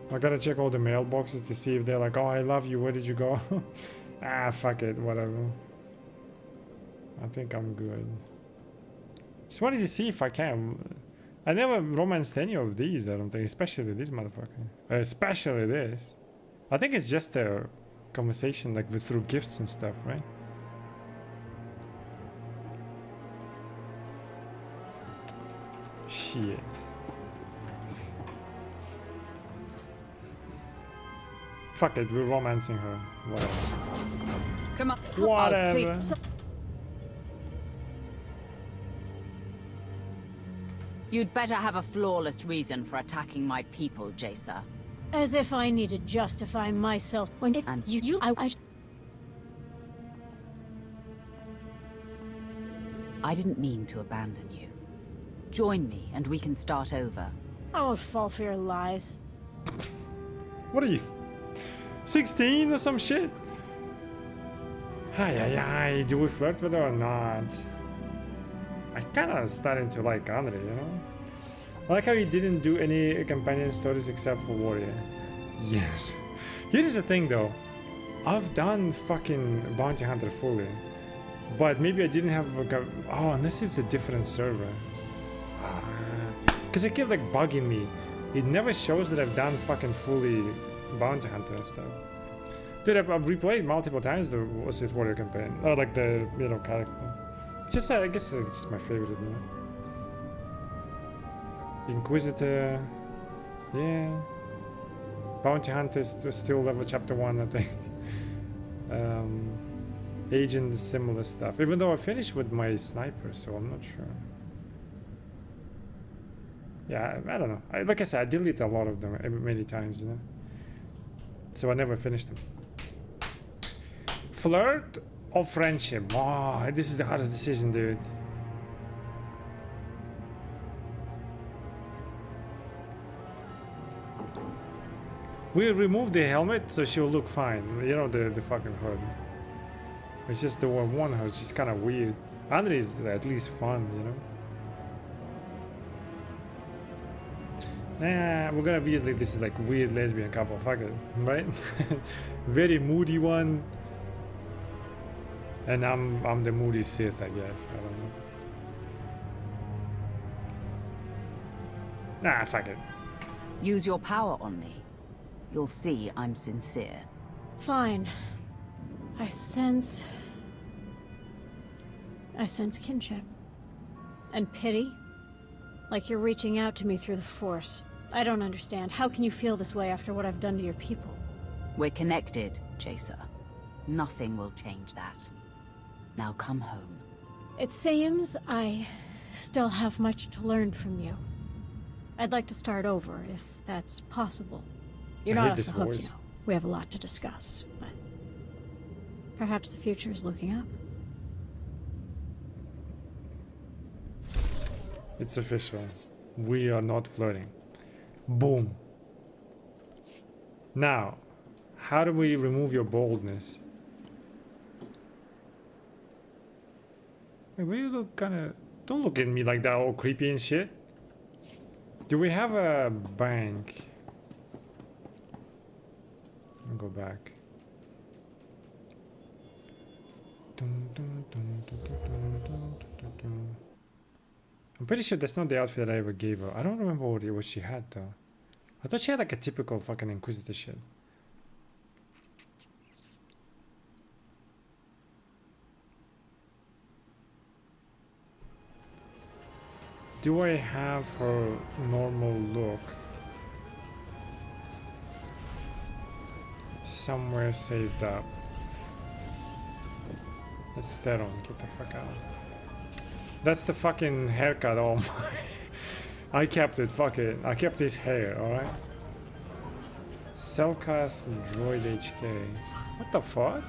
I gotta check all the mailboxes to see if they're like, oh, I love you, where did you go? Ah, fuck it, whatever. I think I'm good. Just wanted to see if I can. I never romanced any of these, I don't think, especially this motherfucker. Especially this. I think it's just a conversation like through gifts and stuff, right? Shit. Fuck it, we're romancing her. Whatever. Come on. Whatever. Oh, You'd better have a flawless reason for attacking my people, Jacer. As if I need to justify myself when it, And I didn't mean to abandon you. Join me and we can start over. I won't fall for your lies. What are you? 16 or some shit? Hi, do we flirt with her or not? I kinda starting to like Andre, you know? I like how he didn't do any companion stories except for Warrior. Yes. Here's the thing though. I've done fucking Bounty Hunter fully. But maybe I didn't have a... Oh, unless it's a different server. Because it kept like bugging me. It never shows that I've done fucking fully Bounty Hunter and stuff. Dude, I've replayed multiple times the Sith Warrior campaign. Or like the, you know, character. Just, I guess it's just my favorite, you know. Inquisitor. Yeah. Bounty Hunter is still level chapter 1, I think. Agent, similar stuff. Even though I finished with my sniper, so I'm not sure. Yeah, I don't know. Like I said, I deleted a lot of them many times, you know. so I never finished them. Flirt or friendship? Oh, this is the hardest decision, dude. We'll remove the helmet so she'll look fine. You know, the fucking hood. It's just the one hood. She's kind of weird. Andre is at least fun, you know. We're gonna be like this like weird lesbian couple. Fuck it, right? Very moody one. And I'm the moody Sith, I guess. I don't know. Nah, fuck it. Use your power on me. You'll see I'm sincere. Fine. I sense kinship. And pity. Like you're reaching out to me through the Force. I don't understand. How can you feel this way after what I've done to your people? We're connected, Jacer. Nothing will change that. Now come home. It seems I still have much to learn from you. I'd like to start over, if that's possible. You're not off the hook, you know. We have a lot to discuss, but perhaps the future is looking up. It's official. We are not flirting. Boom. Now, how do we remove your boldness? Wait, why you look kinda... Don't look at me like that, all creepy and shit. Do we have a bank? I'll go back. I'm pretty sure that's not the outfit I ever gave her. I don't remember what she had though. I thought she had like a typical fucking Inquisitor shit. Do I have her normal look somewhere saved up? That's that on. Get the fuck out. That's the fucking haircut. Oh my. I kept it. Fuck it. I kept his hair. Alright. Selkath Droid HK. What the fuck?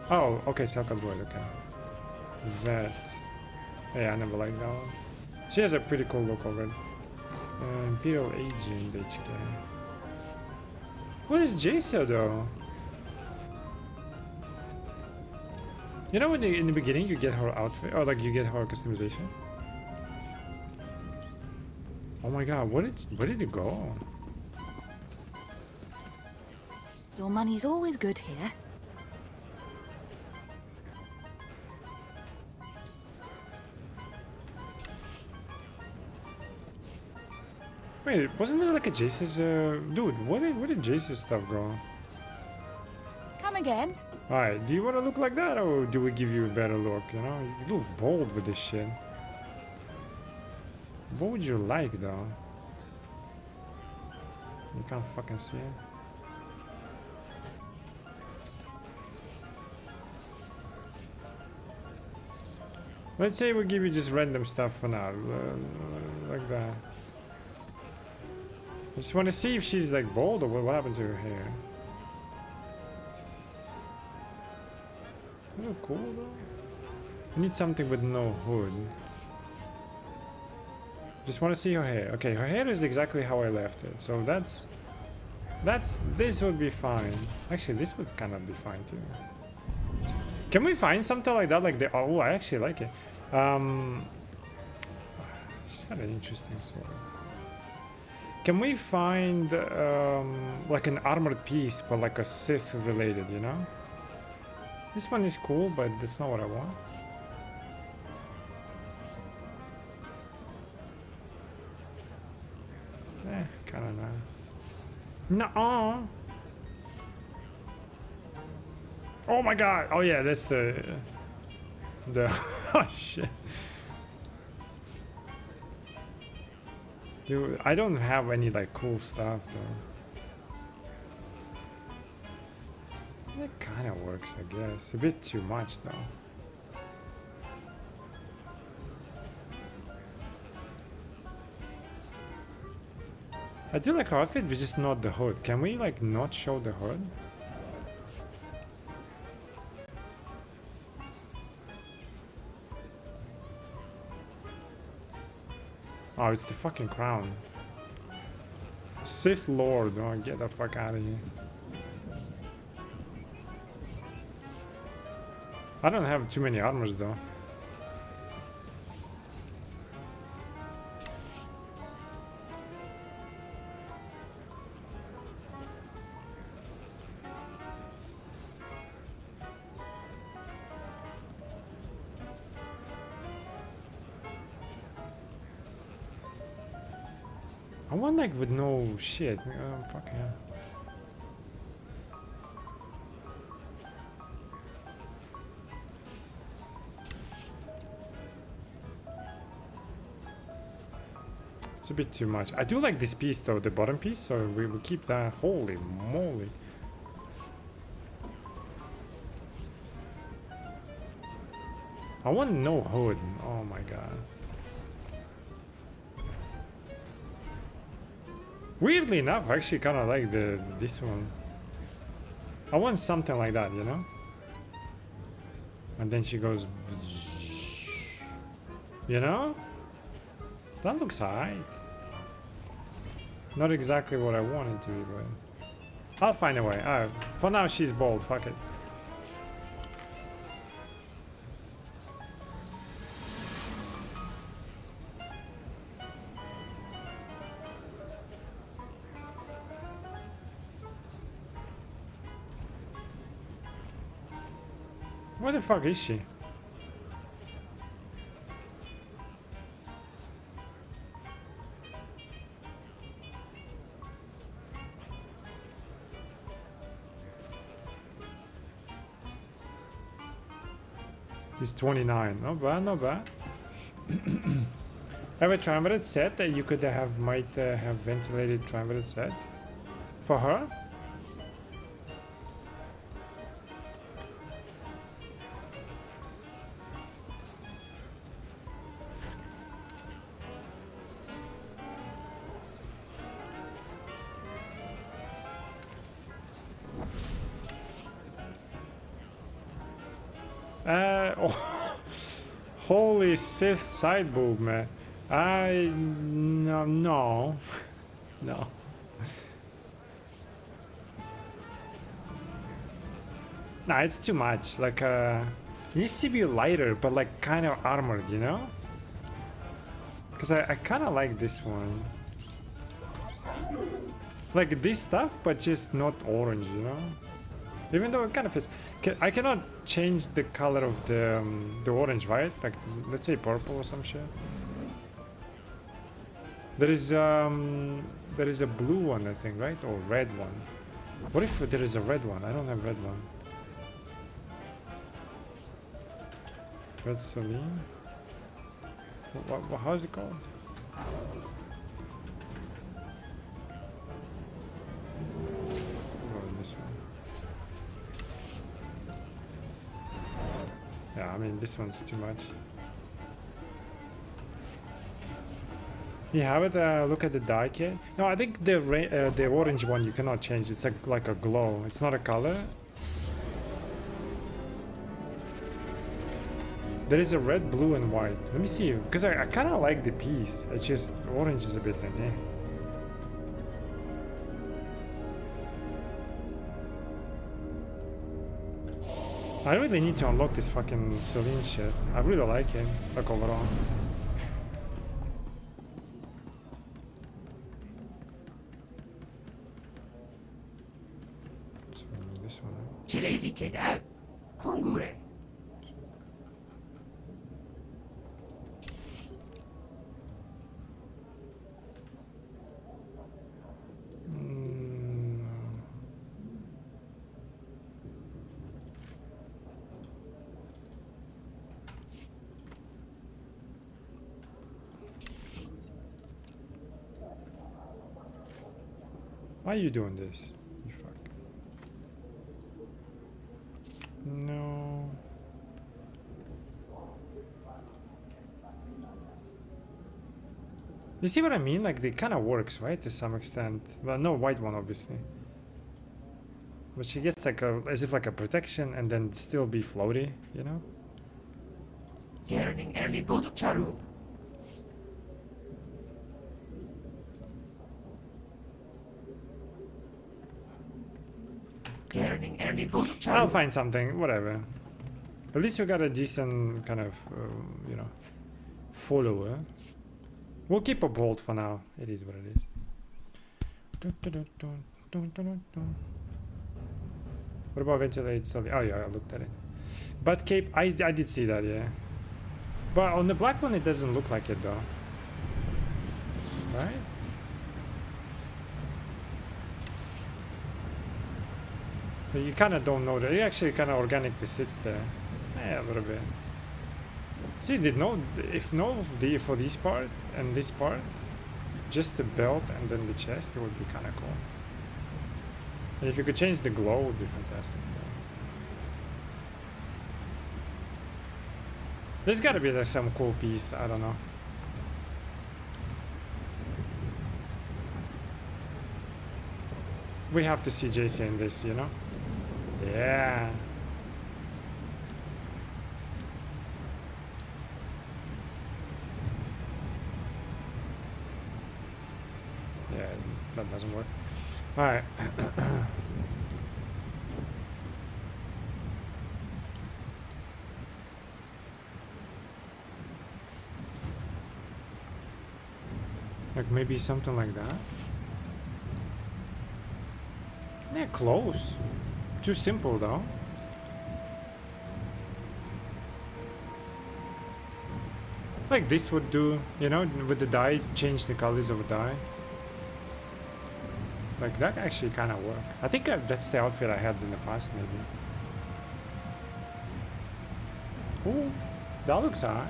Oh, okay. Selkath Droid. Okay. That. Yeah, I never liked that one. She has a pretty cool look already. Imperial Agent HK. What is Jacer though? You know when in the beginning you get her outfit, or like you get her customization? Oh my god, where did it go? Your money's always good here. Wait, wasn't there like a Jace's dude, where did Jace's stuff go? Come again? Alright, do you want to look like that, or do we give you a better look, you know? You look bold with this shit. What would you like, though? You can't fucking see it. Let's say we give you just random stuff for now, like that. I just want to see if she's like bold, or what happened to her hair. Oh, cool though. We need something with no hood. Just want to see her hair. Okay, her hair is exactly how I left it. So this would be fine. Actually, this would kind of be fine too. Can we find something like that? Like the oh, I actually like it. She's got an interesting sword. Can we find like an armored piece, but like a Sith related? You know. This one is cool, but that's not what I want. Kinda not. Nuh-uh. Oh my god! Oh yeah, that's the oh shit. Dude, I don't have any like cool stuff though. That kind of works, I guess. A bit too much though. I do like her outfit, but just not the hood. Can we like not show the hood? Oh, it's the fucking crown. Sith Lord, oh, get the fuck out of here. I don't have too many armors though. I want like with no shit. Fuck yeah. It's a bit too much. I do like this piece though, the bottom piece, so we will keep that. Holy moly. I want no hood. Oh my god. Weirdly enough, I actually kind of like this one. I want something like that, you know? And then she goes... You know? That looks alright. Not exactly what I wanted to be, but... I'll find a way. For now, she's bold. Fuck it. Where the fuck is she? He's 29. Not bad, not bad. Have a triumvirate set that you could might have ventilated triumvirate set for her? Oh, holy Sith side boob, man. No. No. Nah, it's too much. Like, it needs to be lighter, but like kind of armored, you know? Because I kind of like this one. Like this stuff, but just not orange, you know? Even though it kind of fits. I cannot change the color of the orange, right? Like, let's say purple or some shit. There is a blue one, I think, right? Or red one. What if there is a red one? I don't have red one. Red Celine? How is it called? Yeah, I mean, this one's too much. You have it, look at the dye kit. No, I think the orange one you cannot change. It's like a glow. It's not a color. There is a red, blue, and white. Let me see, because I kind of like the piece. It's just orange is a bit like, eh. I really need to unlock this fucking Celine shit. I really like it, like overall. So this one. Why are you doing this? You fuck. No. You see what I mean? Like, it kind of works, right? To some extent. Well, no white one, obviously. But she gets like a, as if like a protection and then still be floaty, you know? I'll find something, whatever. At least we got a decent kind of, you know, follower. We'll keep a bolt for now. It is what it is. What about ventilate? Oh yeah, I looked at it. But cape, I did see that, yeah. But on the black one, it doesn't look like it though. Right? But you kind of don't know that. It actually kind of organically sits there. Yeah, a little bit. See, if for this part and this part, just the belt and then the chest, it would be kind of cool. And if you could change the glow, it would be fantastic. There's got to be like some cool piece. I don't know. We have to see JC in this, you know? Yeah. Yeah, that doesn't work. Alright. Like maybe something like that? Yeah, close. Too simple though. Like this would do, you know, with the dye, change the colors of a dye. Like that actually kind of work. I think that's the outfit I had in the past, maybe. Ooh, that looks alright.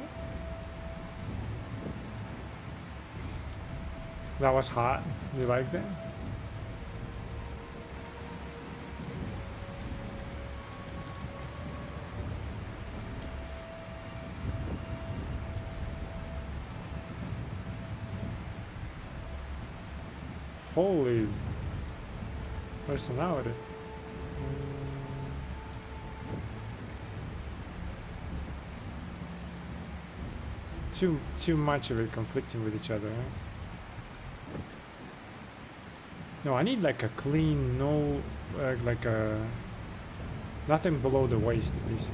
That was hot. You liked it? Holy personality. Too much of it conflicting with each other, huh? No, I need like a clean, no, like a nothing below the waist at least.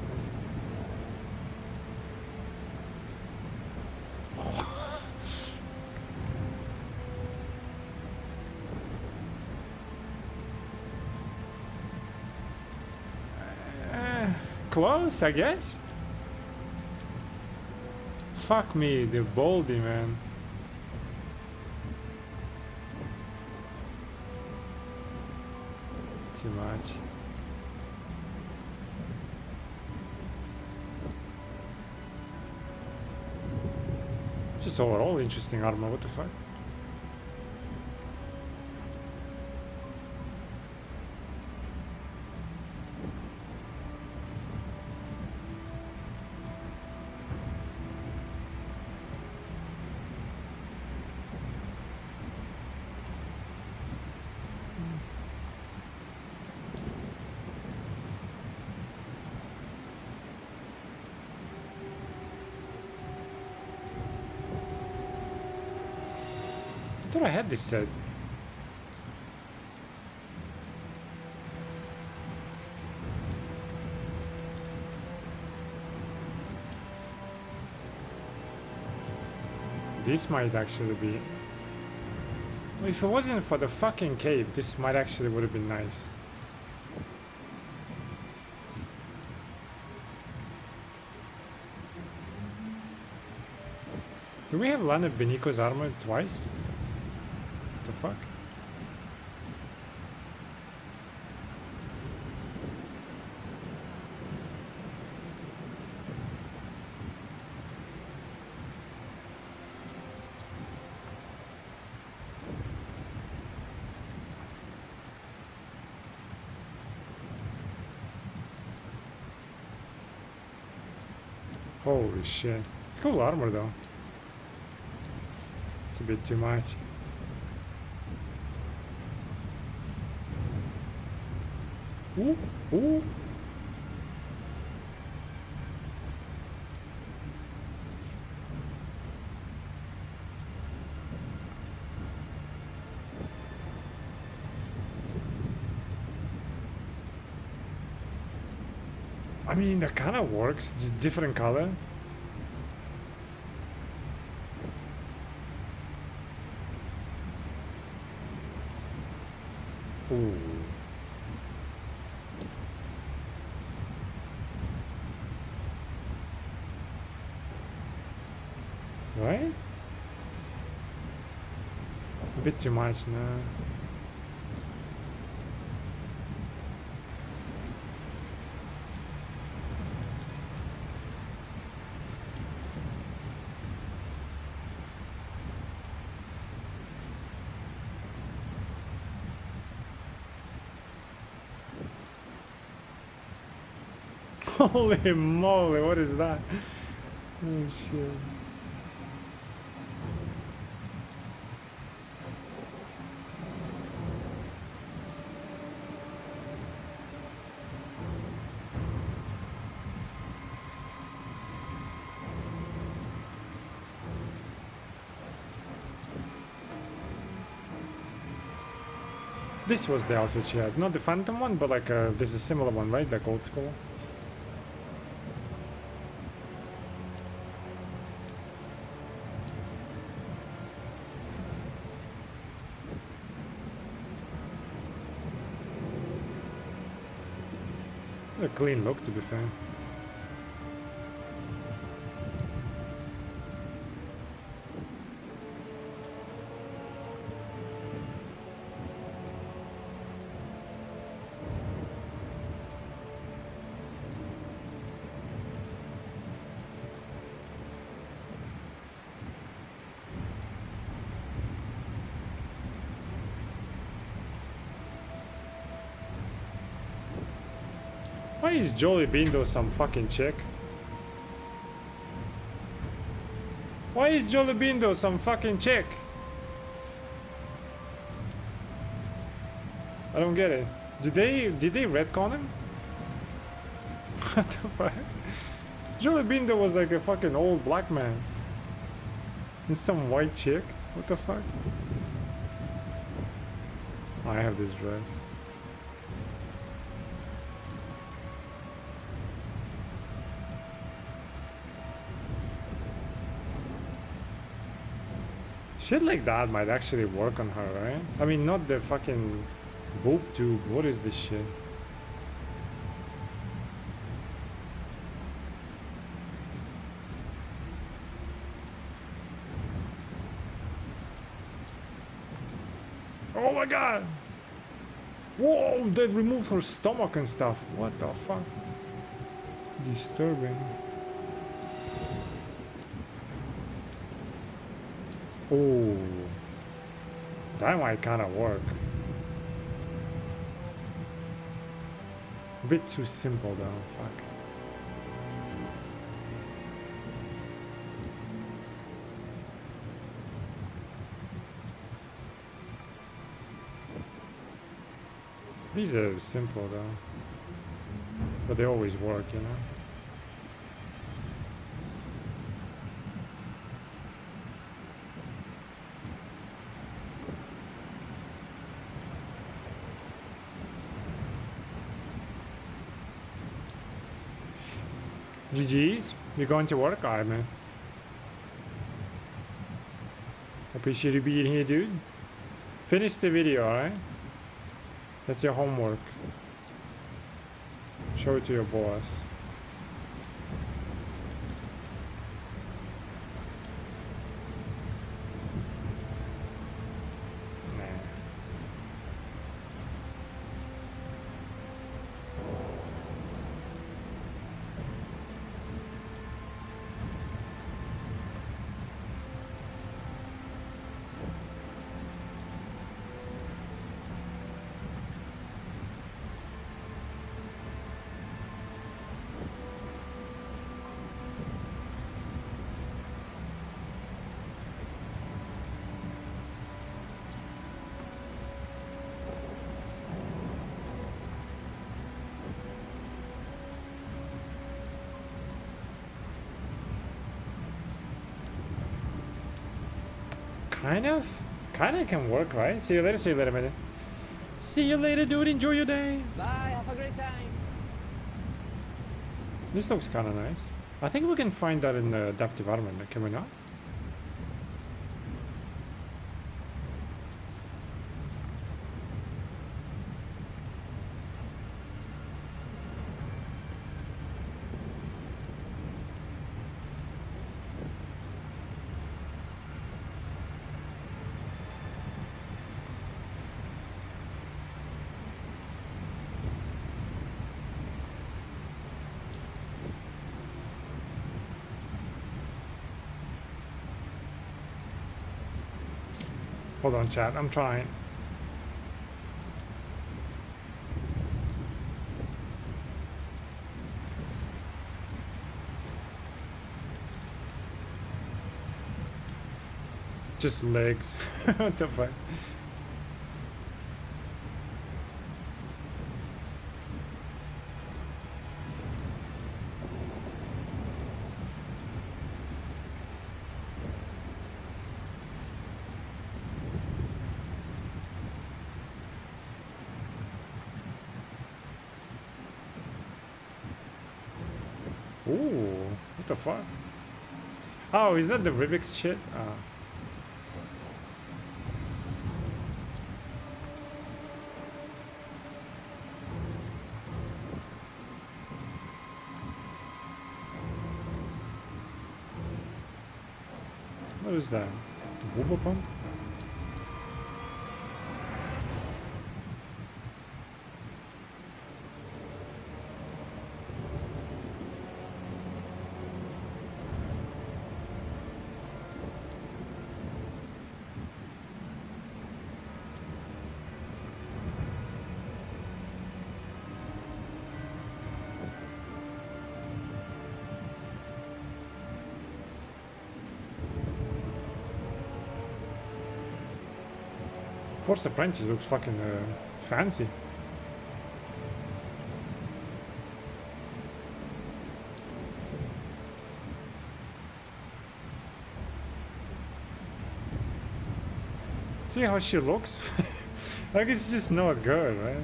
Close, I guess. Fuck me, the baldy, man. Too much. Just overall interesting armor, what the fuck? I thought I had this set. This might actually be... If it wasn't for the fucking cave, this might actually would have been nice. Do we have landed Benico's armor twice? What the fuck? Holy shit. It's cool armor though. It's a bit too much. Ooh, ooh. I mean, that kind of works, just different color. Ooh. Right? A bit too much now. Holy moly, what is that? Oh shit. This was the outfit she had, not the Phantom one, but like there's a similar one, right? Like old school. A clean look, to be fair. Why is Jolly Bindo some fucking chick? Why is Jolly Bindo some fucking chick? I don't get it. Did they retcon him? What the fuck? Jolly Bindo was like a fucking old black man. And some white chick? What the fuck? I have this dress. Shit like that might actually work on her, right? I mean, not the fucking boob tube. What is this shit? Oh my god! Whoa, they removed her stomach and stuff. What the fuck? Disturbing. Oh, that might kind of work. A bit too simple though, fuck. These are simple though, but they always work, you know? GG's, you're going to work? Alright, man. Appreciate you being here, dude. Finish the video, alright? That's your homework. Show it to your boss. Kind of can work, right? See you later, man. See you later, dude. Enjoy your day. Bye, have a great time. This looks kind of nice. I think we can find that in the adaptive armament, can we not? Hold on, chat. I'm trying. Just legs. What the fuck? Ooh, what the fuck? Oh, is that the Rivix shit? What is that? Booba pump? Force Apprentice looks fucking fancy. See how she looks? Like it's just not good, right?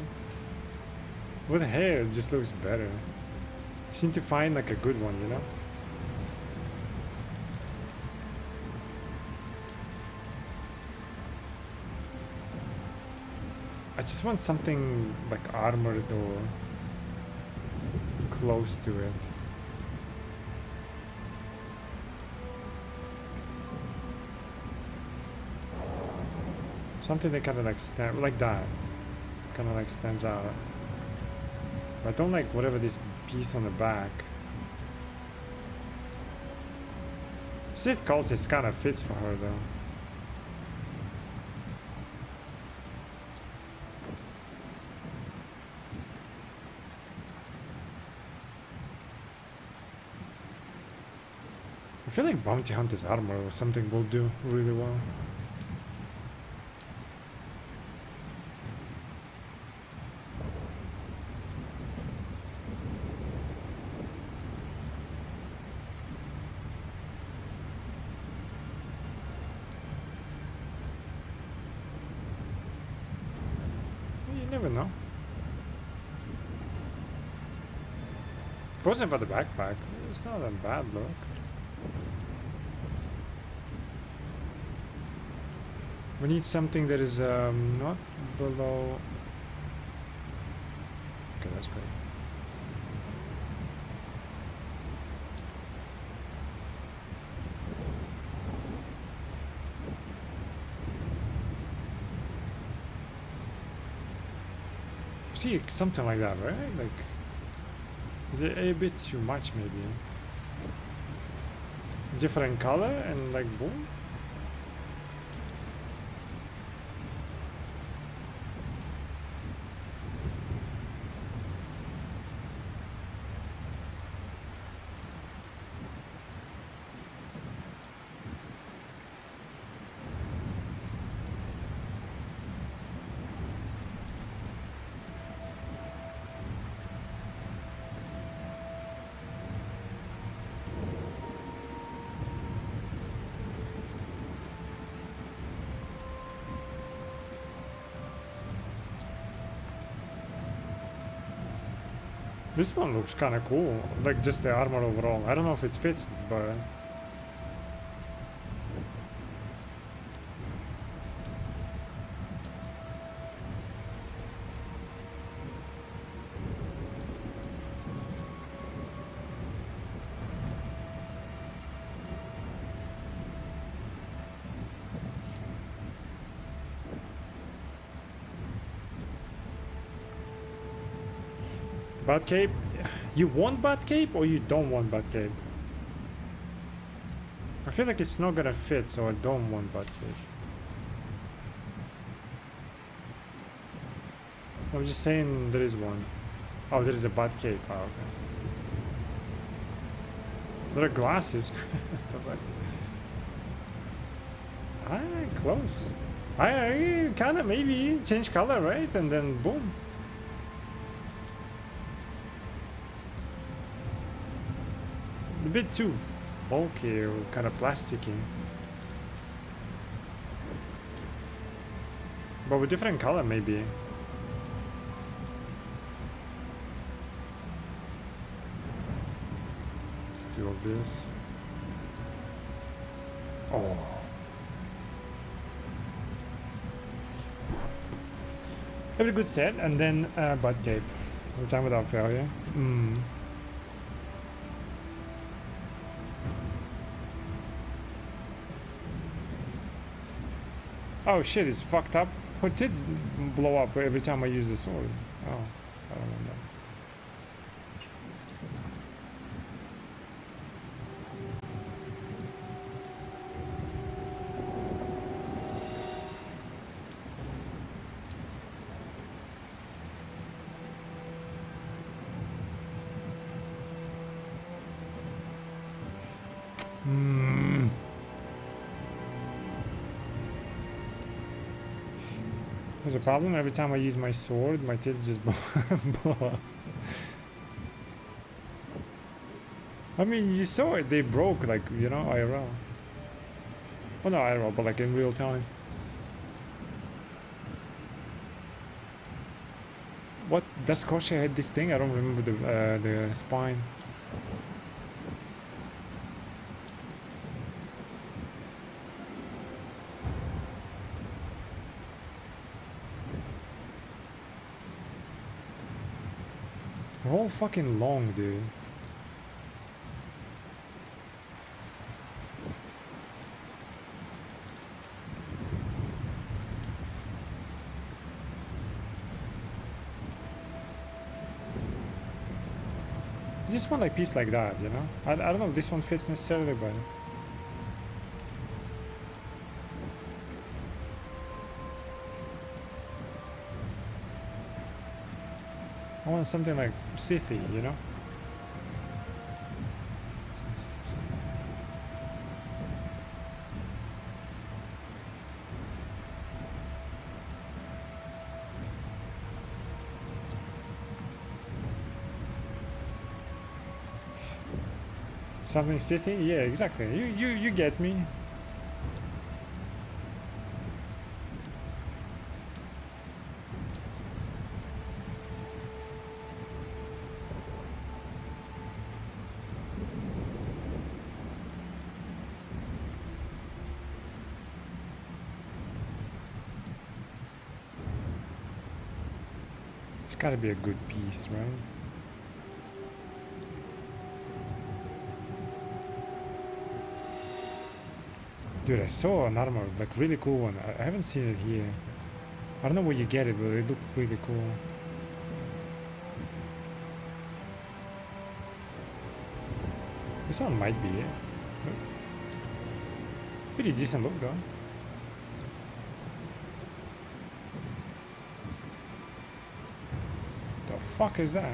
With hair it just looks better. You seem to find like a good one, you know? I just want something like armored or close to it. Something that kind of like like that, kind of like stands out. I don't like whatever this piece on the back. Sith cultist kind of fits for her though. I feel like Bounty Hunter's armor or something will do really well. You never know. If it wasn't for the backpack, it's not a bad look. We need something that is not below. Okay, that's great. See, something like that, right? Like, is it a bit too much, maybe? Different color and like boom. This one looks kind of cool, like just the armor overall. I don't know if it fits, but Bat cape? You want bat cape or you don't want bat cape? I feel like it's not gonna fit, so I don't want bat cape. I'm just saying there is one. Oh, there is a bat cape. Oh, okay. There are glasses. Close. I kind of maybe change color, right? And then boom. A bit too bulky or kind of plasticky, but with different color maybe. Let's do all this. Oh, every good set, and then butt cape. No time without failure. Oh shit, it's fucked up. It did blow up every time I use the sword. Oh, I don't know that. There's a problem. Every time I use my sword, my tits just blow up. I mean, you saw it. They broke, like, you know, IRL. Well, not IRL, but like in real time. What? Does Koshi had this thing? I don't remember the spine. They're all fucking long, dude. I just want like piece like that, you know? I don't know if this one fits necessarily, but I want something like Sithy, you know? Something Sithy? Yeah, exactly. You get me. It's gotta be a good piece, right? Dude, I saw an armor, like really cool one. I haven't seen it here. I don't know where you get it, but it looked really cool. This one might be it. Pretty decent look though. The fuck is that?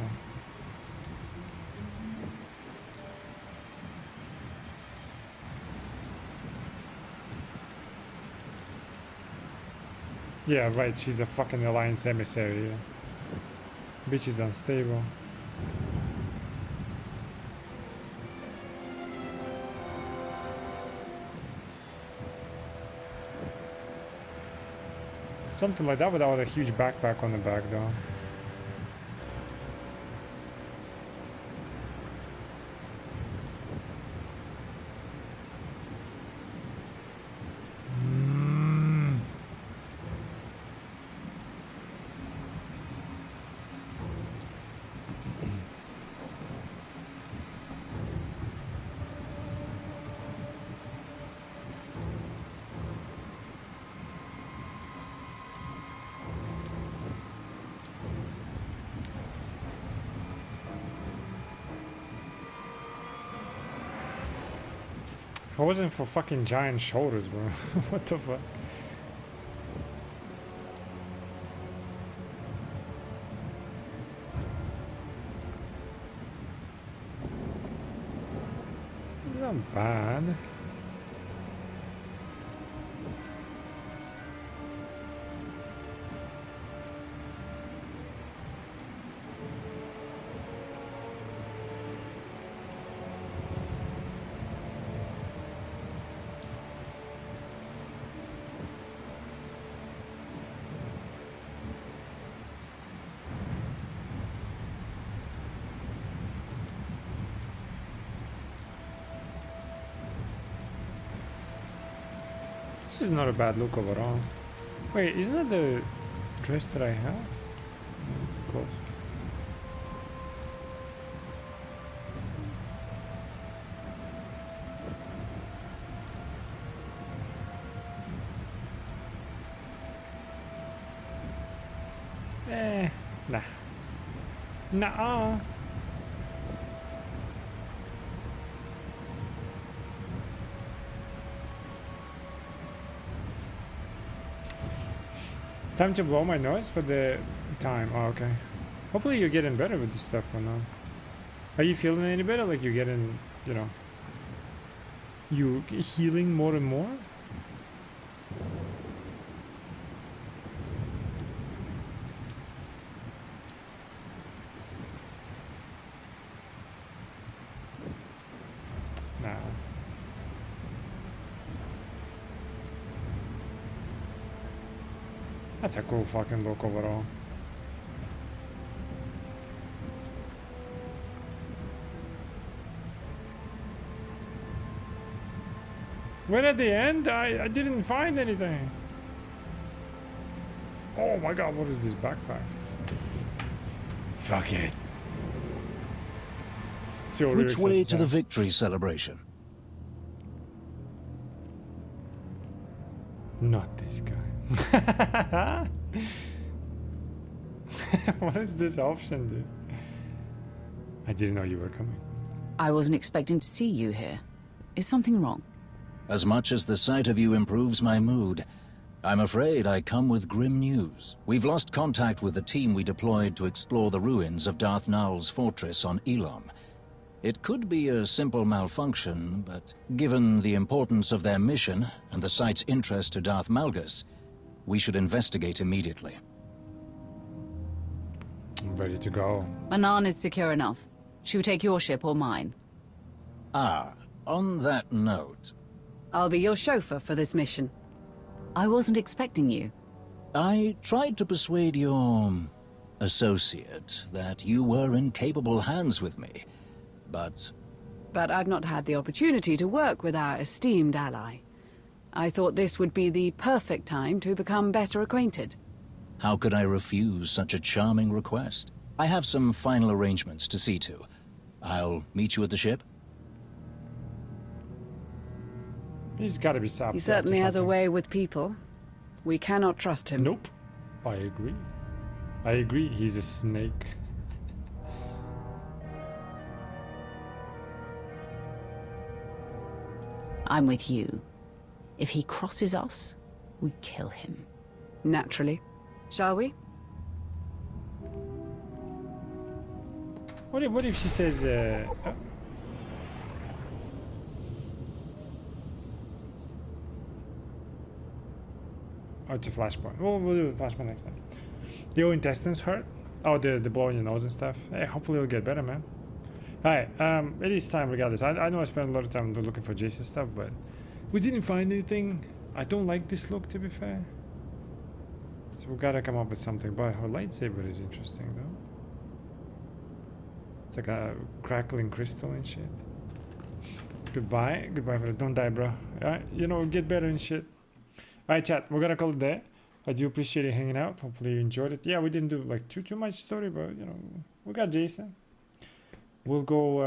Yeah, right, she's a fucking Alliance emissary. Yeah. Bitch is unstable. Something like that without a huge backpack on the back though. If it wasn't for fucking giant shoulders, bro. What the fuck? Not bad. This is not a bad look overall. Wait, isn't that the dress that I have? Close. Nah. Nuh-uh. Time to blow my nose for the time. Oh, okay. Hopefully you're getting better with this stuff or not. Are you feeling any better? Like you're getting, you know, you healing more and more? Nah. That's a cool fucking look overall. When at the end, I didn't find anything. Oh my god, what is this backpack? Fuck it. Which way to the victory celebration? Not this guy. What is this option, dude? I didn't know you were coming. I wasn't expecting to see you here. Is something wrong? As much as the sight of you improves my mood, I'm afraid I come with grim news. We've lost contact with the team we deployed to explore the ruins of Darth Nul's fortress on Elon. It could be a simple malfunction, but given the importance of their mission and the site's interest to Darth Malgus, we should investigate immediately. I'm ready to go. Anan is secure enough. Should we take your ship or mine? Ah, on that note... I'll be your chauffeur for this mission. I wasn't expecting you. I tried to persuade your... associate that you were in capable hands with me, but... But I've not had the opportunity to work with our esteemed ally. I thought this would be the perfect time to become better acquainted. How could I refuse such a charming request? I have some final arrangements to see to. I'll meet you at the ship. He's gotta be sapped. He certainly has a way with people. We cannot trust him. Nope. I agree. I agree. He's a snake. I'm with you. If he crosses us, we kill him. Naturally. Shall we? What if she says, Oh, it's a flashpoint. We'll do the flashpoint next time. Your intestines hurt? Oh, the blowing your nose and stuff. Hey, hopefully it'll get better, man. Alright, it is time regardless. I know I spent a lot of time looking for Jason stuff, but we didn't find anything. I don't like this look, to be fair. So we gotta come up with something. But her lightsaber is interesting, though. It's like a crackling crystal and shit. Goodbye. Goodbye, brother. Don't die, bro. Alright, you know, get better and shit. Alright, chat. We're gonna call it there. I do appreciate you hanging out. Hopefully you enjoyed it. Yeah, we didn't do like too much story, but you know, we got Jason. We'll go.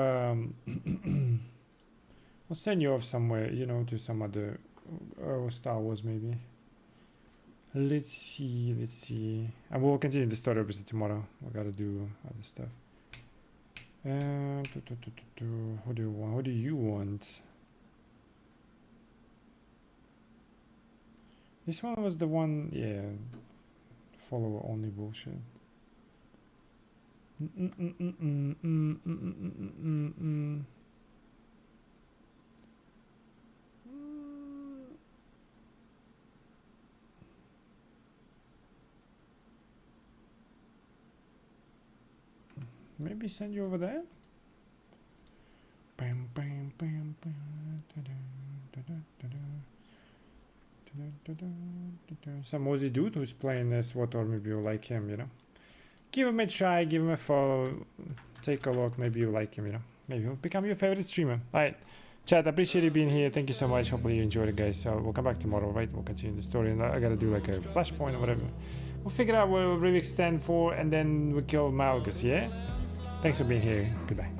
We'll send you off somewhere, you know, to some other Star Wars maybe. Let's see. And we'll continue the story obviously tomorrow. We gotta do other stuff. Who do you want? Who do you want? This one was the one, yeah. Follower only bullshit. Maybe send you over there. Bam, bam, bam, bam, some Aussie dude who's playing SWTOR, maybe you like him, you know. Give him a try, give him a follow, take a look, maybe you like him, you know. Maybe he'll become your favorite streamer. Alright, chat, I appreciate you being here. Thank you so much. Hopefully you enjoyed it, guys. So we'll come back tomorrow, right? We'll continue the story, and I gotta do like a flashpoint or whatever. We'll figure out where we'll really extend for, and then we'll kill Malgus, yeah? Thanks for being here. Goodbye.